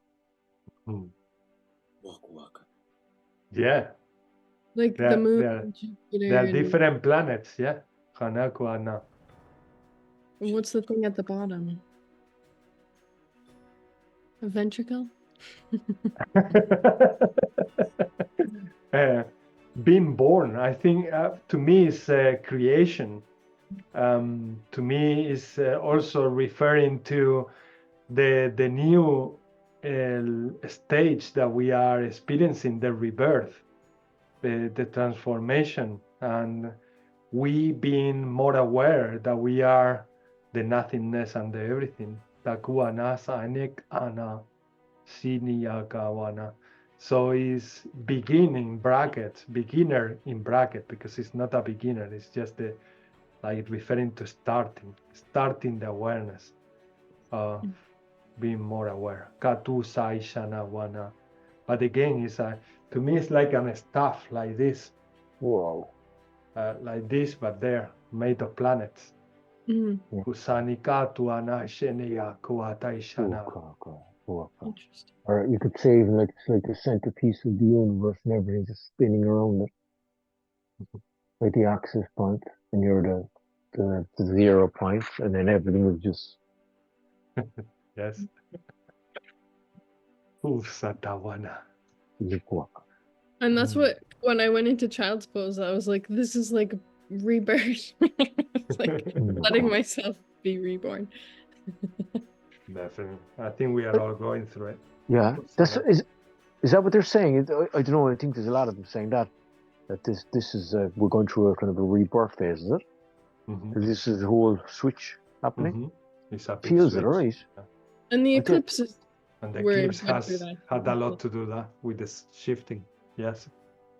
Yeah. Like the moon, and Jupiter. There are and different planets, yeah. Hanakuana. what's the thing at the bottom? A ventricle? Being born, I think, to me is creation. To me is also referring to the new stage that we are experiencing, the rebirth, the transformation, and we being more aware that we are the nothingness and the everything. So is beginner in bracket, because it's not a beginner, it's just like referring to starting the awareness of being more aware. Katu sai shana wana. But again, to me it's like a staff like this. Whoa. Like this, but they're made of planets. Kusani katu ana shenia kuatai shana. Interesting. Or you could say even like it's like the centerpiece of the universe and everything just spinning around it. Like the axis point, and you're the 0 point, and then everything is just Yes. Usatawana. And that's what, when I went into child's pose, I was like, this is like rebirth. It's like letting myself be reborn. Definitely. I think we are all going through it. Yeah. Is that what they're saying? I don't know. I think there's a lot of them saying that this is we're going through a kind of a rebirth phase, is it? This is the whole switch happening. It's a big Feels switch. it, right? Yeah. And the eclipses. And the were eclipse exactly has that. had a lot to do that with this shifting. Yes.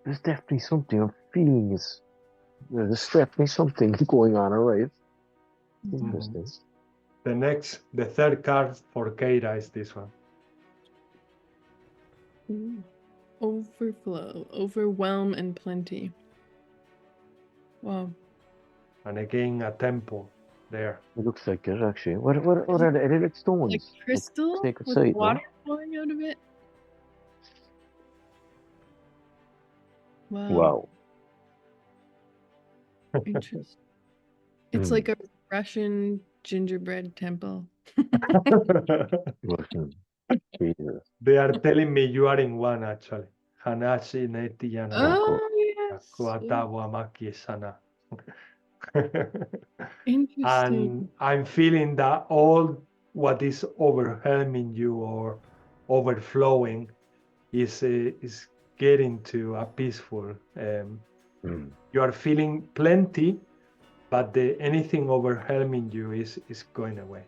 There's definitely something I'm feeling. There's definitely something going on, all right? Interesting. The third card for Keira is this one. Overflow, overwhelm, and plenty. Wow. And again, a temple there. It looks like it, actually. What are they? Are they like stones? Like crystal Like with site, water pouring out of it. Wow. Interesting. It's like a Russian gingerbread temple. They are telling me you are in one, actually. Hanashi neti yana. Oh, yes. Kuatawa maki sana. Interesting. And I'm feeling that all what is overwhelming you or overflowing is getting to a peaceful. You are feeling plenty, but anything overwhelming you is going away.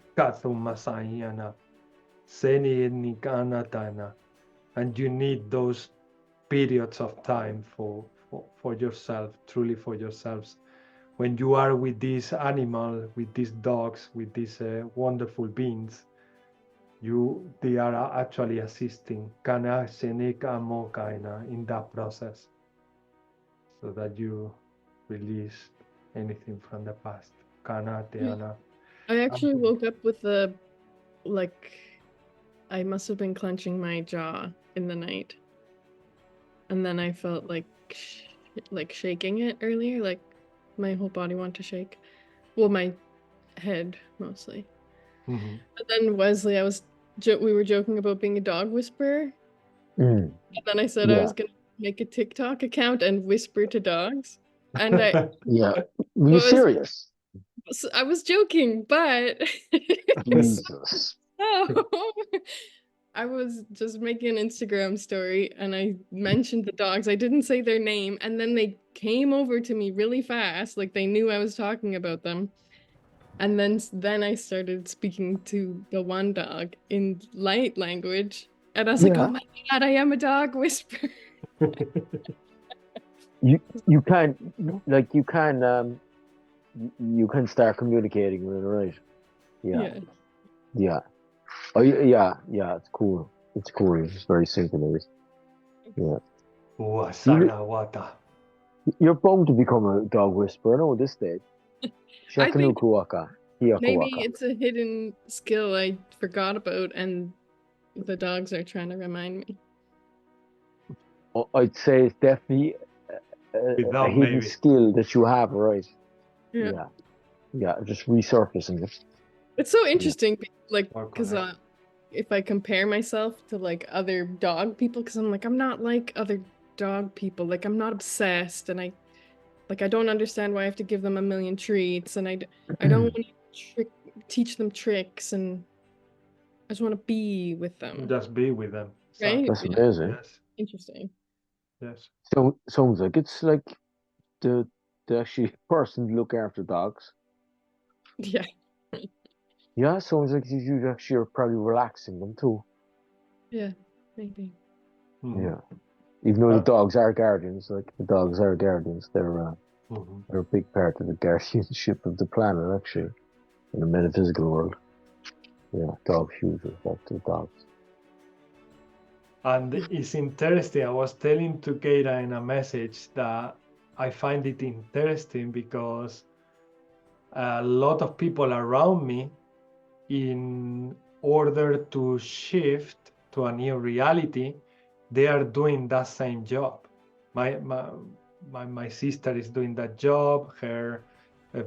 And you need those periods of time for yourself, truly for yourselves. When you are with this animal, with these dogs, with these wonderful beings, they are actually assisting in that process, so that you release anything from the past. I actually woke up with I must have been clenching my jaw in the night, and then I felt like shaking it earlier, like my whole body wanted to shake. Well, my head mostly. Mhm. And then Wesley, we were joking about being a dog whisperer. Mm. And then I said I Yeah. was gonna make a TikTok account and whisper to dogs. And Yeah. Were you was- serious? I was joking, but Jesus. no. I was just making an Instagram story and I mentioned the dogs. I didn't say their name, and then they came over to me really fast, like they knew I was talking about them. And then I started speaking to the one dog in light language, and I was like, Yeah. "Oh my God, I am a dog whisperer." You can you can start communicating with it, right? Yeah. Yeah. Oh yeah. It's cool. It's cool. It's very synchronized. Yeah. Wasanawata. You're bound to become a dog whisperer, no, at this stage. I think Shakanukuwaka. maybe Hiyakuwaka. it's a hidden skill I forgot about, and the dogs are trying to remind me. Oh, I'd say it's definitely a Without hidden maybe. skill that you have, right? Yeah. Yeah, just resurfacing it. It's so interesting, like, Or because connect. if I compare myself to like other dog people, because I'm like, I'm not like other dog people. Like, I'm not obsessed, and I don't understand why I have to give them a million treats, and I don't want to teach them tricks, and I just want to be with them. Just be with them. Right? That's amazing. Yes. Interesting. Yes. So sounds like it's like the actually person to look after dogs. Yeah. Yeah, sounds like you actually are probably relaxing them too. Yeah, maybe. Mhm. Yeah. Even though the dogs are guardians, they're Mhm. they're a big part of the guardianship of the planet, actually, in the metaphysical world. Yeah, dogs huge respect to dogs. And it's interesting. I was telling to Keira in a message that I find it interesting because a lot of people around me, in order to shift to a new reality, they are doing that same job. My sister is doing that job. Her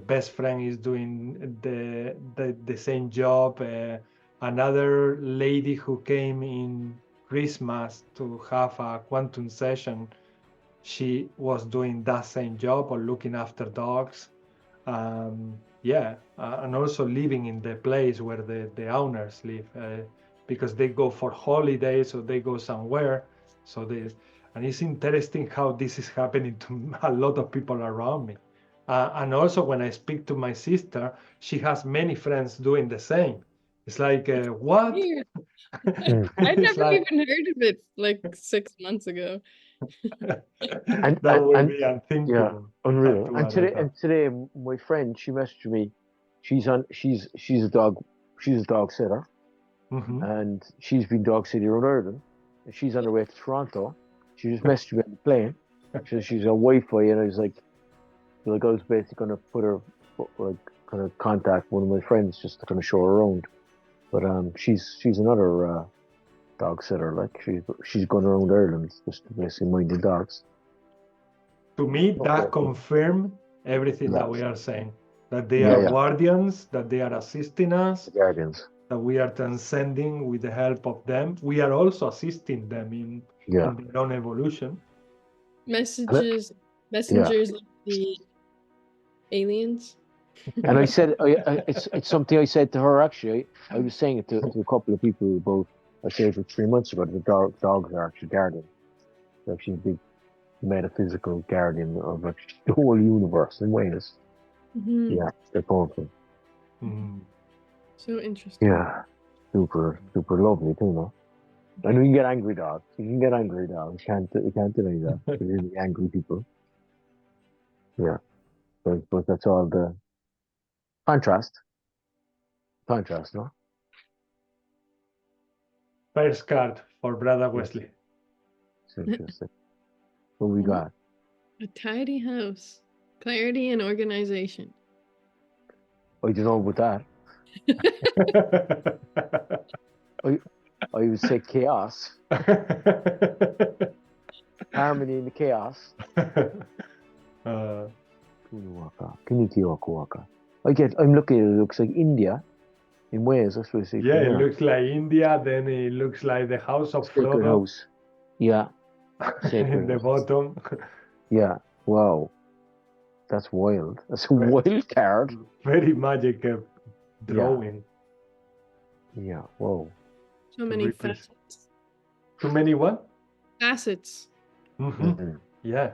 best friend is doing the same job. Another lady who came in Christmas to have a quantum session, she was doing that same job or looking after dogs. And also living in the place where the owners live, because they go for holidays or they go somewhere. And it's interesting how this is happening to a lot of people around me. And also when I speak to my sister, she has many friends doing the same. It's like, what? Weird. I'd It's never like, even heard of it like 6 months ago. that would be unthinkable. Yeah, unreal. to And other today, my friend, she messaged me. She's a dog sitter, Mhm. and she's been dog sitting around Ireland. And she's on her way to Toronto. She just messaged me on the plane. She's on Wi-Fi, and I was like I was basically gonna put her kind of contact one of my friends just to kind of show her around. But she's another dog sitter. Like she's going around Ireland just basically minding dogs. To me, that confirms everything that we are saying. That they are guardians, that they are assisting us, Guardians. that we are transcending with the help of them. We are also assisting them in their own evolution. Messengers of the aliens. And I said, it's something I said to her actually. I was saying it to a couple of people about, I said it 3 months ago, the dogs are actually guardians. They're actually a big metaphysical guardian of actually the whole universe in ways. Mm-hmm. Yeah, they're powerful. Mm. So interesting. Yeah, super lovely too, no? And you can get angry dogs. You can't deny that. They're really angry people. Yeah, but that's all the contrast, no? First card for Brother Wesley. It's interesting. What we got? A tidy house, clarity and organization. I don't know about that. I would say chaos. Harmony in the chaos. I'm looking at it. It looks like India. in Wales. That's what I see. Yeah, it looks like India, then it looks like the house of Sacred Frodo House. Yeah, in Sacred the House. bottom. Yeah, wow, that's wild. That's a wild card. Very magic drawing. Yeah, whoa. So many represent- facets. Too many what? Facets. Mhm. Yeah.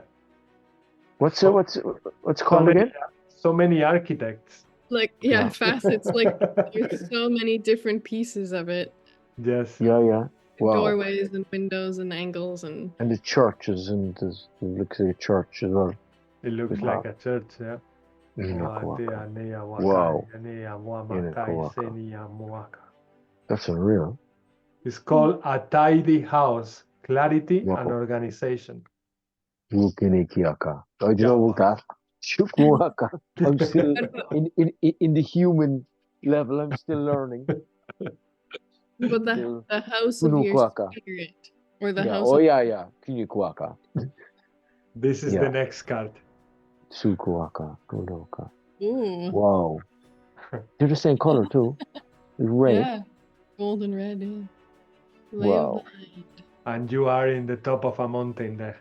What's So- what's it called again? So many architects. Like, Yeah. facets. Like, there's so many different pieces of it. Yes. Yeah. Wow. Doorways and windows and angles and... And the churches, and it looks like a church as well. It looks Wow. like a church, yeah. Wow. That's unreal. It's called a tidy house, clarity Wow. and organization. Wukinikiaka. Oh, do you know about that? Shukwaka. I'm still in the human level. I'm still learning. But Still- the house of your Kunukwaka. spirit. Or the Yeah. house Oh of... yeah. Kinikwaka. This is Yeah. the next card. Tsukuwaka. Kunoka. Ooh. Wow. They're the same color too. It's red. Yeah. Gold and red, yeah. Lay Wow. of the land. And you are in the top of a mountain there,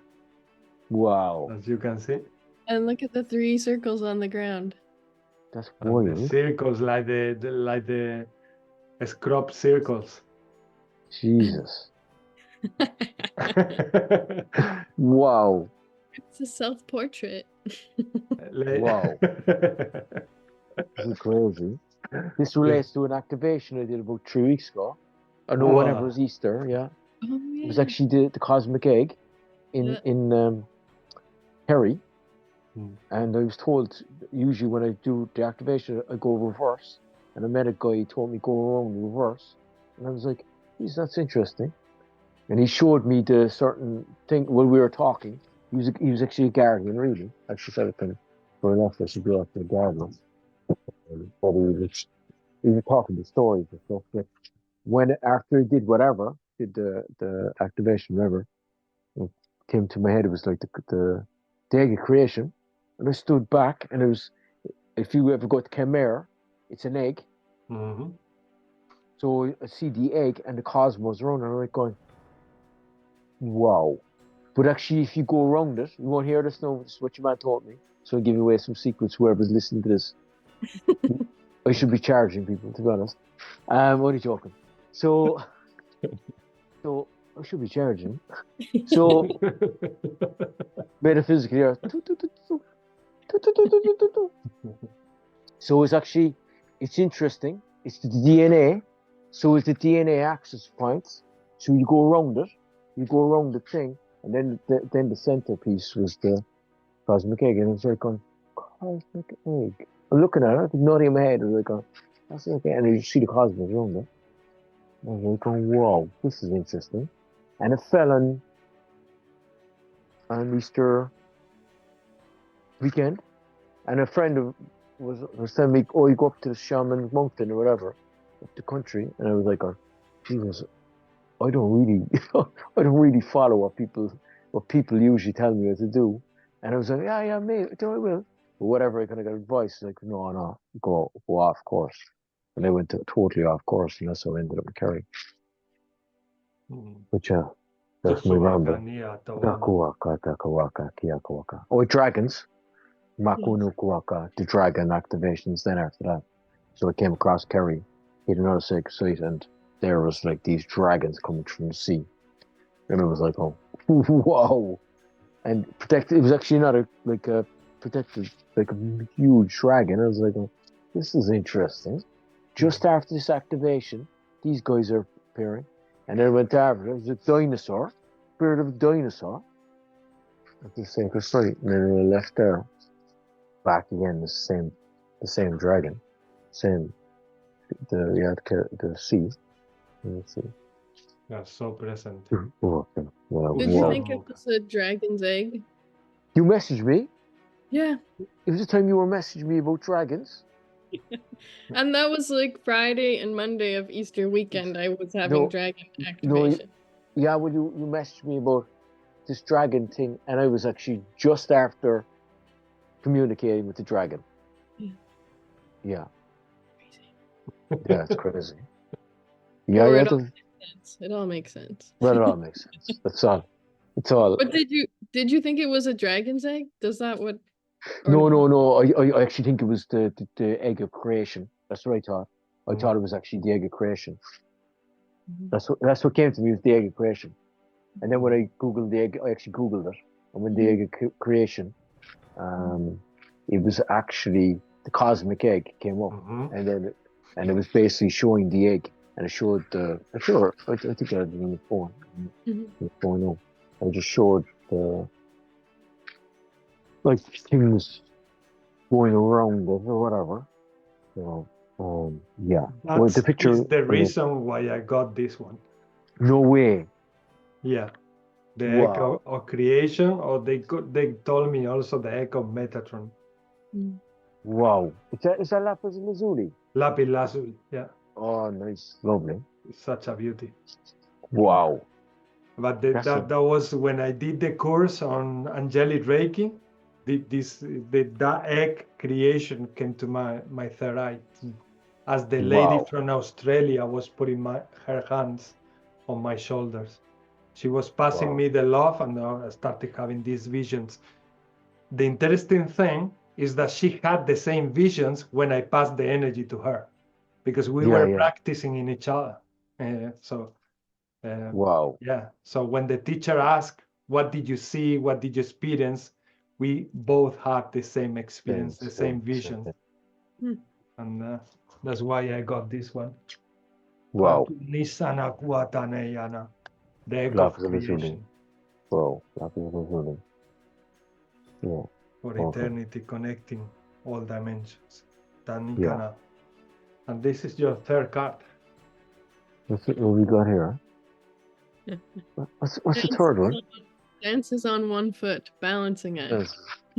Wow. as you can see. And look at the 3 circles on the ground. That's And the wild. circles like the scrub circles. Jesus. Wow. It's a self-portrait. Wow. This is crazy. This relates to an activation I did about 3 weeks ago. I know whenever it was Easter, yeah. Oh, It was yeah. actually the cosmic egg in Kerry. And I was told usually when I do the activation I go reverse. And I met a guy, he told me go around reverse. And I was like, geez, that's interesting. And he showed me the certain thing while we were talking. He was actually a guardian, really. I actually said it kind of for enough I should go after a guardian. But he was talking the stories and stuff. But when after he did whatever, did the activation, whatever, it came to my head, it was like the egg of creation. And I stood back, and it was, if you ever go to Khmer, it's an egg. Mhm. So I see the egg and the cosmos around, and I'm like going, wow. But actually, if you go around it, you won't hear this now. This is what your man told me. So I'll give away some secrets, whoever's listening to this. I should be charging people, to be honest. Only joking. So I should be charging. So metaphysically, yeah. So it's interesting. It's the DNA. So it's the DNA access points. So you go around it. You go around the thing, and then the centerpiece was the cosmic egg, and it's like going, cosmic egg. I'm looking at it, nodding in my head, and like, that's okay. And you see the cosmos around it. And I was like, whoa, this is interesting. And it fell on Easter weekend, and a friend was telling me, oh, you go up to the shaman mountain or whatever, up the country, and I was like, oh, Jesus, I don't really follow what people usually tell me what to do. And I was like, yeah, mate, I will. But whatever I kind of got advice, like, no, go off course. And I went totally off course, and that's how I ended up in Kerry. But yeah, that's my rumble. Oh, dragons. Makunukuaka, the dragon activations then after that. So I came across Kerry, hit another sacred site, and there was like these dragons coming from the sea. And I was like, oh, whoa. And protected, it was actually not a protected, like a huge dragon. I was like, oh, this is interesting. Just after this activation, these guys are appearing. And then I went to Africa, it was a dinosaur, spirit of a dinosaur. At the sacred site. And then I left there. Back again, the same dragon, the sea. Let's see. That's so present. Well, Did you think it was a dragon's egg? You messaged me? Yeah. It was the time you were messaging me about dragons. And that was like Friday and Monday of Easter weekend. I was having dragon activation. Yeah, well, you messaged me about this dragon thing, and I was actually just after communicating with the dragon. Yeah. Yeah. Yeah, it's crazy. Yeah, Or yeah. it all makes sense. It all makes sense. Well, it all makes sense. That's all. It's all. But did you think it was a dragon's egg? Does that what? No, no, no. I actually think it was the egg of creation. That's what I thought. I thought it was actually the egg of creation. That's what came to me, was the egg of creation. And then when I googled the egg, I actually googled it, and when the egg of creation, it was actually the cosmic egg came up, and then it was basically showing the egg, and it showed the. I think I had it on the phone. The phone, no. I just showed the like things going around it or whatever. Yeah. Well, the picture is the reason why I got this one. No way. Yeah. The egg of creation, or they told me also the egg of Metatron. Wow. Is that lapis lazuli? Lapis lazuli, yeah. Oh, nice. Lovely. It's such a beauty. Wow. But that was when I did the course on angelic Reiki. That egg creation came to my third eye, as the lady from Australia was putting her hands on my shoulders. She was passing me the love, and I started having these visions. The interesting thing is that she had the same visions when I passed the energy to her, because we were practicing in each other. Yeah. So when the teacher asked, "What did you see? What did you experience?" we both had the same experience, the same vision, and that's why I got this one. Wow. The egg of creation. Wow. Yeah. For eternity, connecting all dimensions. And this is your third card. What we got here? What's the third one? Dances on one foot, balancing it.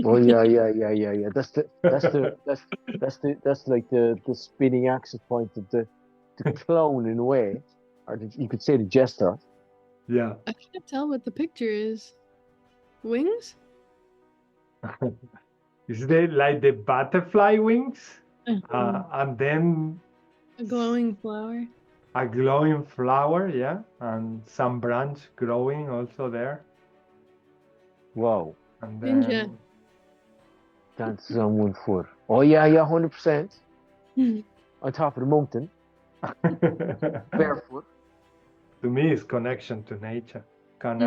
Oh yeah. That's like the spinning axis point of the clown in a way, or you could say the jester. Yeah. I can't tell what the picture is. Wings? Is it like the butterfly wings? And then a glowing flower. A glowing flower, yeah, and some branch growing also there. Wow. And then dances on one foot. Oh yeah, 100%. On top of the mountain. Barefoot. To me, it's connection to nature. Is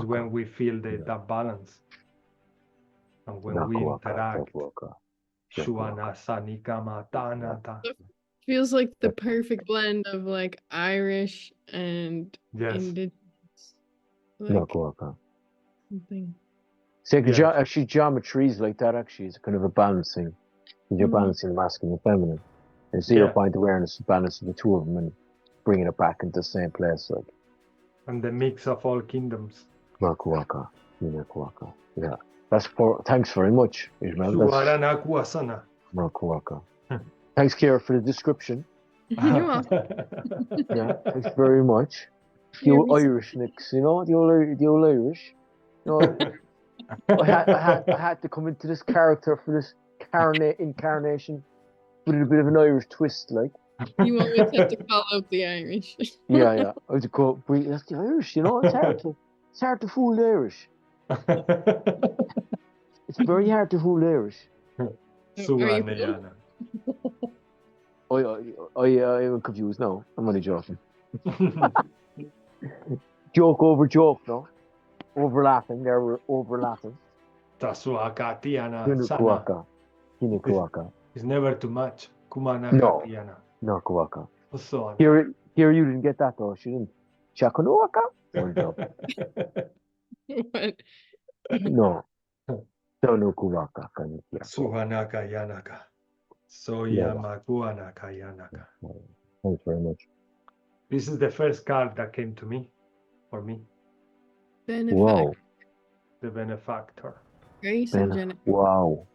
when we feel that balance. And when we interact. Feels like the perfect blend of like Irish and indigenous. Like something. Actually, geometry is like that. Actually, it's kind of a balancing. You're balancing masculine and feminine. And 0 point awareness is balancing the two of them and bringing it back into the same place. Like. And the mix of all kingdoms. Yeah. That's for. Thanks very much, Ismail. Thanks, Kira, for the description. You're welcome. Yeah, thanks very much. The old Irish nicks, the old Irish. I had to come into this character for this incarnation with a bit of an Irish twist, like. You always have to call out the Irish. Yeah. I had to go. That's the Irish, It's hard to fool the Irish. It's very hard to fool the Irish. I'm confused now. I'm only joking. Joke over joke, no? Overlapping. There we're overlapping. It's never too much. No, Kuwaka. Here you didn't get that though. She didn't. Chakunuaka? What? No. No Kuwaka. Suhanaka Yanaka. Soyamakuanaka Yanaka. Thanks very much. This is the first card that came to me, for me. Wow. The benefactor. Grace and Jennifer. Wow.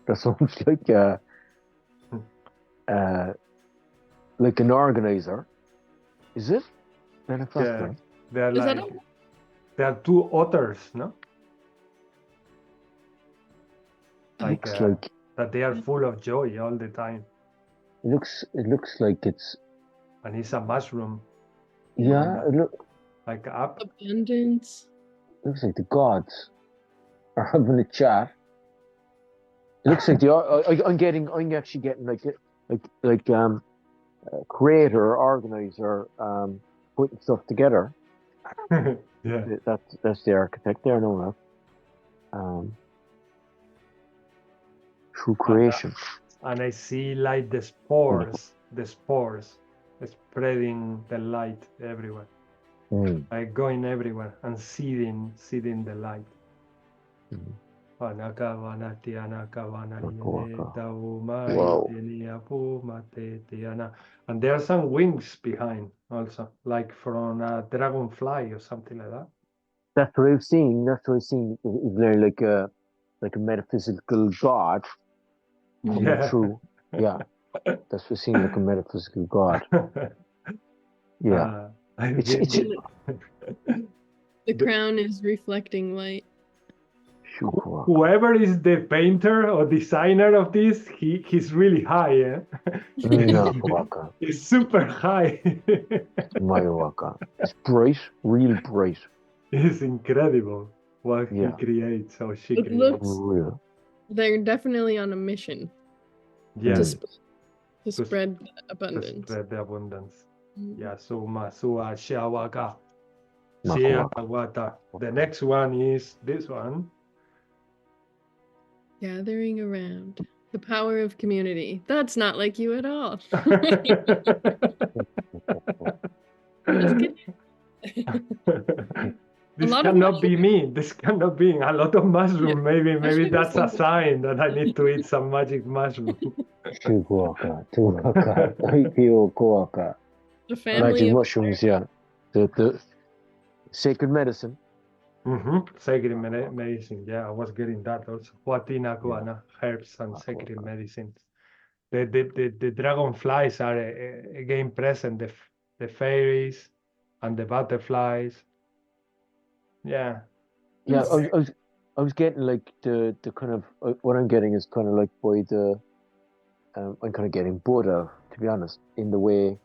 That sounds like an organizer. Is it? Benefactor. There are two authors, no? That they are full of joy all the time. It looks like it's, and it's a mushroom. yeah, it Like up. Abundance. looks like the gods are having a chat. It looks like I'm actually getting like creator or organizer putting stuff together. Yeah. That's the architect there, no enough. True creation. And I see like the spores spreading the light everywhere. Like going everywhere and seeding the light. And there are some wings behind also, like from a dragonfly or something like that. That's what I've seen. It's very like a metaphysical god coming through. Yeah, that's what seems like a metaphysical god. Yeah, The crown is reflecting light. Whoever is the painter or designer of this, he's really high, eh? It's super high. It's bright, real bright. It's incredible what he creates, how she creates. They're definitely on a mission. Yeah. To spread abundance. To spread the abundance. Yeah, so the next one is this one. Gathering around. The power of community. That's not like you at all. This cannot be me. This cannot be a lot of mushroom. Maybe that's a sign that I need to eat some magic mushroom. The family magic mushrooms, yeah. The sacred medicine. Sacred medicine. Yeah, I was getting that also. Herbs and sacred medicines. The dragonflies are again present. The fairies and the butterflies. Yeah. Yeah, I was getting like the kind of what I'm getting is kind of like by the I'm kind of getting Buddha, to be honest, in the way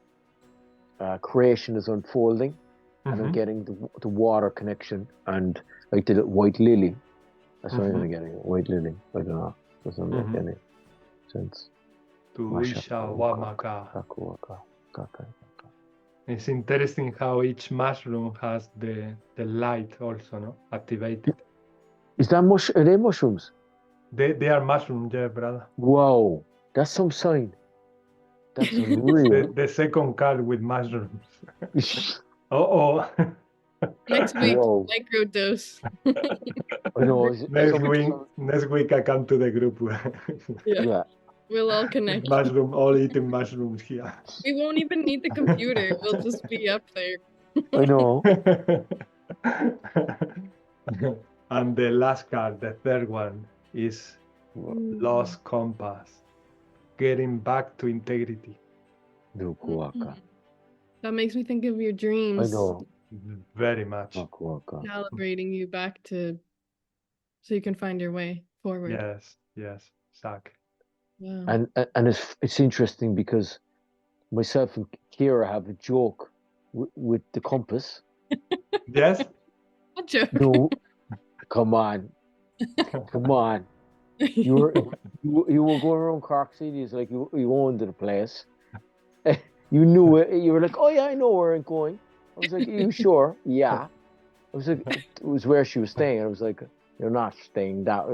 creation is unfolding, and I'm getting the water connection and like the white lily. That's what I'm getting. White lily. I don't know. Doesn't make any sense. It's interesting how each mushroom has the light also, no? Activated. Is that are they mushrooms? They are mushrooms, yeah, brother. Wow, that's some sign. That's unreal. The second card with mushrooms. Next week, microdose. I know. Next week I come to the group. Yeah. We'll all connect. All eating mushrooms here. We won't even need the computer. We'll just be up there. I know. And the last card, the third one, is Lost Compass. Getting back to integrity. That makes me think of your dreams. I know. Very much. Calibrating you back to so you can find your way forward. Yes, exactly. Wow. And it's interesting because myself and Kira have a joke with the compass. Yes? A joke? No, come on. You were going around Cork City, it's like you owned the place. You knew it. You were like, oh yeah, I know where I'm going. I was like, are you sure? Yeah. I was like, it was where she was staying. I was like, you're not staying that.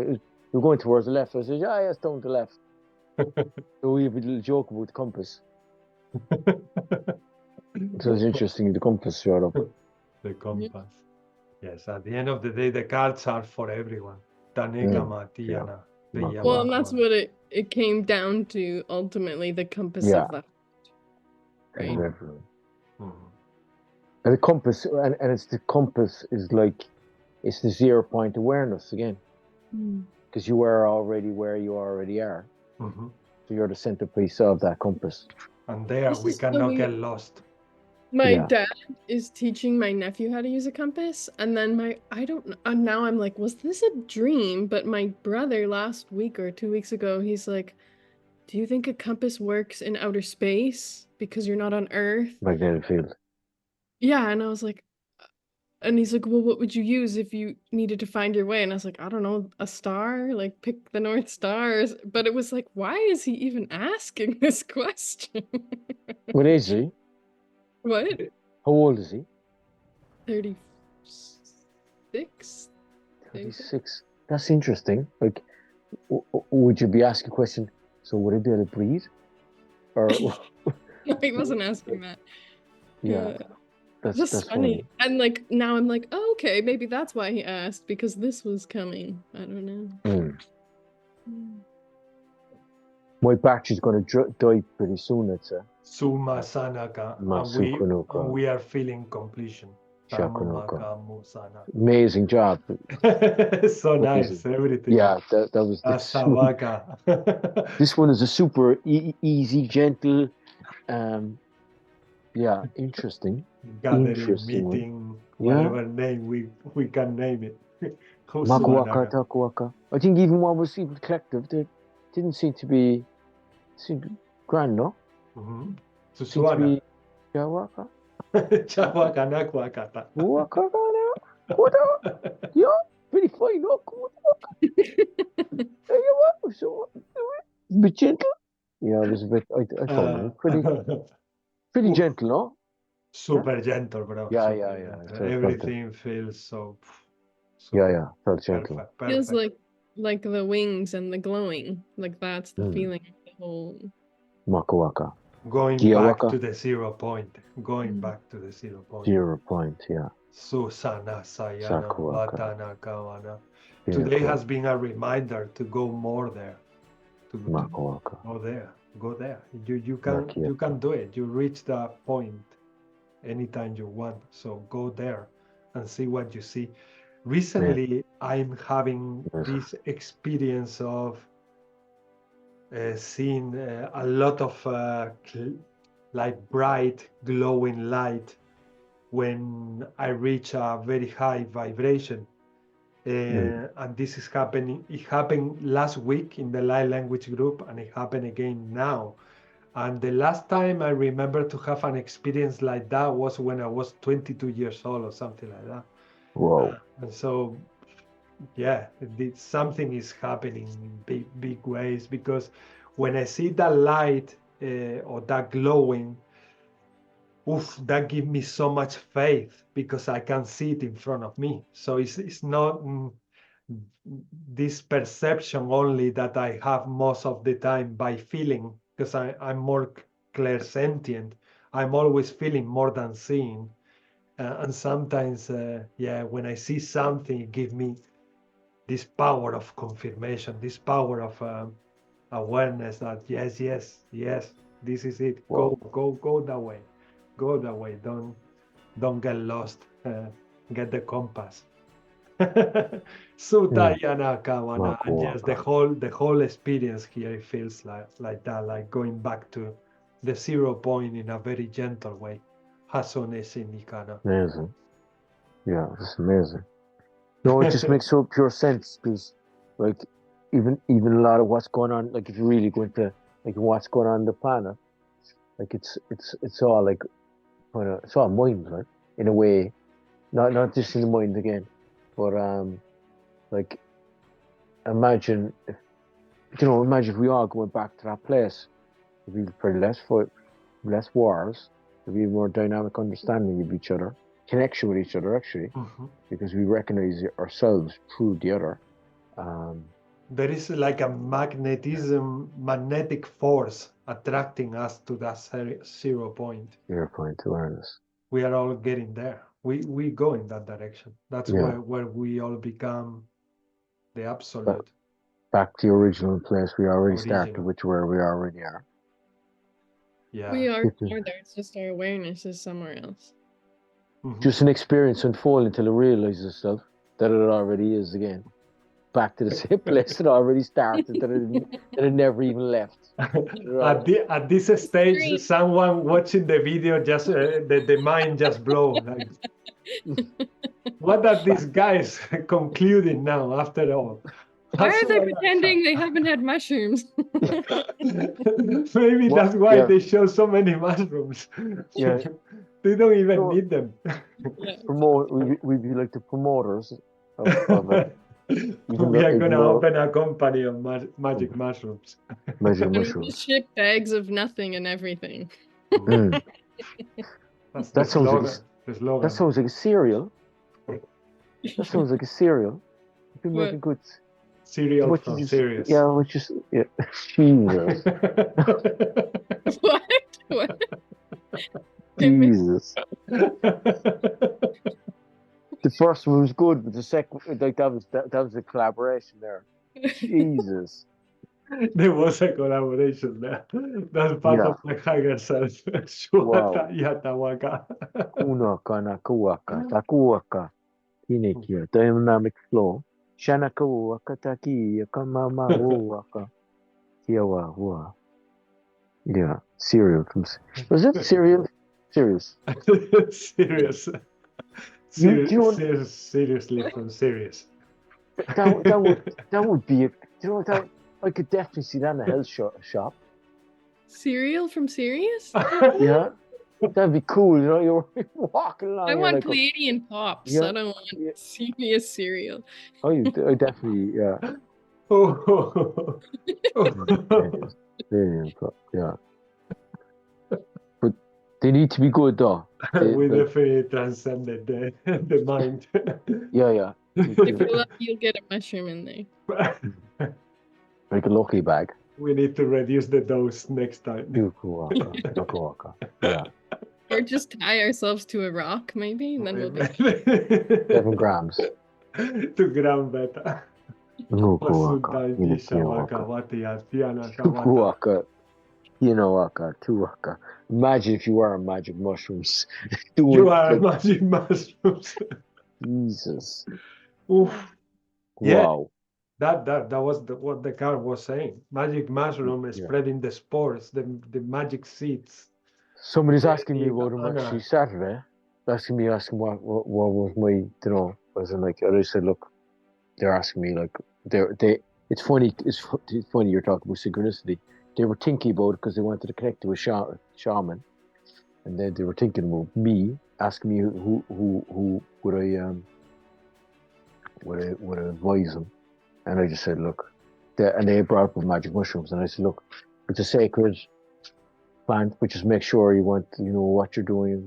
You're going towards the left. I said, yeah, it's down to the left. So we have a little joke about the compass. So it's interesting, the compass showed up. The compass. Yes, at the end of the day, the cards are for everyone. Well, and that's what it came down to ultimately, the compass of the right? And the compass, and it's the compass is like, it's the 0 point awareness again. Because you are already where you already are. So you're the centerpiece of that compass. And there we cannot get lost. My dad is teaching my nephew how to use a compass, and then now I'm like, was this a dream? But my brother last week or 2 weeks ago, he's like, do you think a compass works in outer space because you're not on Earth? Magnetic field. Yeah, and I was like, and he's like, well, what would you use if you needed to find your way? And I was like, I don't know, a star, like pick the North Star. But it was like, why is he even asking this question? What age is he? What? How old is he? 36? 36. That's interesting. Like, would you be asking a question, so would I be able to breathe? Or No, he wasn't asking that. yeah, that's funny. And like now I'm like, oh, okay, maybe that's why he asked, because this was coming. I don't know. My batch is going to die pretty soon, I'd say. Suma Sanaka. And we are feeling completion. Amazing job. So nice, everything. Yeah, that was this one is a super easy, gentle, yeah, interesting. Gathering, meeting, whatever name we can name it. Makuaka, Takuaka. I think even one was even collective. They didn't seem to be grand, no? Susuana. Jawaka. Chawaka nakwakata. Yeah, pretty fine, no? So, a bit gentle. Yeah, it was a bit. I found it pretty gentle, no? Super gentle, bro. Yeah. Everything feels so. Yeah, felt gentle. Perfect. Feels like the wings and the glowing. Like that's the feeling of the whole. Makuaka. Going back to the 0 point. Going back to the 0 point. 0 point, yeah. Susana Sayana Vatana Kawana. Today has been a reminder to go more there. Go there. You can do it. You reach that point anytime you want. So go there and see what you see. Recently, I'm having this experience of seeing a lot of like bright, glowing light when I reach a very high vibration. And this is happening. It happened last week in the light language group, and it happened again now. And the last time I remember to have an experience like that was when I was 22 years old or something like that. Whoa. And so, yeah, something is happening in big ways, because when I see that light or that glowing, that gives me so much faith, because I can see it in front of me. So it's not this perception only that I have most of the time by feeling, because I'm more clairsentient. I'm always feeling more than seeing. And sometimes, when I see something, it gives me this power of confirmation, this power of awareness that yes, this is it. Go that way. Go that way. Don't get lost. Get the compass. Sutayana Kawana. And yes, the whole experience here, it feels like that, like going back to the 0 point in a very gentle way. Amazing. Yeah, it's amazing. No, it just makes so pure sense, because like even a lot of what's going on, like if you really go into like what's going on the planet, like it's all like it's all mind, right? In a way, not just in the mind again, but like imagine if we all going back to that place, there'd be pretty less wars. There'd be more dynamic understanding of each other, connection with each other, actually, because we recognize ourselves through the other. There is like a magnetic force attracting us to that 0 point. 0 point awareness. We are all getting there. We go in that direction. That's where we all become the absolute. Back to the original place we already started, which where we already are. Yeah. We are there. It's just our awareness is somewhere else. Just an experience unfold until it realizes itself that it already is again. Back to the same place it already started, that it never even left. At this stage, someone watching the video just the mind just blows. Like, what are these guys concluding now after all? Why That's are they why I- pretending they haven't had mushrooms? Maybe What? that's why Yeah. they show so many mushrooms. Yeah. They don't even No. need them. Yeah. We'd be like the promoters of it. Even We though are even gonna though- open a company of magic mushrooms. Magic And we mushrooms. ship bags of nothing and everything. Mm. That's That the sounds like slogan. The slogan. That sounds like a cereal. That sounds like a cereal. You'd be What? making good. Cereal What from did you Sirius. Yeah, which is Jesus. What? What? Jesus. The first one was good, but the second, like that was a collaboration there. Jesus. There was a collaboration there. That's part Yeah. of the higher self. Wow. Shuhata Yatawaka. Kunaka nakuaka takuaka tinikia dynamic flow. Shanaka taki kamama waka. Kiawa wa. Yeah, cereal from. Was it cereal? Serious. Serious. Seriously from Sirius. That would be a, that I could definitely see that in a health shop. Cereal from Sirius? Yeah, that'd be cool. You're walking along. I you're want like, Pleiadian Pops. Yeah, I don't want yeah. serious cereal. I definitely, yeah. Oh. Yeah. But they need to be good though. We definitely transcended the mind. Yeah. If you're lucky, you'll get a mushroom in there. Like a lucky bag. We need to reduce the dose next time. Tukuwaka. Yeah. Or just tie ourselves to a rock, maybe, and then we'll be 7 grams. 2 gram beta. Tukuwaka. Tukuwaka. Waka. Tuwaka. Imagine if you were on magic mushrooms. You are magic mushrooms. Jesus. Oof. Yeah. Wow. That was what the card was saying. Magic mushroom is spreading the spores, the magic seeds. Somebody's asking me about him actually Saturday. Asking what was my, as in like, I said, look, they're asking me like, it's funny you're talking about synchronicity. They were thinking about it because they wanted to connect to a shaman, and then they were thinking about me, asking me who would I advise them, and I just said, look, and they brought up magic mushrooms, and I said, look, it's a sacred plant, but just make sure you want, what you're doing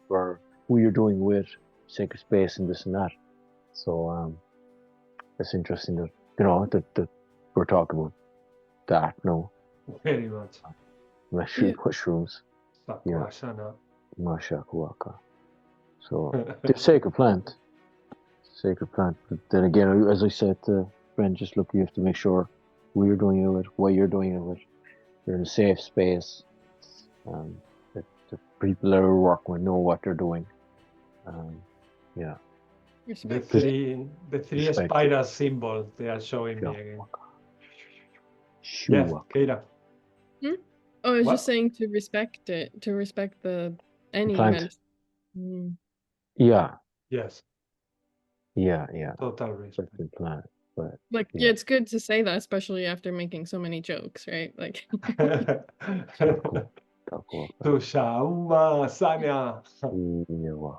for who you're doing with, sacred space and this and that. So it's interesting that that we're talking about that. No, very much. Mushrooms. Yeah. Mashakuaka. So they're sacred plant. But then again, as I said, friend, just look, you have to make sure who you're doing it with, what you're doing it with. You're in a safe space. That the people that are working with know what they're doing. Yeah. The three spiral symbols they are showing me again. Yes, Keira. I was just saying to respect it, to respect any medicine. Yeah. Yes. Yeah. Total respect. Plant, but it's good to say that, especially after making so many jokes, right? Like. Tushauma Sanya.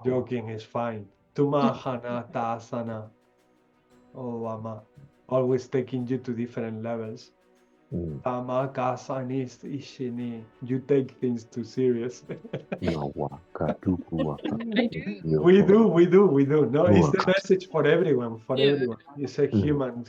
Joking is fine. Tumahana Tasana. Oh, Ama. Always taking you to different levels. Tamakasanis Ishini. You take things too serious. I do. We do. No, it's the message for everyone. It's a human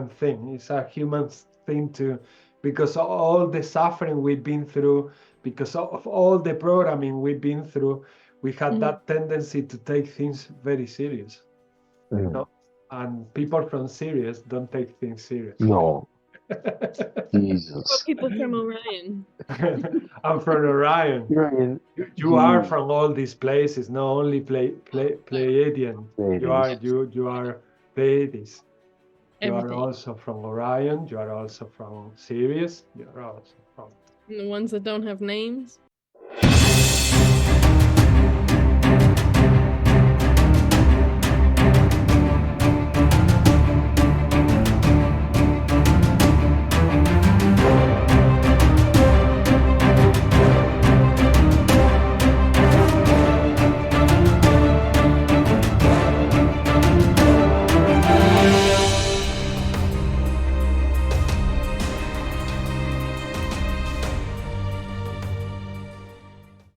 thing. It's a human thing too, because of all the suffering we've been through, because of all the programming we've been through, we had that tendency to take things very serious. And people from Sirius don't take things serious. No. Jesus. People from Orion. I'm from Orion. You are from all these places, not only Pleiadian. You are Pleiades. You are also from Orion. You are also from Sirius. You are also from the ones that don't have names.